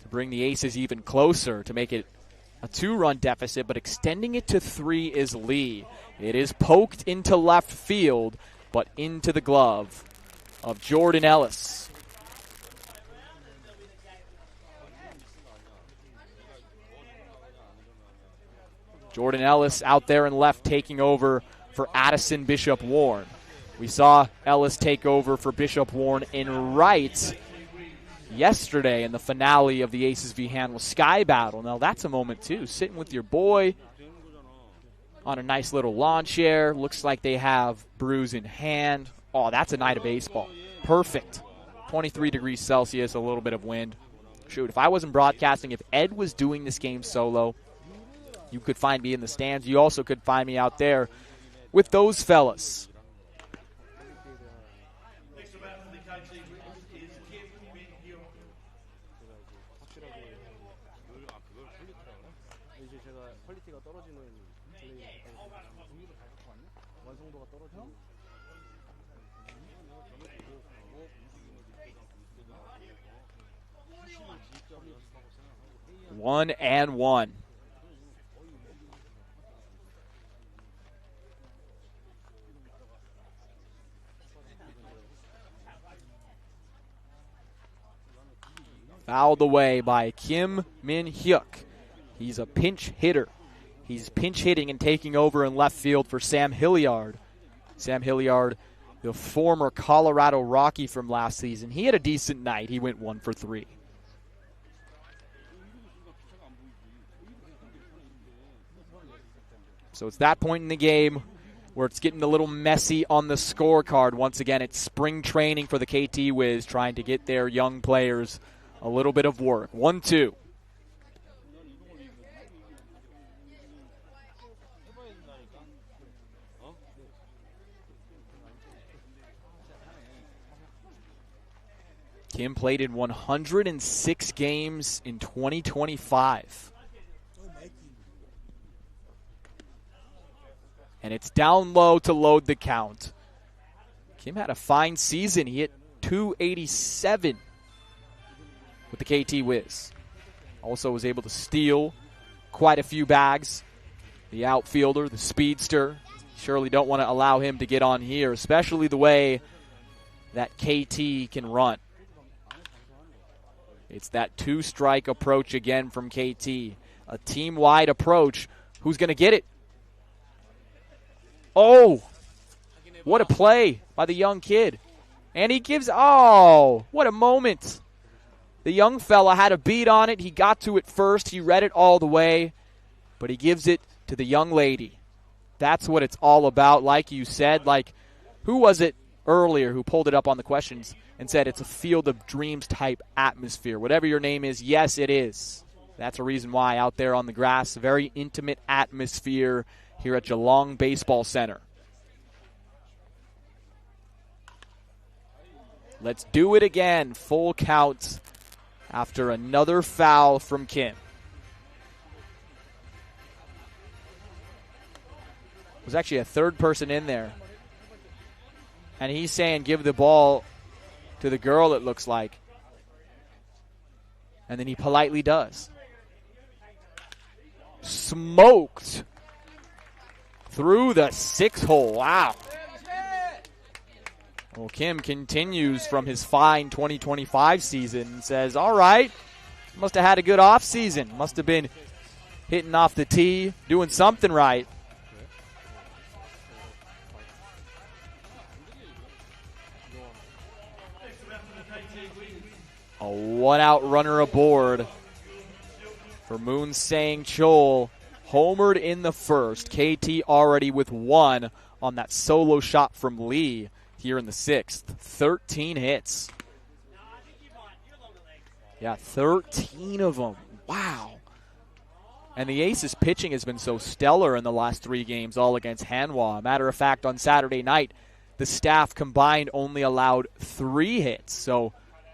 to bring the Aces even closer to make it a 2-run deficit, but extending it to 3 is Lee. It is poked into left field, but into the glove of Jordan Ellis. Jordan Ellis out there in left taking over for Addison Bishop Warren. We saw Ellis take over for Bishop Warren in right yesterday in the finale of the Aces v. Hanwha Sky Battle. Now that's a moment too, sitting with your boy on a nice little lawn chair. Looks like they have brews in hand. Oh, that's a night of baseball. Perfect. 23 degrees Celsius, a little bit of wind. Shoot, if I wasn't broadcasting, if Ed was doing this game solo, you could find me in the stands. You also could find me out there with those fellas. One and one. Fouled away by Kim Min-hyuk. He's a pinch hitter. He's pinch hitting and taking over in left field for Sam Hilliard. Sam Hilliard, the former Colorado Rocky from last season. He had a decent night. He went 1 for 3. So it's that point in the game where it's getting a little messy on the scorecard. Once again, it's spring training for the KT Wiz, trying to get their young players a little bit of work. 1-2. Kim played in 106 games in 2025. And it's down low to load the count. Kim had a fine season. He hit .287 with the KT Wiz. Also was able to steal quite a few bags. The outfielder, the speedster. Surely don't want to allow him to get on here, especially the way that KT can run. It's that 2-strike approach again from KT. A team-wide approach. Who's going to get it? Oh, what a play by the young kid. And he gives, oh, what a moment. The young fella had a beat on it. He got to it first. He read it all the way, but he gives it to the young lady. That's what it's all about. Like you said, like, who was it earlier who pulled it up on the questions and said it's a Field of Dreams type atmosphere? Whatever your name is, yes, it is. That's a reason why out there on the grass, a very intimate atmosphere here at Geelong Baseball Center. Let's do it again. Full count after another foul from Kim. There's actually a third person in there. And he's saying give the ball to the girl, it looks like. And then he politely does. Smoked through the 6-hole. Wow. Well, Kim continues from his fine 2025 season and says, all right, must have had a good offseason. Must have been hitting off the tee, doing something right. A one-out runner aboard for Moon Sang-chul. Homered in the first. KT already with one on that solo shot from Lee here in the sixth. 13 hits. Yeah, 13 of them. Wow. And the Aces pitching has been so stellar in the last 3 games, all against Hanwha. Matter of fact, on Saturday night, the staff combined only allowed 3 hits. So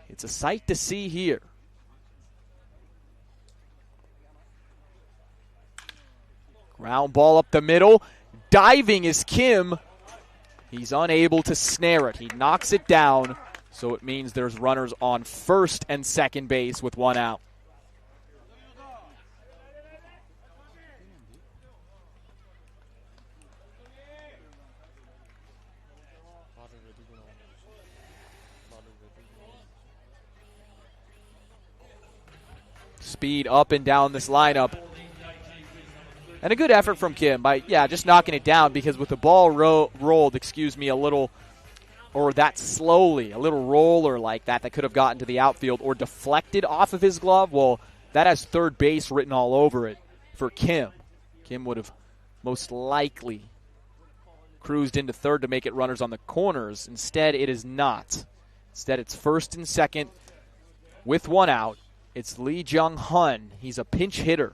it's a sight to see here. Ground ball up the middle. Diving is Kim. He's unable to snare it. He knocks it down, so it means there's runners on first and second base with 1 out. Speed up and down this lineup. And a good effort from Kim by, just knocking it down, because with the ball rolled, a little, or that slowly, a little roller like that could have gotten to the outfield or deflected off of his glove, well, that has third base written all over it for Kim. Kim would have most likely cruised into third to make it runners on the corners. Instead, it is not. Instead, it's first and second with 1 out. It's Lee Jung-hun. He's a pinch hitter.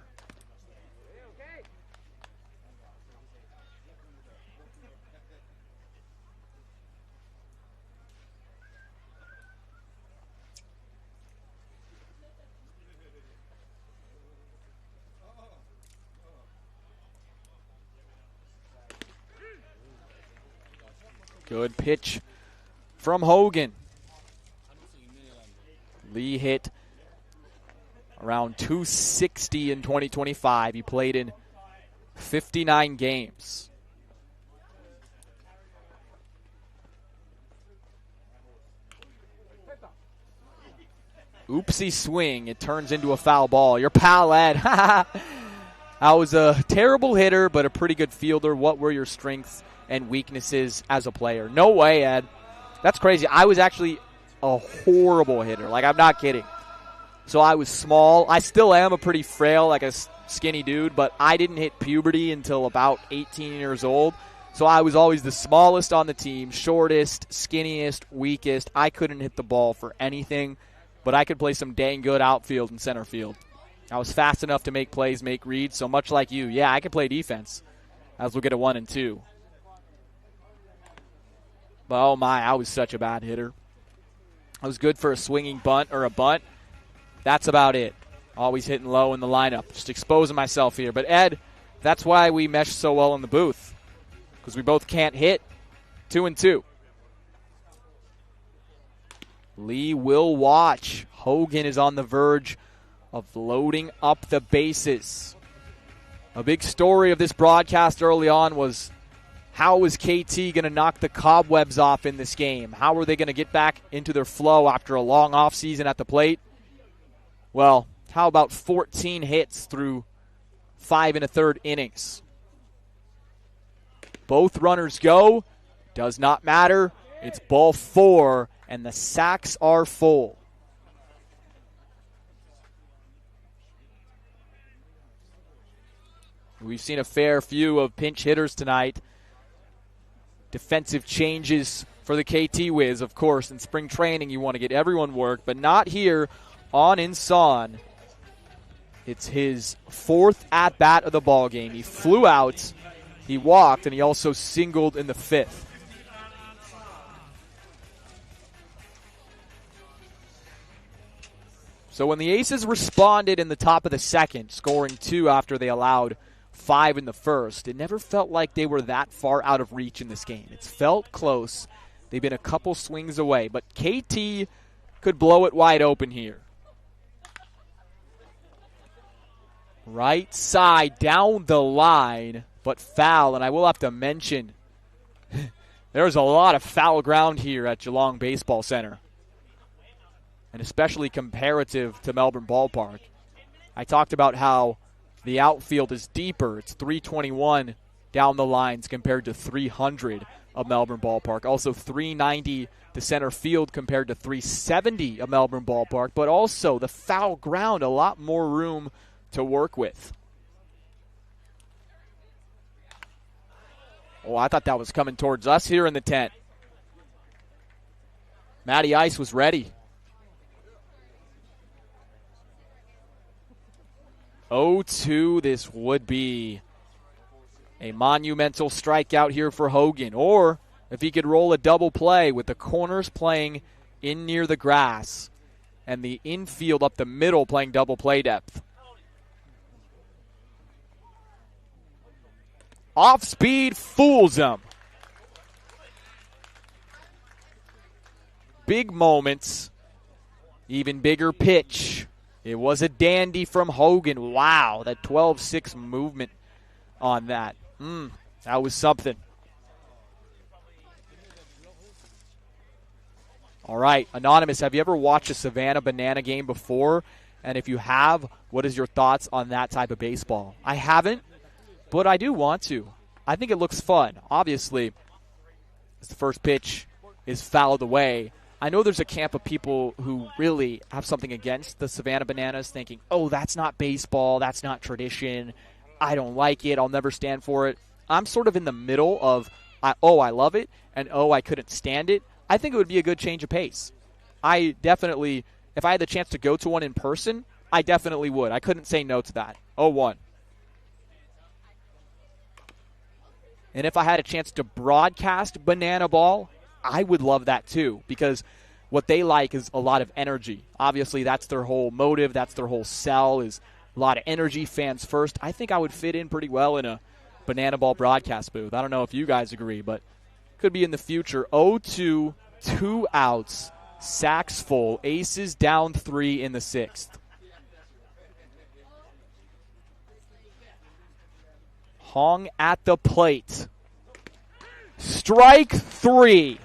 Good pitch from Hogan. Lee hit around 260 in 2025. He played in 59 games. Oopsie swing. It turns into a foul ball. Your pal, Ed. I was a terrible hitter, but a pretty good fielder. What were your strengths and weaknesses as a player? No way, Ed. That's crazy. I was actually a horrible hitter. Like, I'm not kidding. So I was small. I still am a pretty frail, like a skinny dude, but I didn't hit puberty until about 18 years old. So I was always the smallest on the team, shortest, skinniest, weakest. I couldn't hit the ball for anything, but I could play some dang good outfield and center field. I was fast enough to make plays, make reads, so much like you, I could play defense, as we'll get a 1 and 2. But, oh my, I was such a bad hitter. I was good for a swinging bunt or a bunt. That's about it. Always hitting low in the lineup. Just exposing myself here. But, Ed, that's why we mesh so well in the booth, because we both can't hit. 2 and 2. Lee will watch. Hogan is on the verge of loading up the bases. A big story of this broadcast early on was, how was KT going to knock the cobwebs off in this game? How were they going to get back into their flow after a long offseason at the plate? Well, how about 14 hits through 5 1/3 innings? Both runners go. Does not matter. It's ball 4, and the sacks are full. We've seen a fair few of pinch hitters tonight. Defensive changes for the KT Wiz, of course. In spring training, you want to get everyone work, but not here on Insan. It's his 4th at-bat of the ball game. He flew out, he walked, and he also singled in the 5th. So when the Aces responded in the top of the 2nd, scoring 2 after they allowed 5 in the 1st, it never felt like they were that far out of reach in this game. It's felt close. They've been a couple swings away, but KT could blow it wide open here. Right side down the line, but foul, and I will have to mention there's a lot of foul ground here at Geelong Baseball Center, and especially comparative to Melbourne Ballpark. I talked about how the outfield is deeper. It's 321 down the lines compared to 300 of Melbourne Ballpark. Also 390 to center field compared to 370 of Melbourne Ballpark, but also the foul ground, a lot more room to work with. Oh, I thought that was coming towards us here in the 10th. Matty Ice was ready. 0-2, this would be a monumental strikeout here for Hogan. Or if he could roll a double play with the corners playing in near the grass and the infield up the middle playing double play depth. Off speed, fools him. Big moments, even bigger pitch. It was a dandy from Hogan. Wow, that 12-6 movement on that. That was something. All right, Anonymous, have you ever watched a Savannah Banana game before? And if you have, what is your thoughts on that type of baseball? I haven't, but I do want to. I think it looks fun. Obviously, as the first pitch is fouled away, I know there's a camp of people who really have something against the Savannah Bananas, thinking, oh, that's not baseball, that's not tradition, I don't like it, I'll never stand for it. I'm sort of in the middle of, I love it, and I couldn't stand it. I think it would be a good change of pace. I definitely, if I had the chance to go to one in person, I definitely would. I couldn't say no to that. 0-1. And if I had a chance to broadcast Banana Ball, I would love that too, because what they like is a lot of energy. Obviously, that's their whole motive, that's their whole sell, is a lot of energy, fans first. I think I would fit in pretty well in a Banana Ball broadcast booth. I don't know if you guys agree, but could be in the future. 0-2, 2 outs, sacks full, Aces down 3 in the 6th. Hong at the plate. Strike 3.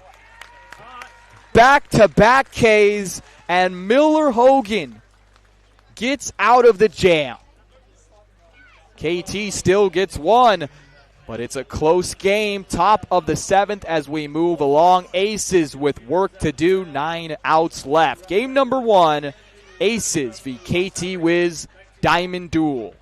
Back-to-back Ks, and Miller Hogan gets out of the jam. KT still gets 1, but it's a close game. Top of the 7th as we move along. Aces with work to do, 9 outs left. Game number 1, Aces v KT Wiz Diamond Duel.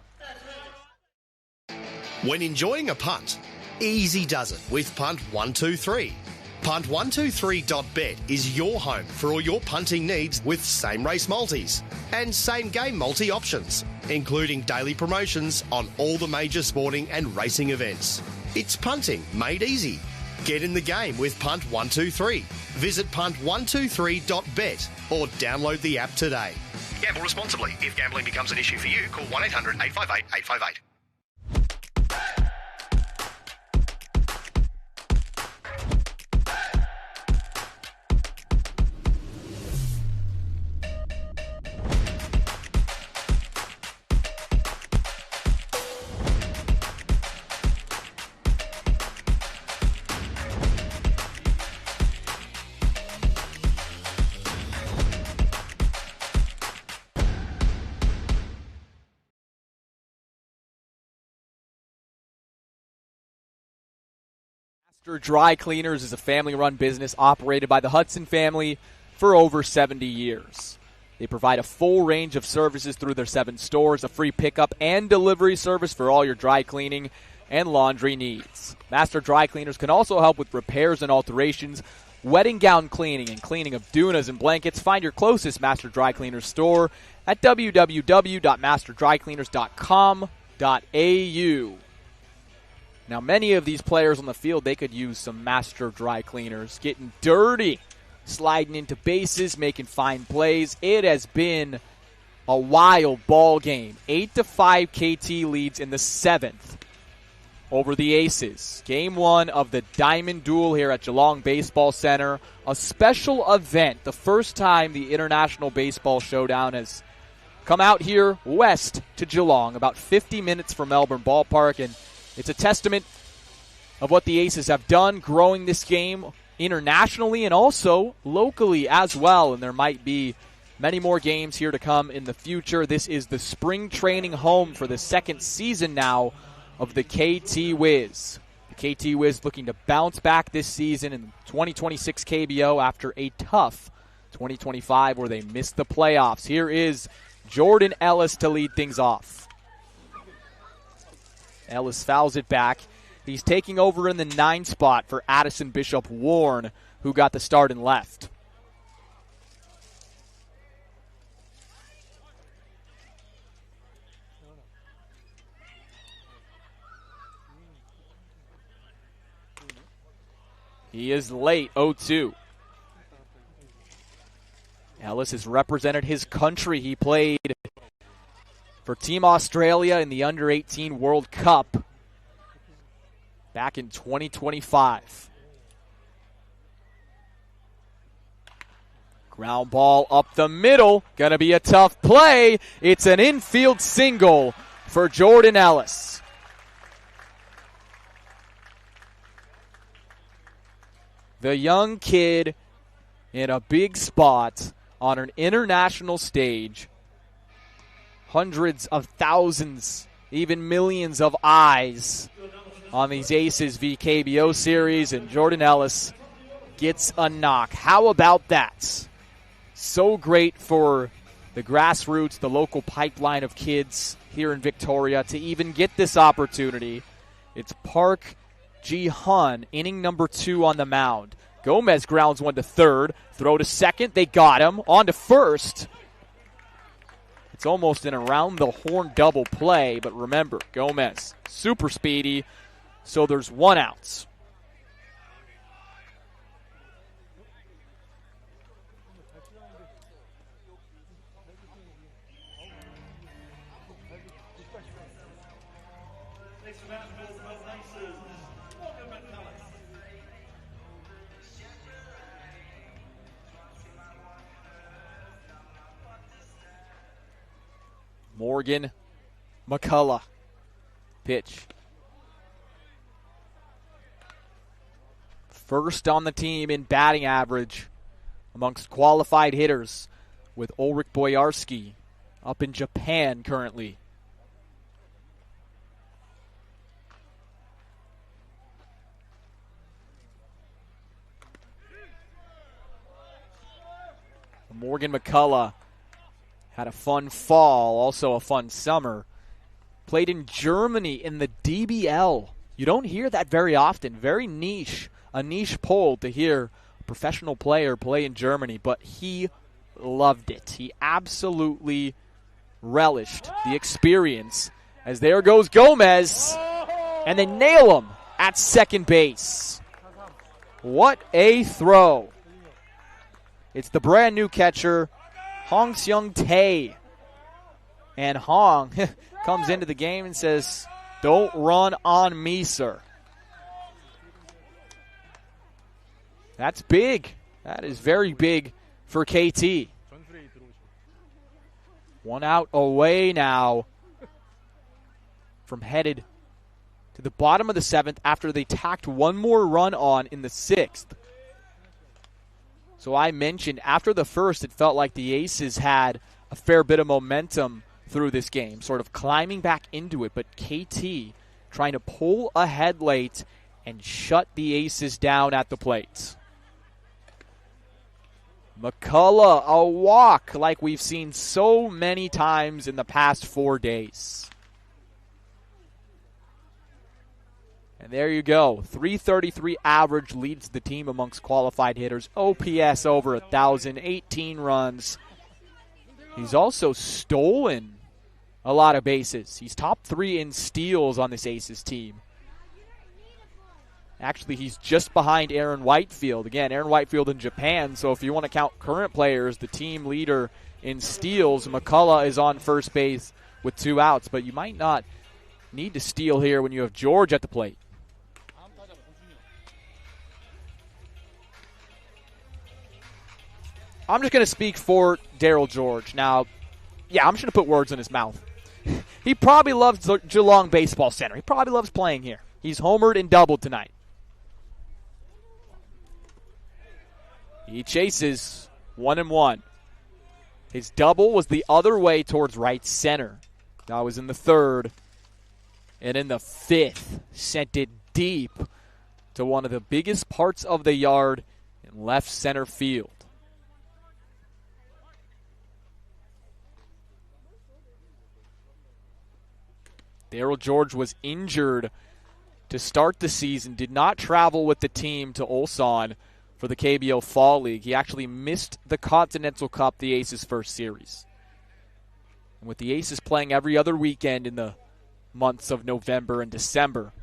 When enjoying a punt, easy does it with Punt 123. Punt123.bet is your home for all your punting needs with same race multis and same game multi options, including daily promotions on all the major sporting and racing events. It's punting made easy. Get in the game with Punt 123. Visit punt123.bet or download the app today. Gamble responsibly. If gambling becomes an issue for you, call 1-800-858-858. Dry Cleaners is a family-run business operated by the Hudson family for over 70 years. They provide a full range of services through their 7 stores, a free pickup and delivery service for all your dry cleaning and laundry needs. Master Dry Cleaners can also help with repairs and alterations, wedding gown cleaning and cleaning of dunas and blankets. Find your closest Master Dry Cleaners store at www.masterdrycleaners.com.au. Now, many of these players on the field, they could use some Master Dry Cleaners, getting dirty, sliding into bases, making fine plays. It has been a wild ball game. 8-5 KT leads in the 7th over the Aces. Game 1 of the Diamond Duel here at Geelong Baseball Center. A special event, the first time the International Baseball Showdown has come out here west to Geelong, about 50 minutes from Melbourne Ballpark, and it's a testament of what the Aces have done, growing this game internationally and also locally as well. And there might be many more games here to come in the future. This is the spring training home for the 2nd season now of the KT Wiz. The KT Wiz looking to bounce back this season in 2026 KBO after a tough 2025 where they missed the playoffs. Here is Jordan Ellis to lead things off. Ellis fouls it back. He's taking over in the 9 spot for Addison Bishop Warren, who got the start in left. He is late, 0-2. Ellis has represented his country. He played for Team Australia in the Under-18 World Cup back in 2025. Ground ball up the middle. Going to be a tough play. It's an infield single for Jordan Ellis. The young kid in a big spot on an international stage. Hundreds of thousands, even millions of eyes on these Aces v KBO series, and Jordan Ellis gets a knock. How about that? So great for the grassroots, the local pipeline of kids here in Victoria to even get this opportunity. It's Park Ji-hun, inning number 2 on the mound. Gomez grounds one to third, throw to second, they got him. On to first. It's almost an around-the-horn double play, but remember, Gomez, super speedy, so there's 1 out. Morgan McCullough. Pitch. First on the team in batting average amongst qualified hitters, with Ulrich Boyarski up in Japan currently. Morgan McCullough had a fun fall, also a fun summer. Played in Germany in the DBL. You don't hear that very often. Very niche. A niche poll to hear a professional player play in Germany, but he loved it. He absolutely relished the experience. As there goes Gomez, and they nail him at second base. What a throw. It's the brand new catcher, Hong Seung-tae. And Hong comes into the game and says, "Don't run on me, sir." That's big. That is very big for KT. 1 out away now from headed to the bottom of the 7th after they tacked 1 more run on in the 6th. So I mentioned after the first, it felt like the Aces had a fair bit of momentum through this game, sort of climbing back into it, but KT trying to pull ahead late and shut the Aces down at the plate. McCullough, a walk like we've seen so many times in the past 4 days. And there you go. 333 average leads the team amongst qualified hitters. OPS over 1,000, 18 runs. He's also stolen a lot of bases. He's top 3 in steals on this Aces team. Actually, he's just behind Aaron Whitefield. Again, Aaron Whitefield in Japan, so if you want to count current players, the team leader in steals, McCullough is on first base with 2 outs, but you might not need to steal here when you have George at the plate. I'm just going to speak for Daryl George. Now, yeah, I'm just going to put words in his mouth. He probably loves Geelong Baseball Center. He probably loves playing here. He's homered and doubled tonight. He chases 1-1. His double was the other way towards right center. That was in the 3rd. And in the 5th, sent it deep to one of the biggest parts of the yard in left center field. Daryl George was injured to start the season, did not travel with the team to Ulsan for the KBO Fall League. He actually missed the Continental Cup, the Aces' first series. And with the Aces playing every other weekend in the months of November and December,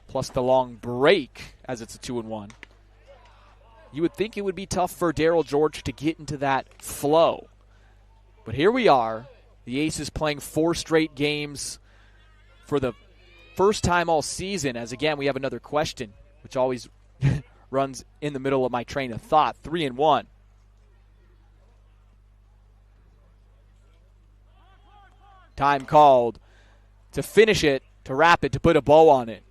plus the long break as it's a 2-1, you would think it would be tough for Daryl George to get into that flow. But here we are, the Aces playing 4 straight games for the first time all season, as again we have another question, which always runs in the middle of my train of thought. 3-1. Time called to finish it, to wrap it, to put a bow on it.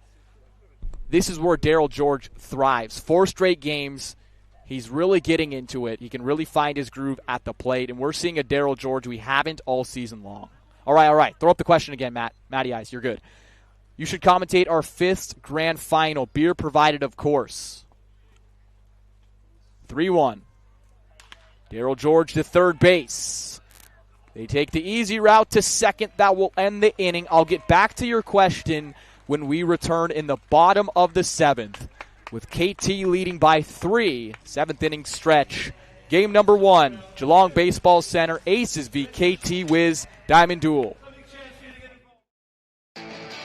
This is where Daryl George thrives. 4 straight games. He's really getting into it. He can really find his groove at the plate, and we're seeing a Daryl George we haven't all season long. All right. Throw up the question again, Matty Ice. You're good. You should commentate our 5th grand final. Beer provided, of course. 3-1. Daryl George to third base. They take the easy route to second. That will end the inning. I'll get back to your question when we return in the bottom of the 7th with KT leading by 3. 7th inning stretch. Game number 1, Geelong Baseball Center, Aces v KT Wiz Diamond Duel.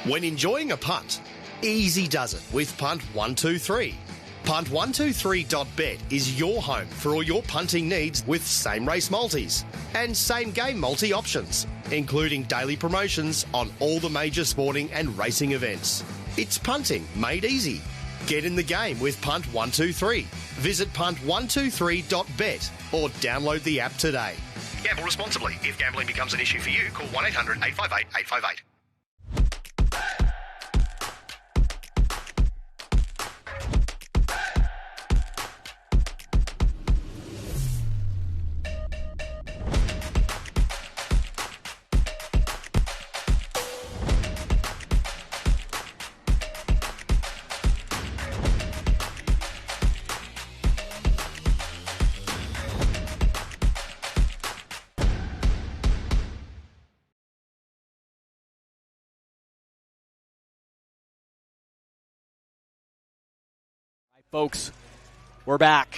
When enjoying a punt, easy does it with Punt 123. Punt123.bet is your home for all your punting needs with same race multis and same game multi options, including daily promotions on all the major sporting and racing events. It's punting made easy. Get in the game with Punt 123. Visit punt123.bet or download the app today. Gamble responsibly. If gambling becomes an issue for you, call 1-800-858-858. Folks, we're back.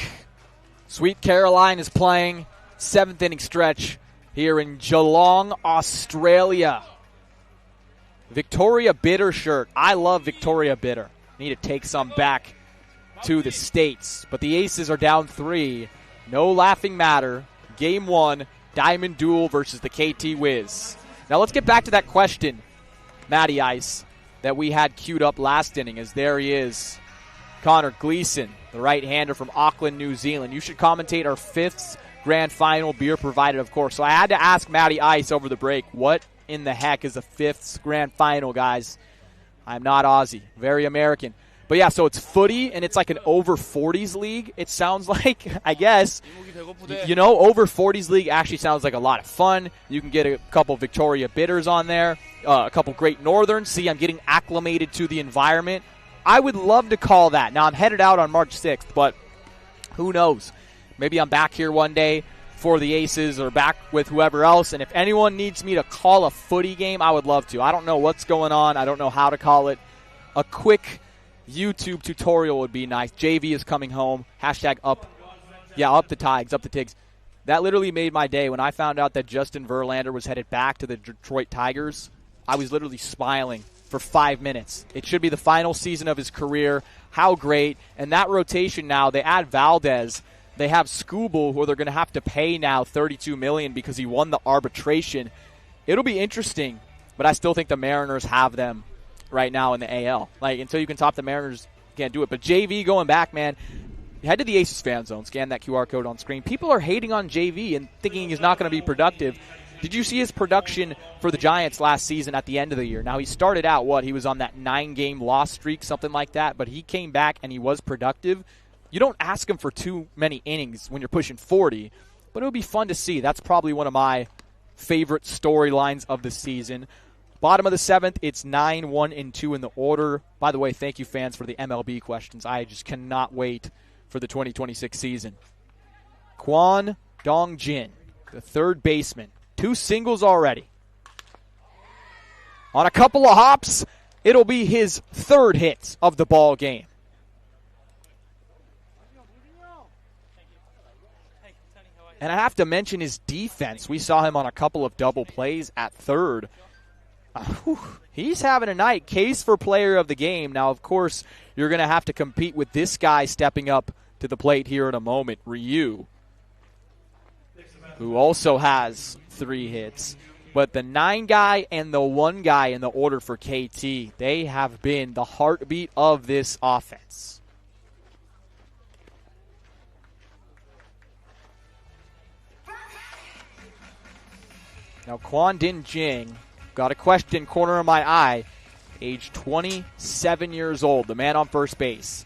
Sweet Caroline is playing 7th inning stretch here in Geelong, Australia. Victoria Bitter shirt. I love Victoria Bitter. Need to take some back to the States. But the Aces are down 3. No laughing matter. Game 1, Diamond Duel versus the KT Wiz. Now let's get back to that question, Matty Ice, that we had queued up last inning, as there he is. Connor Gleason, the right-hander from Auckland, New Zealand. You should commentate our 5th grand final, beer provided, of course. So I had to ask Matty Ice over the break, what in the heck is a 5th grand final, guys? I'm not Aussie, very American. But yeah, so it's footy, and it's like an over 40s league, it sounds like, I guess. You know, over 40s league actually sounds like a lot of fun. You can get a couple Victoria Bitters on there, a couple Great Northerns. See, I'm getting acclimated to the environment. I would love to call that. Now, I'm headed out on March 6th, but who knows? Maybe I'm back here one day for the Aces or back with whoever else, and if anyone needs me to call a footy game, I would love to. I don't know what's going on. I don't know how to call it. A quick YouTube tutorial would be nice. JV is coming home. Hashtag up. Yeah, up the Tigers, up the Tigs. That literally made my day. When I found out that Justin Verlander was headed back to the Detroit Tigers, I was literally smiling for 5 minutes. It should be the final season of his career. How great. And that rotation now, they add Valdez. They have Skubal, who they're going to have to pay now $32 million because he won the arbitration. It'll be interesting, but I still think the Mariners have them right now in the AL. Like, until you can top the Mariners, you can't do it. But JV going back, man, head to the Aces fan zone, scan that QR code on screen. People are hating on JV and thinking he's not going to be productive. Did you see his production for the Giants last season at the end of the year? Now, he started out, he was on that 9-game loss streak, something like that, but he came back and he was productive. You don't ask him for too many innings when you're pushing 40, but it'll be fun to see. That's probably one of my favorite storylines of the season. Bottom of the 7th, it's 9, 1, and 2 in the order. By the way, thank you, fans, for the MLB questions. I just cannot wait for the 2026 season. Kwon Dong-jin, the third baseman. 2 singles already. On a couple of hops, it'll be his 3rd hit of the ball game. And I have to mention his defense. We saw him on a couple of double plays at third. He's having a night. Case for player of the game. Now, of course, you're going to have to compete with this guy stepping up to the plate here in a moment, Ryu, who also has 3 hits. But the 9 guy and the 1 guy in the order for KT, they have been the heartbeat of this offense. Now, Kwon Din-jing, got a question corner of my eye, age 27 years old, the man on first base.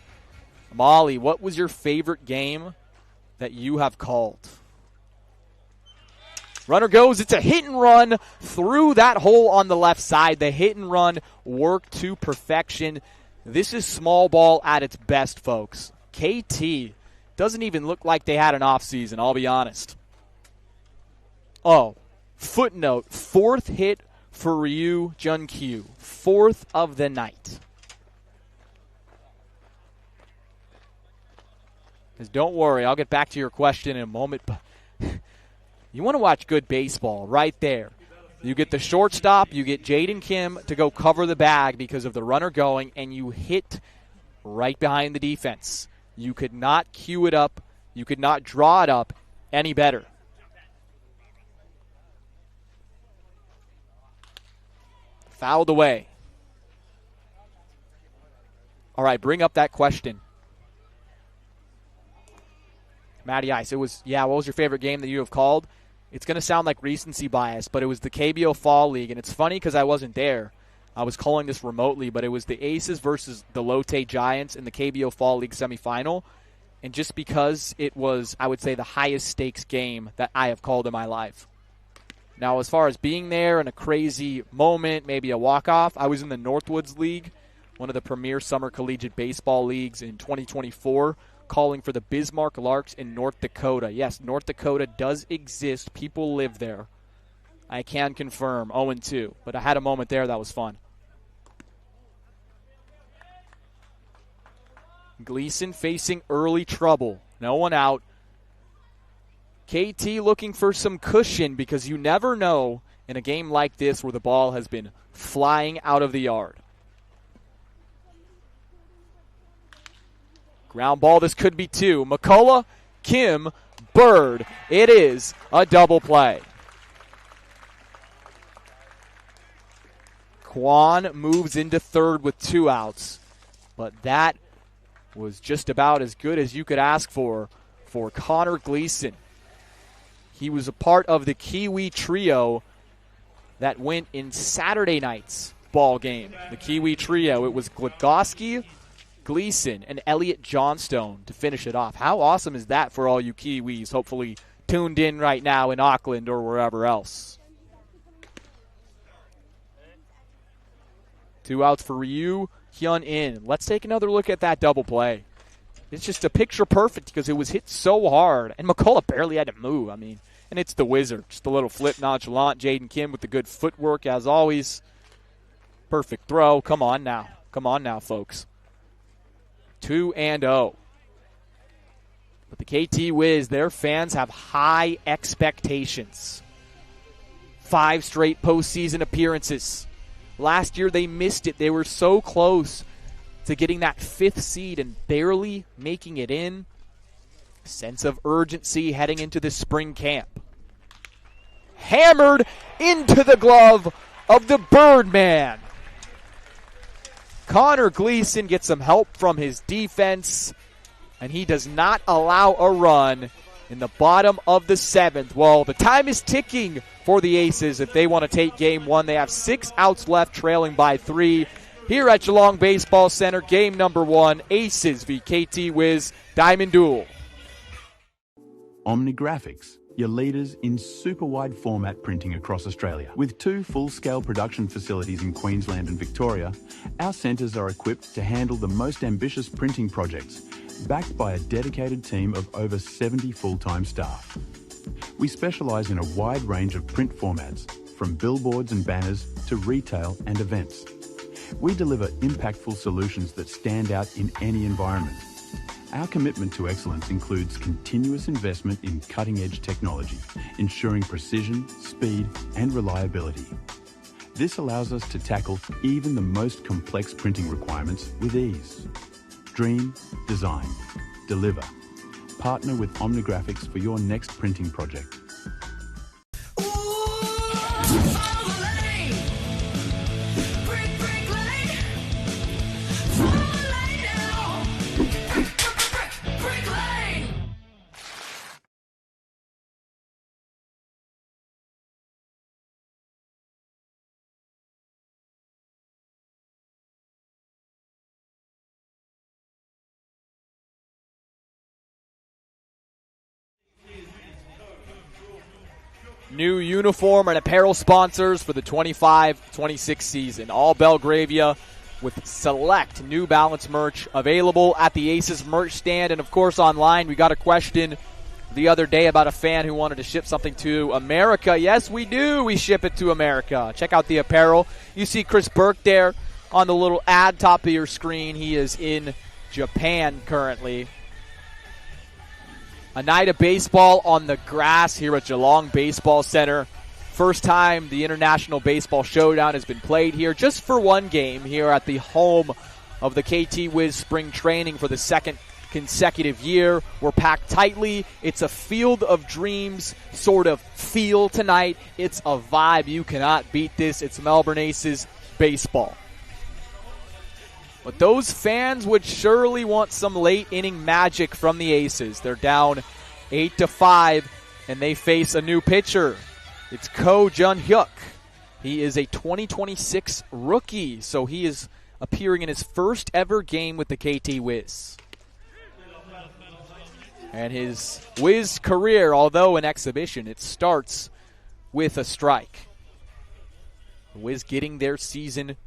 Molly, what was your favorite game that you have called? Runner goes. It's a hit and run through that hole on the left side. The hit and run worked to perfection. This is small ball at its best, folks. KT doesn't even look like they had an offseason, I'll be honest. Oh, footnote, 4th hit for Ryu Jun-kyu. 4th of the night. Don't worry, I'll get back to your question in a moment. But you want to watch good baseball right there. You get the shortstop, you get Jaden Kim to go cover the bag because of the runner going, and you hit right behind the defense. You could not cue it up. You could not draw it up any better. Fouled away. All right, bring up that question. Matty Ice, what was your favorite game that you have called? It's going to sound like recency bias, but it was the KBO Fall League, and it's funny because I wasn't there. I was calling this remotely, but it was the Aces versus the Lotte Giants in the KBO Fall League semifinal, and just because it was, I would say, the highest stakes game that I have called in my life. Now, as far as being there in a crazy moment, maybe a walk-off, I was in the Northwoods League, one of the premier summer collegiate baseball leagues in 2024, calling for the Bismarck Larks in North Dakota. Yes, North Dakota does exist. People live there. I can confirm 0-2, but I had a moment there that was fun. Gleason facing early trouble. No one out. KT looking for some cushion because you never know in a game like this where the ball has been flying out of the yard. Ground ball, this could be 2. McCullough, Kim, Bird. It is a double play. Kwon moves into third with 2 outs, but that was just about as good as you could ask for Connor Gleason. He was a part of the Kiwi trio that went in Saturday night's ball game. The Kiwi trio, it was Glodowski, Gleason, and Elliott Johnstone to finish it off. How awesome is that for all you Kiwis, hopefully tuned in right now in Auckland or wherever else? 2 outs for Ryu Hyun-in. Let's take another look at that double play. It's just a picture perfect because it was hit so hard. And McCullough barely had to move. I mean, and it's the Wizard. Just a little flip nonchalant. Jaden Kim with the good footwork as always. Perfect throw. Come on now. Come on now, folks. 2-0. But the KT Wiz, their fans have high expectations. 5 straight postseason appearances. Last year they missed it. They were so close to getting that 5th seed and barely making it in. Sense of urgency heading into the spring camp. Hammered into the glove of the Birdman. Connor Gleason gets some help from his defense, and he does not allow a run in the bottom of the 7th. Well, the time is ticking for the Aces if they want to take game 1. They have 6 outs left, trailing by 3. Here at Geelong Baseball Center, game number 1, Aces v KT Wiz Diamond Duel. OmniGraphics, your leaders in super wide format printing across Australia. With 2 full-scale production facilities in Queensland and Victoria, our centres are equipped to handle the most ambitious printing projects, backed by a dedicated team of over 70 full-time staff. We specialise in a wide range of print formats, from billboards and banners to retail and events. We deliver impactful solutions that stand out in any environment. Our commitment to excellence includes continuous investment in cutting-edge technology, ensuring precision, speed, and reliability. This allows us to tackle even the most complex printing requirements with ease. Dream, design, deliver. Partner with OmniGraphics for your next printing project. New uniform and apparel sponsors for the 25-26 season. All Belgravia with select New Balance merch available at the Aces merch stand. And, of course, online. We got a question the other day about a fan who wanted to ship something to America. Yes, we do. We ship it to America. Check out the apparel. You see Chris Burke there on the little ad top of your screen. He is in Japan currently. A night of baseball on the grass here at Geelong Baseball Center. First time the International Baseball Showdown has been played here, just for one game here at the home of the KT Wiz spring training for the 2nd consecutive year. We're packed tightly. It's a field of dreams sort of feel tonight. It's a vibe. You cannot beat this. It's Melbourne Aces baseball. But those fans would surely want some late inning magic from the Aces. They're down 8-5, and they face a new pitcher. It's Ko Jun-hyuk. He is a 2026 rookie, so he is appearing in his first ever game with the KT Wiz. And his Wiz career, although an exhibition, it starts with a strike. The Wiz getting their season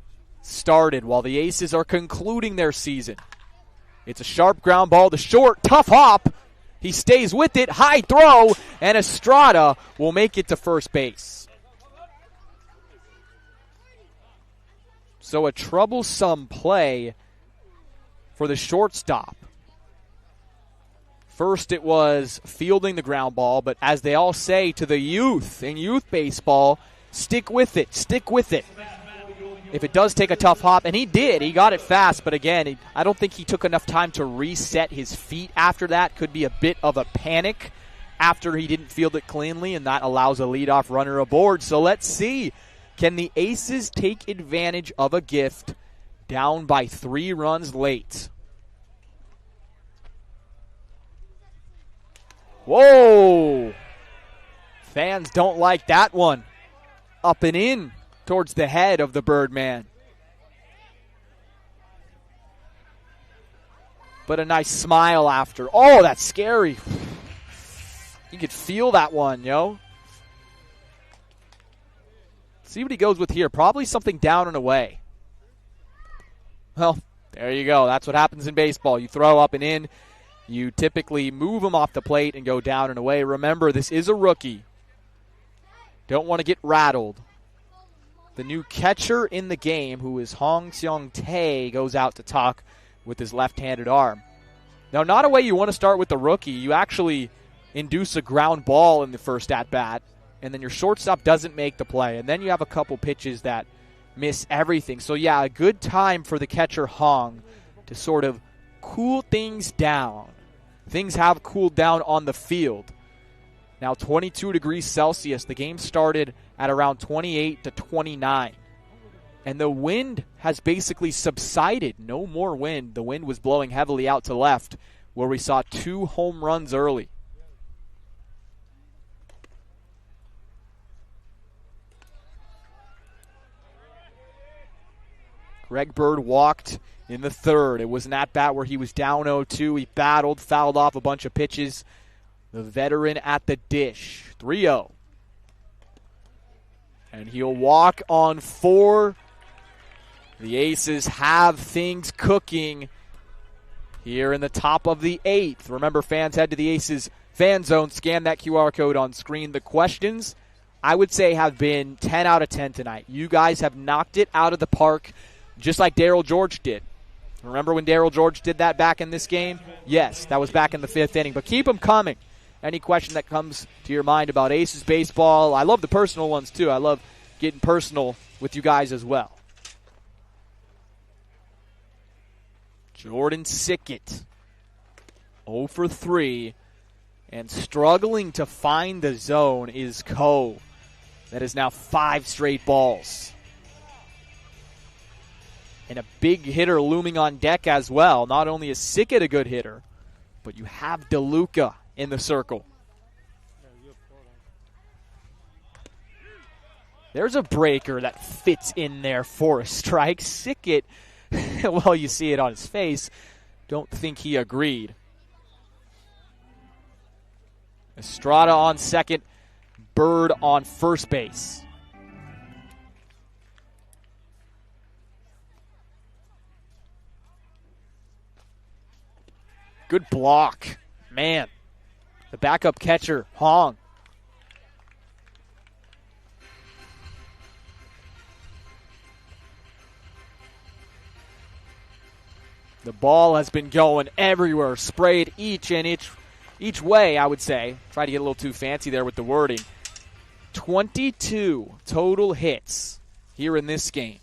started while the Aces are concluding their season. It's a sharp ground ball to short, tough hop. He stays with it, high throw, and Estrada will make it to first base. So a troublesome play for the shortstop. First it was fielding the ground ball, but as they all say to the youth in youth baseball, stick with it, stick with it. If it does take a tough hop, and he did, he got it fast, but again, I don't think he took enough time to reset his feet after that. Could be a bit of a panic after he didn't field it cleanly, and that allows a leadoff runner aboard. So let's see, can the Aces take advantage of a gift down by 3 runs late? Whoa! Fans don't like that one. Up and in towards the head of the Birdman. But a nice smile after. Oh, that's scary. You could feel that one, yo. See what he goes with here. Probably something down and away. Well, there you go. That's what happens in baseball. You throw up and in. You typically move him off the plate and go down and away. Remember, this is a rookie. Don't want to get rattled. The new catcher in the game, who is Hong-seong Tae, goes out to talk with his left-handed arm. Now, not a way you want to start with the rookie. You actually induce a ground ball in the first at-bat, and then your shortstop doesn't make the play. And then you have a couple pitches that miss everything. So, yeah, a good time for the catcher, Hong, to sort of cool things down. Things have cooled down on the field. Now 22 degrees Celsius. The game started at around 28 to 29. And the wind has basically subsided. No more wind. The wind was blowing heavily out to left, where we saw 2 home runs early. Greg Bird walked in the third. It was an at-bat where he was down 0-2. He battled, fouled off a bunch of pitches. The veteran at the dish. 3-0. And he'll walk on 4. The Aces have things cooking here in the top of the 8th. Remember, fans, head to the Aces fan zone. Scan that QR code on screen. The questions, I would say, have been 10 out of 10 tonight. You guys have knocked it out of the park, just like Daryl George did. Remember when Daryl George did that back in this game? Yes, that was back in the 5th inning. But keep them coming. Any question that comes to your mind about Aces baseball. I love the personal ones, too. I love getting personal with you guys as well. Jordan Sickett, 0 for 3. And struggling to find the zone is Ko. That is now 5 straight balls. And a big hitter looming on deck as well. Not only is Sickett a good hitter, but you have DeLuca in the circle. There's a breaker that fits in there for a strike. Sickett, well, you see it on his face, don't think he agreed. Estrada on second, Bird on first base. Good block. Man, the backup catcher, Hong. The ball has been going everywhere, sprayed each way, I would say. Try to get a little too fancy there with the wording. 22 total hits here in this game.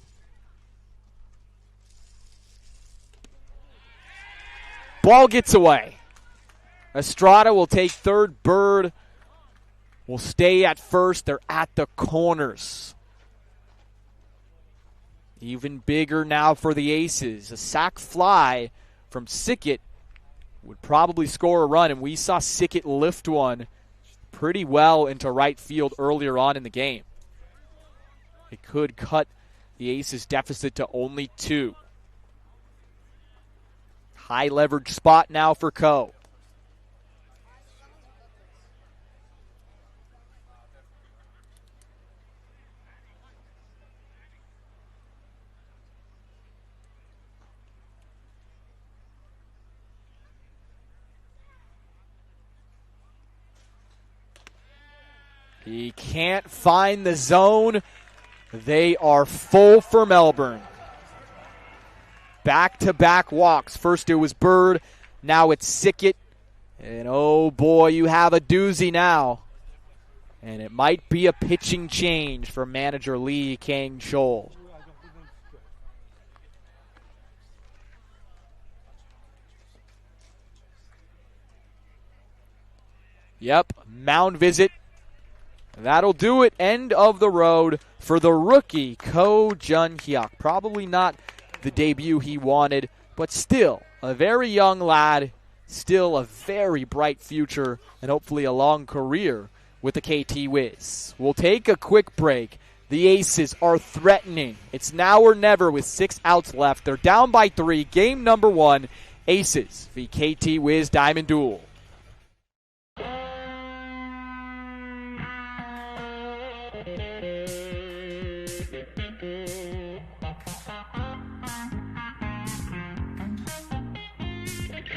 Ball gets away. Estrada will take third. Bird will stay at first. They're at the corners. Even bigger now for the Aces. A sac fly from Sickett would probably score a run, and we saw Sickett lift one pretty well into right field earlier on in the game. It could cut the Aces' deficit to only 2. High leverage spot now for Ko. He can't find the zone. They are full for Melbourne. Back-to-back walks. First it was Bird. Now it's Sickett. And oh boy, you have a doozy now. And it might be a pitching change for manager Lee Kang-chol. Yep, mound visit. That'll do it. End of the road for the rookie, Ko Jun-hyuk. Probably not the debut he wanted, but still a very young lad, still a very bright future, and hopefully a long career with the KT Wiz. We'll take a quick break. The Aces are threatening. It's now or never with 6 outs left. They're down by 3. Game number 1, Aces v KT Wiz Diamond Duel.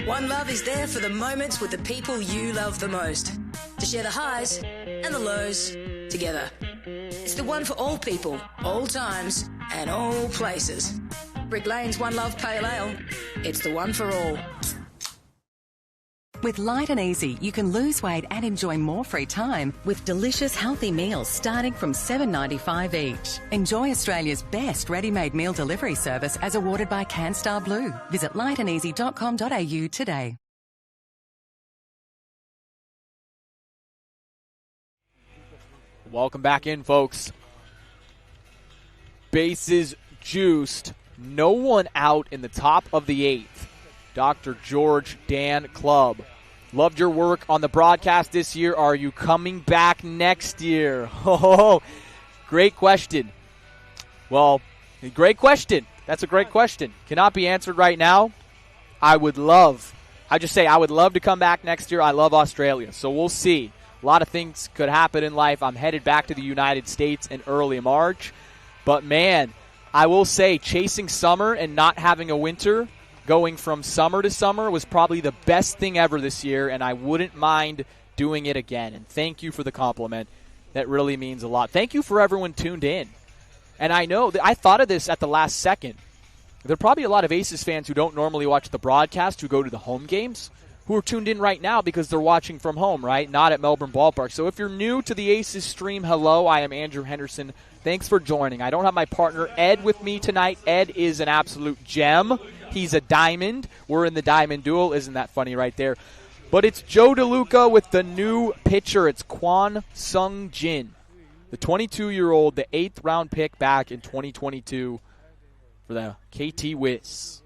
One Love is there for the moments with the people you love the most. To share the highs and the lows together. It's the one for all people, all times, and all places. Brick Lane's One Love Pale Ale. It's the one for all. With Light and Easy, you can lose weight and enjoy more free time with delicious healthy meals starting from $7.95 each. Enjoy Australia's best ready-made meal delivery service as awarded by CanStar Blue. Visit lightandeasy.com.au today. Welcome back in, folks. Bases juiced. No one out in the top of the 8th. Dr. George, Dan Clubb. Loved your work on the broadcast this year. Are you coming back next year? Oh, great question. Well, great question. That's a great question. Cannot be answered right now. I would love to come back next year. I love Australia, so we'll see. A lot of things could happen in life. I'm headed back to the United States in early March. But, man, I will say chasing summer and not having a winter, going from summer to summer, was probably the best thing ever this year, and I wouldn't mind doing it again. And thank you for the compliment. That really means a lot. Thank you for everyone tuned in. And I know that I thought of this at the last second. There are probably a lot of Aces fans who don't normally watch the broadcast, who go to the home games, who are tuned in right now because they're watching from home, right? Not at Melbourne Ballpark. So if you're new to the Aces stream, hello, I am Andrew Henderson. Thanks for joining. I don't have my partner Ed with me tonight. Ed is an absolute gem. He's a diamond. We're in the diamond duel. Isn't that funny right there? But it's Joe DeLuca with the new pitcher. It's Kwon Sung-jin, the 22-year-old, the 8th round pick back in 2022 for the KT Wiz.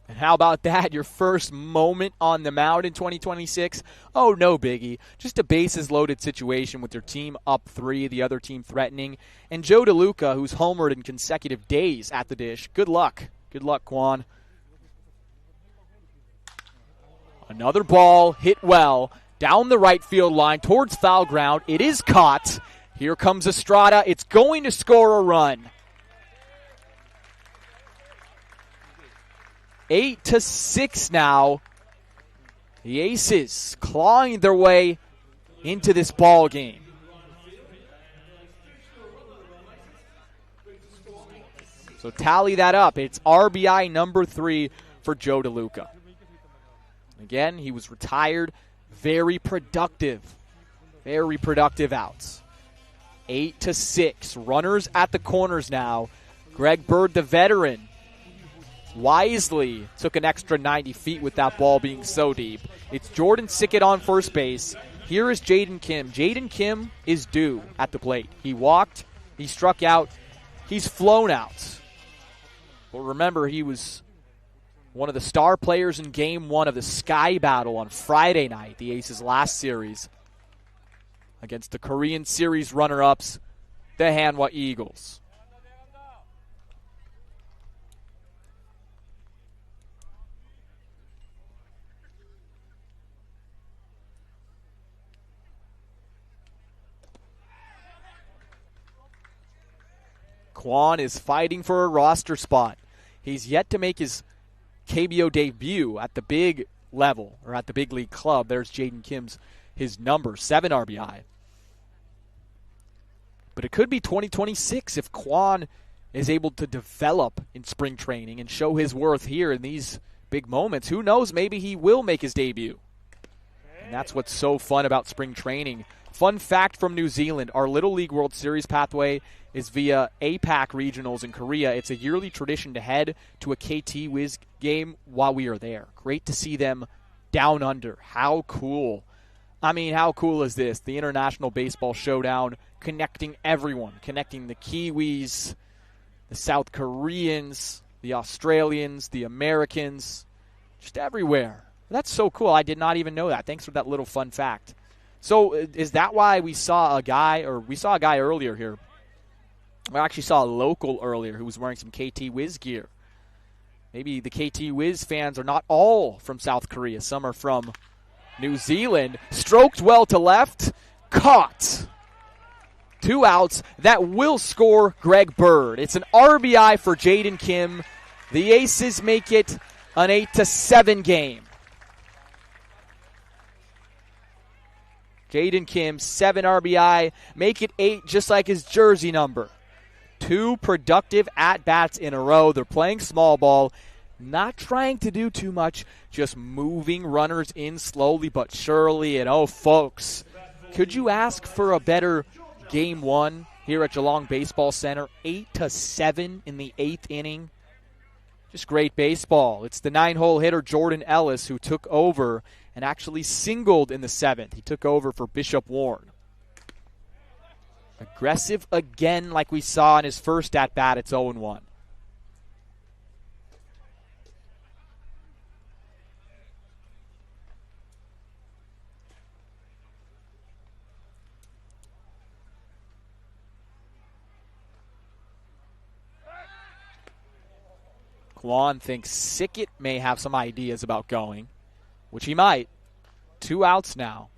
And how about that? Your first moment on the mound in 2026? Oh, no biggie. Just a bases-loaded situation with your team up 3, the other team threatening. And Joe DeLuca, who's homered in consecutive days at the dish. Good luck. Good luck, Kwon. Another ball hit well down the right field line towards foul ground. It is caught. Here comes Estrada. It's going to score a run. 8-6 now. The Aces clawing their way into this ball game. So tally that up. It's RBI number 3 for Joe DeLuca. Again, he was retired. Very productive outs. 8-6. Runners at the corners now. Greg Bird, the veteran, wisely took an extra 90 feet with that ball being so deep. It's Jordan Sickett on first base. Here is Jaden Kim. Jaden Kim is due at the plate. He walked. He struck out. He's flown out. But remember, he was one of the star players in Game 1 of the Sky Battle on Friday night, the Aces' last series, against the Korean Series runner-ups, the Hanwha Eagles. Kwon is fighting for a roster spot. He's yet to make his KBO debut at the big level, or at the big league club. There's Jaden Kim's his number, 7 RBI. But it could be 2026 if Kwon is able to develop in spring training and show his worth here in these big moments. Who knows, maybe he will make his debut. And that's what's so fun about spring training. Fun fact from New Zealand, our Little League World Series pathway is via APAC regionals in Korea. It's a yearly tradition to head to a KT Wiz game while we are there. Great to see them down under. How cool. I mean, how cool is this? The International Baseball Showdown, connecting everyone, connecting the Kiwis, the South Koreans, the Australians, the Americans, just everywhere. That's so cool. I did not even know that. Thanks for that little fun fact. So is that why we saw a guy earlier here? I actually saw a local earlier who was wearing some KT Wiz gear. Maybe the KT Wiz fans are not all from South Korea. Some are from New Zealand. Stroked well to left. Caught. 2 outs that will score Greg Bird. It's an RBI for Jaden Kim. The Aces make it an 8-7 game. Jaden Kim, 7 RBI, make it 8 just like his jersey number. 2 productive at-bats in a row. They're playing small ball, not trying to do too much, just moving runners in slowly but surely. And oh, folks, could you ask for a better game 1 here at Geelong Baseball Center? 8-7 in the 8th inning. Just great baseball. It's the 9-hole hitter Jordan Ellis who took over and actually singled in the 7th. He took over for Bishop Warren. Aggressive again like we saw in his first at-bat. It's 0-1. Kwon thinks Sickett may have some ideas about going, which he might. 2 outs now.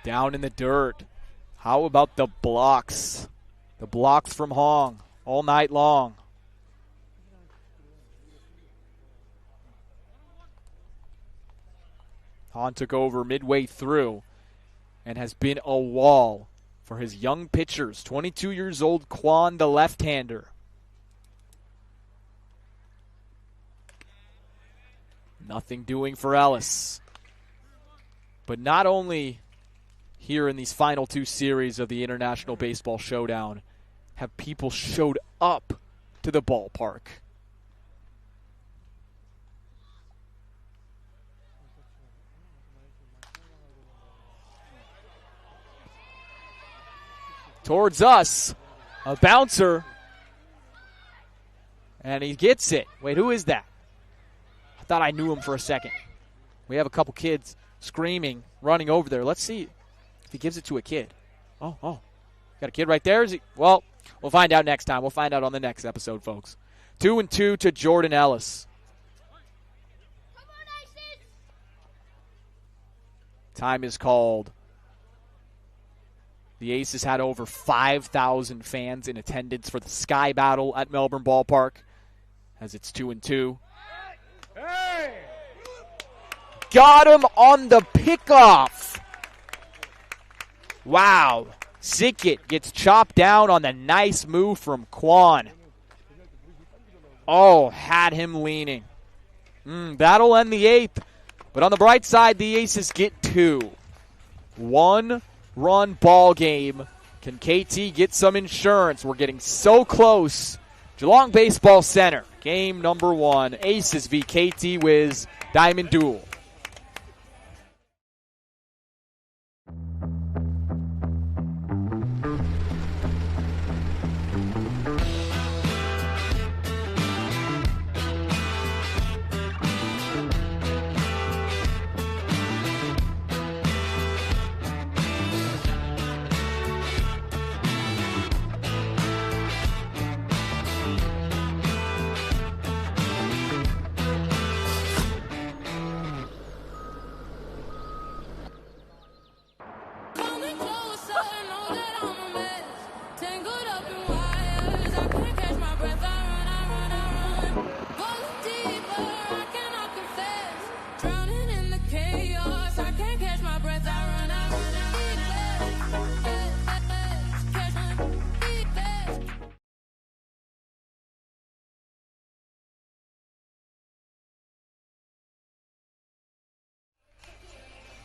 Down in the dirt. How about the blocks? The blocks from Hong all night long. Han took over midway through and has been a wall for his young pitchers. 22 years old, Kwon, the left-hander. Nothing doing for Ellis. But not only here in these final 2 series of the International Baseball Showdown have people showed up to the ballpark. Towards us, a bouncer, and he gets it. Wait, who is that? I thought I knew him for a second. We have a couple kids screaming, running over there. Let's see if he gives it to a kid. Oh, got a kid right there. Is he? Well, we'll find out next time. We'll find out on the next episode, folks. 2-2 to Jordan Ellis. Time is called. The Aces had over 5,000 fans in attendance for the Sky Battle at Melbourne Ballpark, as it's 2-2. Hey! Got him on the pickoff. Wow. Sickett gets chopped down on the nice move from Kwon. Oh, had him leaning. That'll end the 8th. But on the bright side, the Aces get 2. 1-run ball game. Can KT get some insurance? We're getting so close. Geelong Baseball Center, game number 1. Aces v KT Wiz Diamond Duel.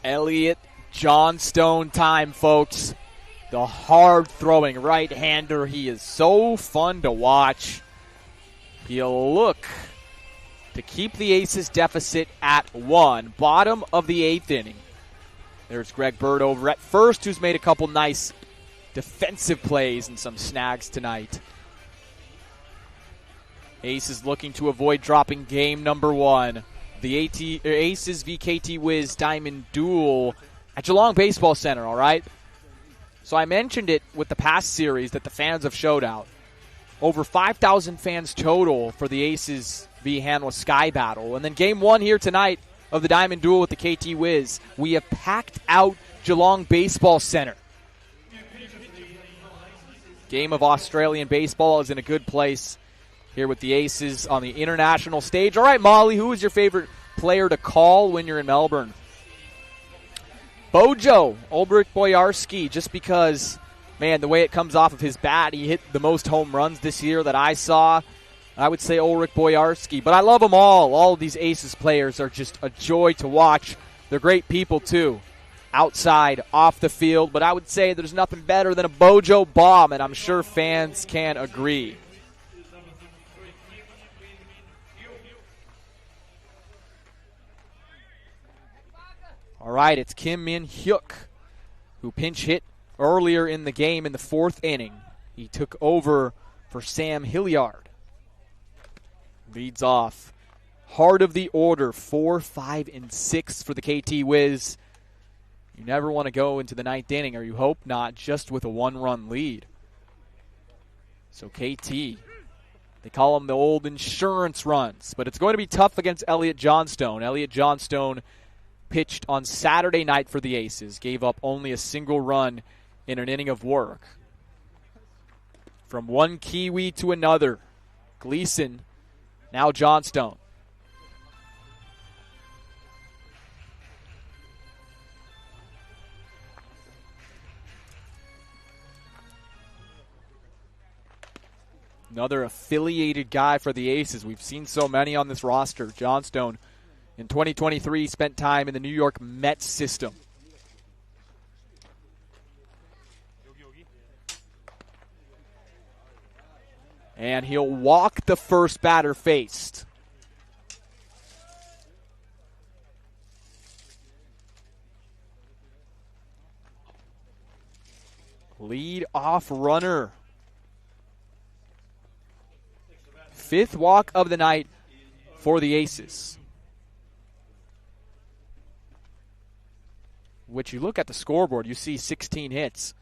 Elliot Johnstone time, folks. The hard-throwing right-hander. He is so fun to watch. He'll look to keep the Aces deficit at 1. Bottom of the 8th inning. There's Greg Bird over at first, who's made a couple nice defensive plays and some snags tonight. Aces looking to avoid dropping game number 1. The Aces v KT Wiz Diamond Duel at Geelong Baseball Center, all right? So I mentioned it with the past series that the fans have showed out. over 5,000 fans total for the Aces v. Hanwha Sky Battle. And then game 1 here tonight of the Diamond Duel with the KT Wiz. We have packed out Geelong Baseball Center. Game of Australian baseball is in a good place here with the Aces on the international stage. All right, Molly, who is your favorite player to call when you're in Melbourne? Bojo, Ulrich Bojarski, just because, man, the way it comes off of his bat, he hit the most home runs this year that I saw. I would say Ulrich Bojarski, but I love them all. All of these Aces players are just a joy to watch. They're great people, too, outside, off the field, but I would say there's nothing better than a Bojo bomb, and I'm sure fans can agree. All right, it's Kim Min-hyuk, who pinch hit earlier in the game in the 4th inning. He took over for Sam Hilliard. Leads off. Heart of the order, 4, 5, and 6 for the KT Wiz. You never want to go into the 9th inning, or you hope not, just with a 1-run lead. So KT, they call them the old insurance runs, but it's going to be tough against Elliot Johnstone. Elliot Johnstone pitched on Saturday night for the Aces, gave up only a single run in an inning of work. From one Kiwi to another, Gleason, now Johnstone. Another affiliated guy for the Aces. We've seen so many on this roster. Johnstone, in 2023, spent time in the New York Mets system. And he'll walk the first batter faced. Lead off runner. 5th walk of the night for the Aces. Which you look at the scoreboard, you see 16 hits.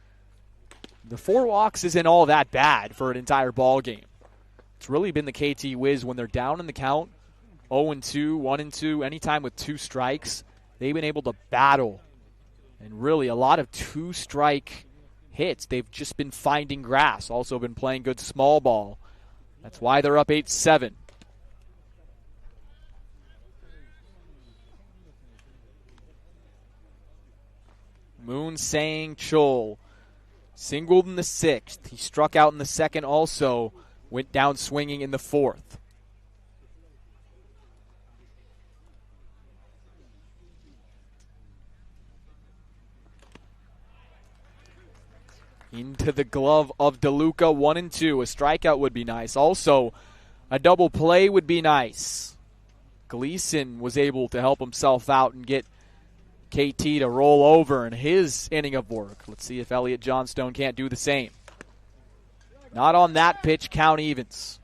The 4 walks isn't all that bad for an entire ball game. It's really been the KT Wiz when they're down in the count, 0-2, 1-2, anytime with 2 strikes, they've been able to battle. And really a lot of 2-strike hits. They've just been finding grass, also been playing good small ball. That's why they're up 8-7. Moon Sang Chul singled in the 6th. He struck out in the 2nd also. Went down swinging in the 4th. Into the glove of DeLuca, 1-2. A strikeout would be nice. Also, a double play would be nice. Gleason was able to help himself out and get KT to roll over in his inning of work. Let's see if Elliot Johnstone can't do the same. Not on that pitch, count evens.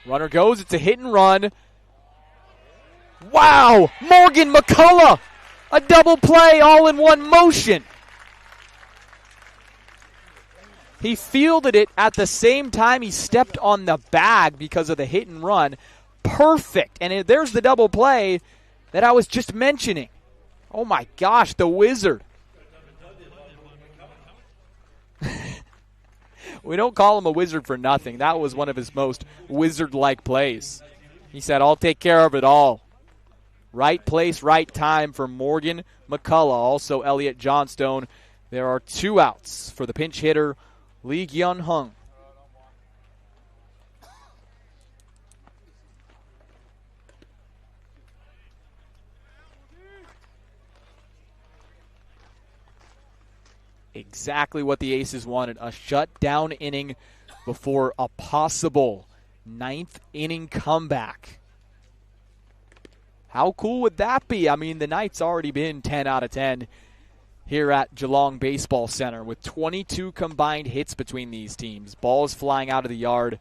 Runner goes, it's a hit and run. Wow, Morgan McCullough, a double play all in one motion. He fielded it at the same time he stepped on the bag because of the hit and run. Perfect. And there's the double play that I was just mentioning. Oh my gosh, the wizard. We don't call him a wizard for nothing. That was one of his most wizard-like plays. He said, I'll take care of it all. Right place, right time for Morgan McCullough. Also Elliot Johnstone. There are 2 outs for the pinch hitter, Lee Gyun-hung. Exactly what the Aces wanted, a shutdown inning before a possible 9th inning comeback. How cool would that be? I mean, the night's already been 10 out of 10 here at Geelong Baseball Center with 22 combined hits between these teams. Balls flying out of the yard.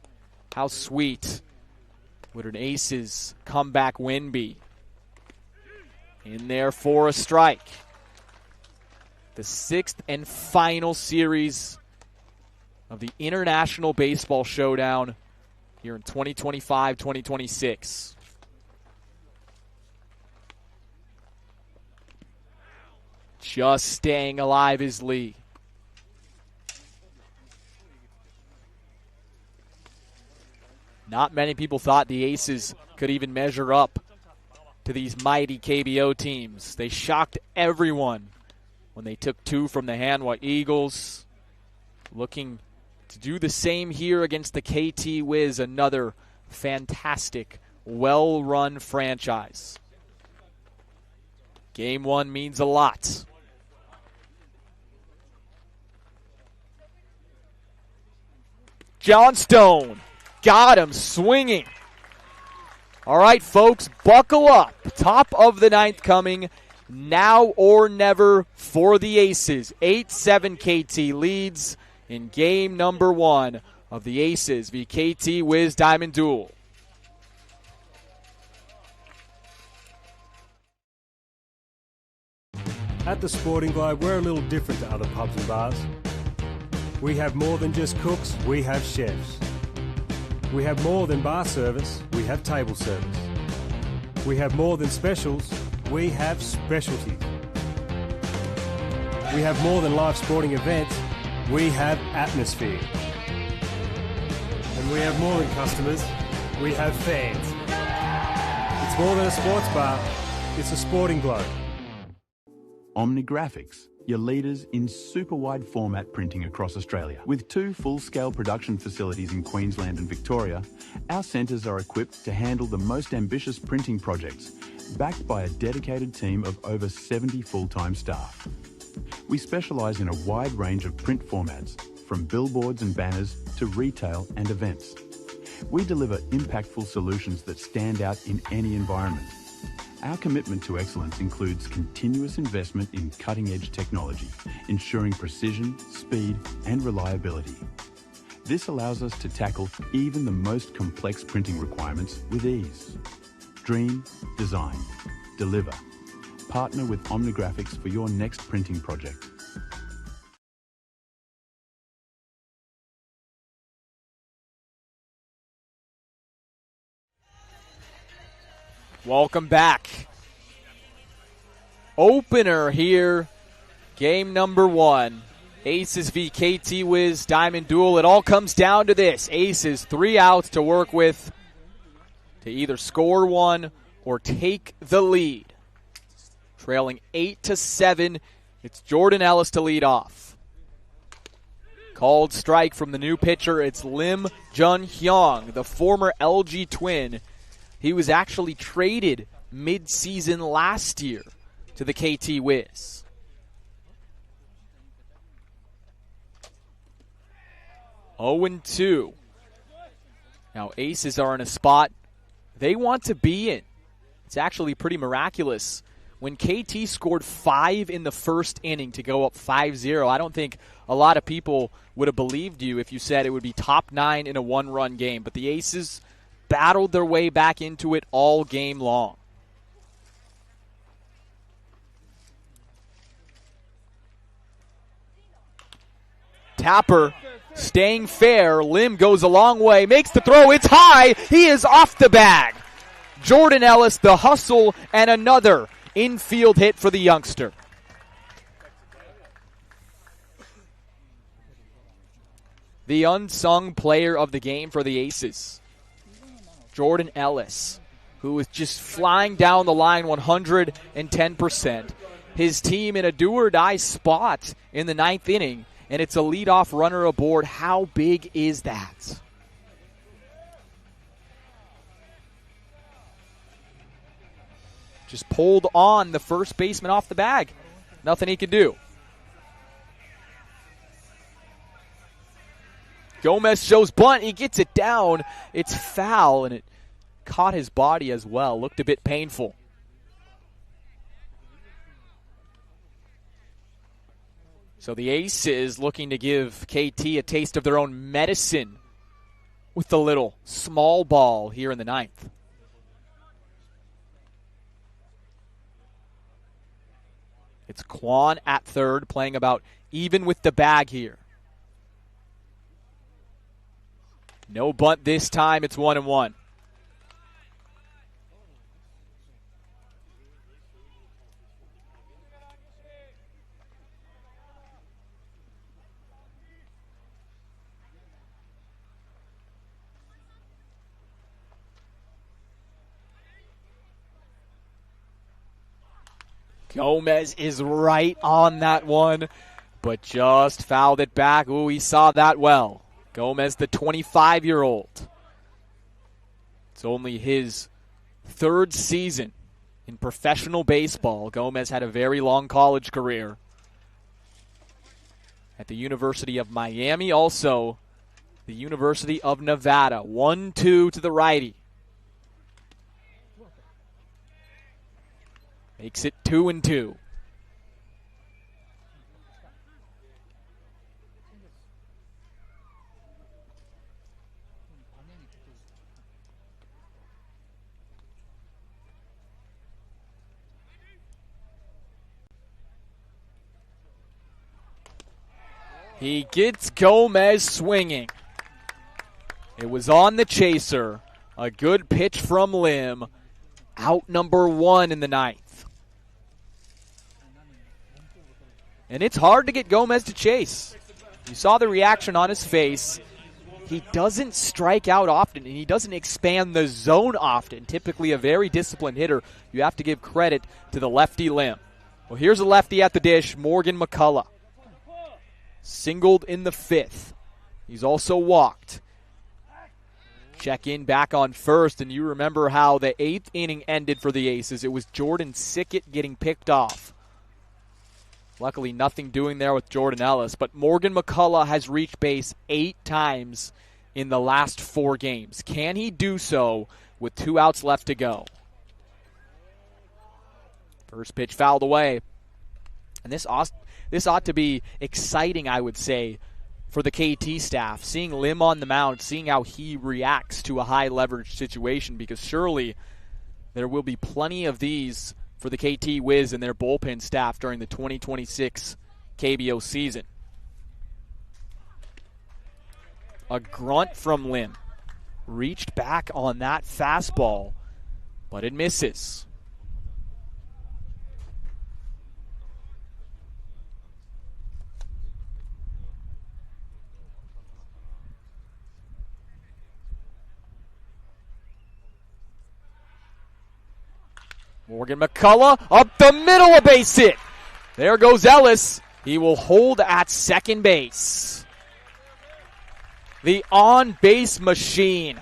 How sweet Would an Aces comeback win be? In there for a strike. The 6th and final series of the International Baseball Showdown here in 2025-2026. Just staying alive is Lee. Not many people thought the Aces could even measure up to these mighty KBO teams. They shocked everyone when they took 2 from the Hanwha Eagles. Looking to do the same here against the KT Wiz, another fantastic, well-run franchise. Game 1 means a lot. Johnstone got him swinging. All right, folks, buckle up. Top of the 9th coming. Now or never for the Aces. 8-7 KT leads in game number 1 of the Aces v KT Wiz Diamond Duel. At the Sporting Globe, we're a little different to other pubs and bars. We have more than just cooks, we have chefs. We have more than bar service, we have table service. We have more than specials, we have specialties. We have more than live sporting events, we have atmosphere. And we have more than customers, we have fans. It's more than a sports bar, it's a Sporting Globe. Omnigraphics, your leaders in super wide format printing across Australia. With 2 full-scale production facilities in Queensland and Victoria, our centres are equipped to handle the most ambitious printing projects, backed by a dedicated team of over 70 full-time staff. We specialise in a wide range of print formats, from billboards and banners to retail and events. We deliver impactful solutions that stand out in any environment. Our commitment to excellence includes continuous investment in cutting-edge technology, ensuring precision, speed, and reliability. This allows us to tackle even the most complex printing requirements with ease. Dream, design, deliver. Partner with Omnigraphics for your next printing project. Welcome back. Opener here. Game number 1. Aces v KT Wiz Diamond Duel. It all comes down to this. Aces 3 outs to work with to either score 1 or take the lead. Trailing 8-7. It's Jordan Ellis to lead off. Called strike from the new pitcher. It's Lim Jun-hyung, the former LG Twin. He was actually traded mid-season last year to the KT Wiz. Oh, 2. Now, Aces are in a spot they want to be in. It's actually pretty miraculous. When KT scored 5 in the first inning to go up 5-0, I don't think a lot of people would have believed you if you said it would be top 9 in a 1-run game. But the Aces battled their way back into it all game long. Tapper staying fair. Lim goes a long way, makes the throw. It's high. He is off the bag. Jordan Ellis, the hustle, and another infield hit for the youngster. The unsung player of the game for the Aces. Jordan Ellis, who is just flying down the line 110%. His team in a do-or-die spot in the 9th inning, and it's a leadoff runner aboard. How big is that? Just pulled on the first baseman off the bag. Nothing he could do. Gomez shows bunt. He gets it down. It's foul, and it caught his body as well. Looked a bit painful. So the Aces looking to give KT a taste of their own medicine with the little small ball here in the ninth. It's Kwon at third, playing about even with the bag here. No bunt this time. It's 1-1. Gomez is right on that one, but just fouled it back. Ooh, he saw that well. Gomez, the 25-year-old. It's only his third season in professional baseball. Gomez had a very long college career at the University of Miami, also the University of Nevada. 1-2 to the righty. Makes it 2-2. He gets Gomez swinging. It was on the chaser. A good pitch from Lim. Out number 1 in the ninth. And it's hard to get Gomez to chase. You saw the reaction on his face. He doesn't strike out often, and he doesn't expand the zone often. Typically a very disciplined hitter. You have to give credit to the lefty Lim. Well, here's a lefty at the dish, Morgan McCullough. Singled in the 5th. He's also walked. Check in back on first, and you remember how the 8th inning ended for the Aces. It was Jordan Sickett getting picked off. Luckily, nothing doing there with Jordan Ellis, but Morgan McCullough has reached base 8 times in the last 4 games. Can he do so with 2 outs left to go? First pitch fouled away. And this ought to be exciting, I would say, for the KT staff. Seeing Lim on the mound, seeing how he reacts to a high-leverage situation, because surely there will be plenty of these for the KT Wiz and their bullpen staff during the 2026 KBO season. A grunt from Lim. Reached back on that fastball, but it misses. Morgan McCullough up the middle, a base hit. There goes Ellis. He will hold at second base. The on-base machine.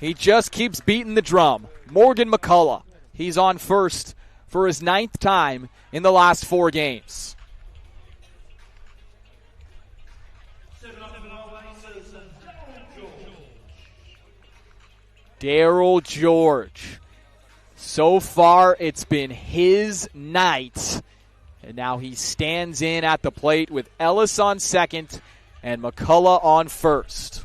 He just keeps beating the drum. Morgan McCullough. He's on first for his 9th time in the last 4 games. Daryl George. So far, it's been his night. And now he stands in at the plate with Ellis on second and McCullough on first.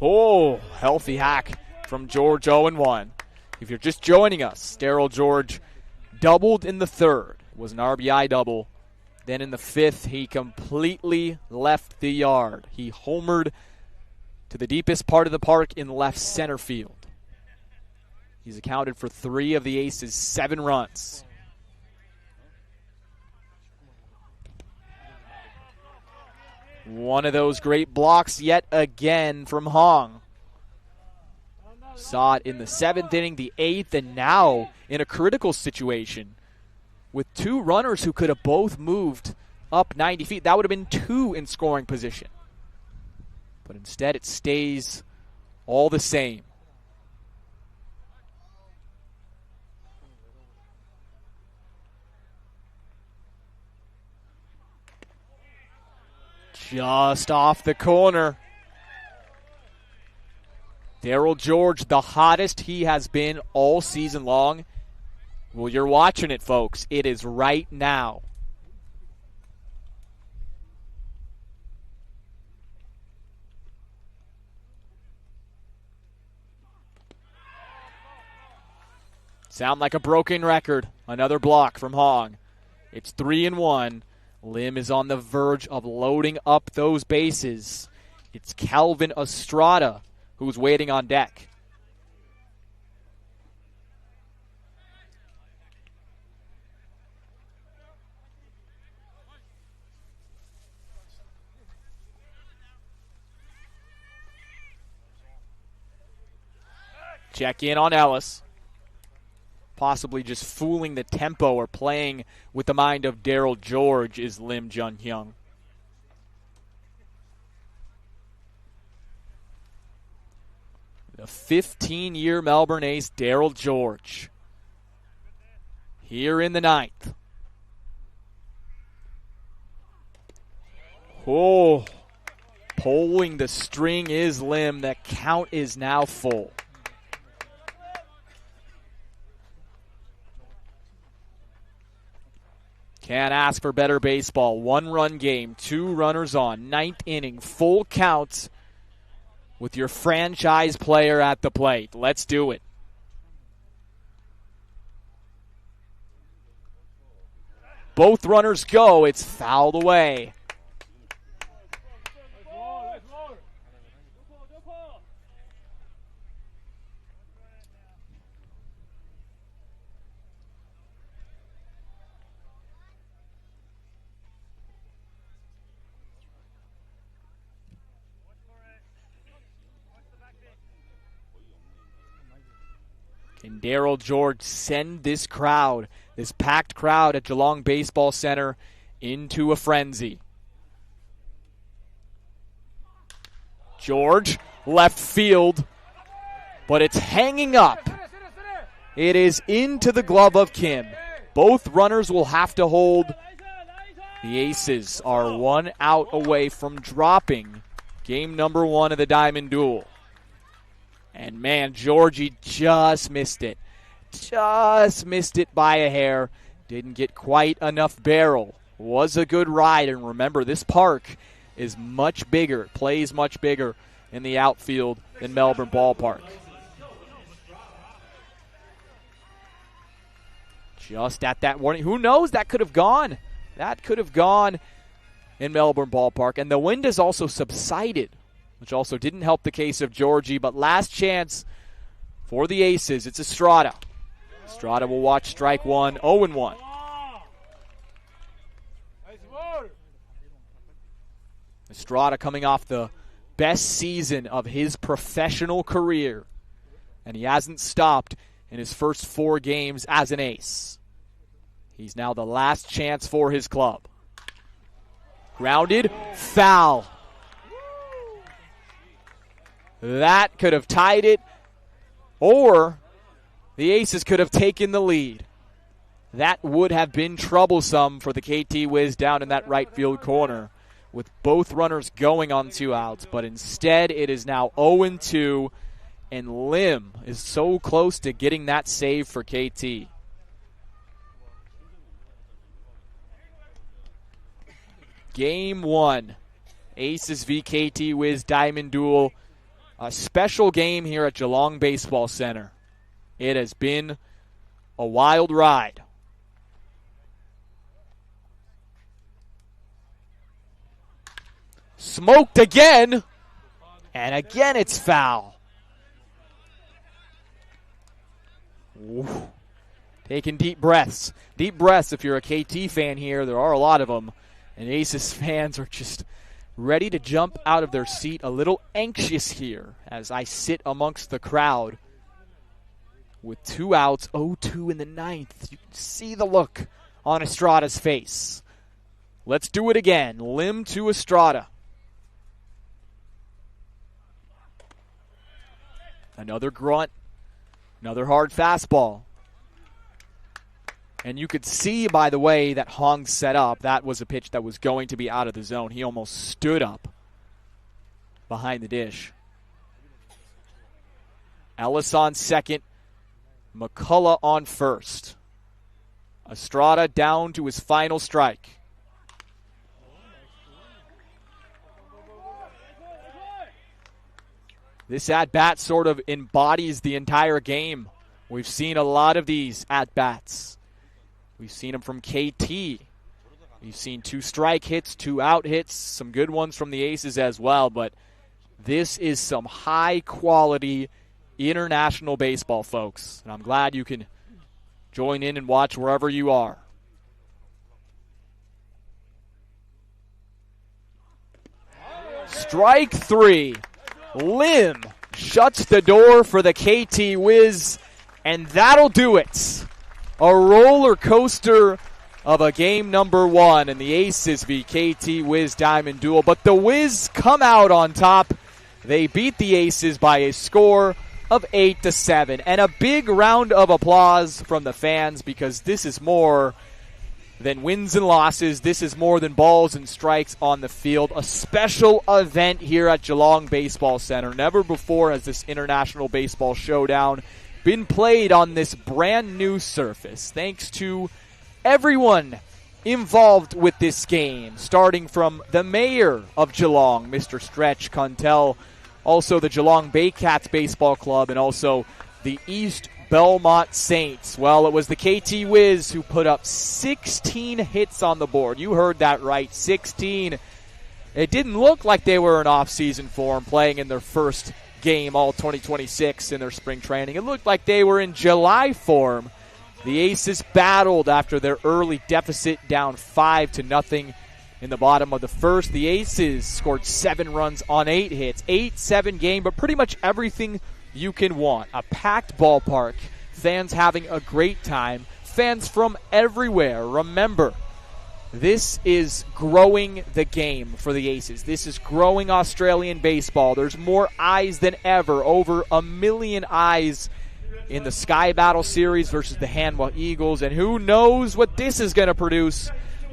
Oh, healthy hack from George, 0-1. If you're just joining us, Daryl George doubled in the 3rd. It was an RBI double. Then in the 5th, he completely left the yard. He homered to the deepest part of the park in left center field. He's accounted for 3 of the Aces' 7 runs. One of those great blocks yet again from Hong. Saw it in the 7th inning, the 8th, and now in a critical situation with 2 runners who could have both moved up 90 feet. That would have been 2 in scoring position. But instead it stays all the same. Just off the corner. Daryl George, the hottest he has been all season long, Well, you're watching it, folks. It is right now. Sound like a broken record. Another block from Hong. It's 3-1. Lim is on the verge of loading up those bases. It's Calvin Estrada who's waiting on deck. Check in on Ellis. Possibly just fooling the tempo or playing with the mind of Daryl George is Lim Jun-hyung. The 15-year Melbourne ace, Daryl George. Here in the ninth. Oh, pulling the string is Lim. The count is now full. Can't ask for better baseball. 1-run game, 2 runners on. 9th inning, full count with your franchise player at the plate. Let's do it. Both runners go. It's fouled away. Can Daryl George send this crowd, this packed crowd at Geelong Baseball Center, into a frenzy? George, left field, but it's hanging up. It is into the glove of Kim. Both runners will have to hold. The Aces are 1 out away from dropping game number 1 of the Diamond Duel. And man, Georgie just missed it. Just missed it by a hair. Didn't get quite enough barrel. Was a good ride. And remember, this park is much bigger, plays much bigger in the outfield than Melbourne Ballpark. Just at that warning. Who knows? That could have gone. That could have gone in Melbourne Ballpark. And the wind has also subsided, which also didn't help the case of Georgie. But last chance for the Aces. It's Estrada. Estrada will watch strike one, 0-1. Estrada coming off the best season of his professional career. And he hasn't stopped in his first 4 games as an ace. He's now the last chance for his club. Grounded, foul. That could have tied it, or the Aces could have taken the lead. That would have been troublesome for the KT Wiz down in that right field corner with both runners going on 2 outs. But instead, it is now 0-2, and Lim is so close to getting that save for KT. Game 1, Aces v KT Wiz Diamond Duel. A special game here at Geelong Baseball Center. It has been a wild ride. Smoked again, and again it's foul. Ooh. Taking deep breaths. Deep breaths if you're a KT fan here. There are a lot of them. And Aces fans are just ready to jump out of their seat, a little anxious here as I sit amongst the crowd. With 2 outs, 0-2 in the 9th. You can see the look on Estrada's face. Let's do it again. Lim to Estrada. Another grunt. Another hard fastball. And you could see, by the way, that Hong set up, that was a pitch that was going to be out of the zone. He almost stood up behind the dish. Ellis on second. McCullough on first. Estrada down to his final strike. This at-bat sort of embodies the entire game. We've seen a lot of these at-bats. We've seen them from KT. We've seen 2 strike hits, 2 out hits, some good ones from the Aces as well, but this is some high-quality international baseball, folks, and I'm glad you can join in and watch wherever you are. Strike 3. Lim shuts the door for the KT Wiz, and that'll do it. A roller coaster of a game number 1 in the Aces v KT Wiz Diamond Duel, but the Wiz come out on top. They beat the Aces by a score of 8-7, and a big round of applause from the fans, because this is more than wins and losses. This is more than balls and strikes on the field. A special event here at Geelong Baseball Center. Never before has this International Baseball Showdown been played on this brand new surface. Thanks to everyone involved with this game, starting from the mayor of Geelong, Mr. Stretch Contel, also the Geelong Baycats Baseball Club, and also the East Belmont Saints. Well, it was the KT Wiz who put up 16 hits on the board. You heard that right, 16. It didn't look like they were in off-season form, playing in their first game all 2026 in their spring training. It looked like they were in July form. The Aces battled after their early deficit, down 5-0 in the bottom of the first. The Aces scored 7 runs on 8 hits, 8-7 game, but pretty much everything you can want. A packed ballpark, fans having a great time, fans from everywhere. Remember, this is growing the game for the Aces. This is growing Australian baseball. There's more eyes than ever, over 1 million eyes in the Sky Battle Series versus the Hanwha Eagles, and who knows what this is going to produce.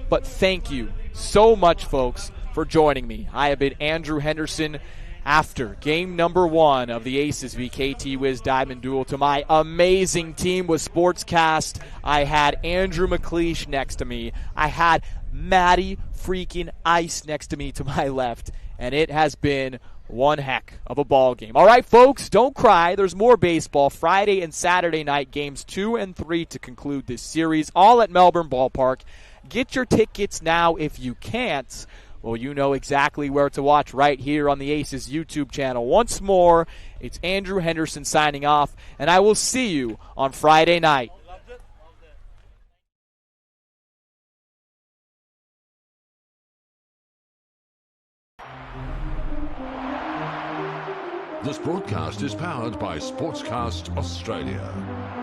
But thank you so much, folks, for joining me. I have been Andrew Henderson. After game number 1 of the Aces v KT Wiz Diamond Duel, to my amazing team with Sportscast, I had Andrew McLeish next to me. I had Matty freaking Ice next to me to my left, and it has been one heck of a ball game. All right, folks, don't cry. There's more baseball Friday and Saturday night, games 2 and 3 to conclude this series, all at Melbourne Ballpark. Get your tickets now. If you can't, well, you know exactly where to watch, right here on the Aces YouTube channel. Once more, it's Andrew Henderson signing off, and I will see you on Friday night. This broadcast is powered by Sportscast Australia.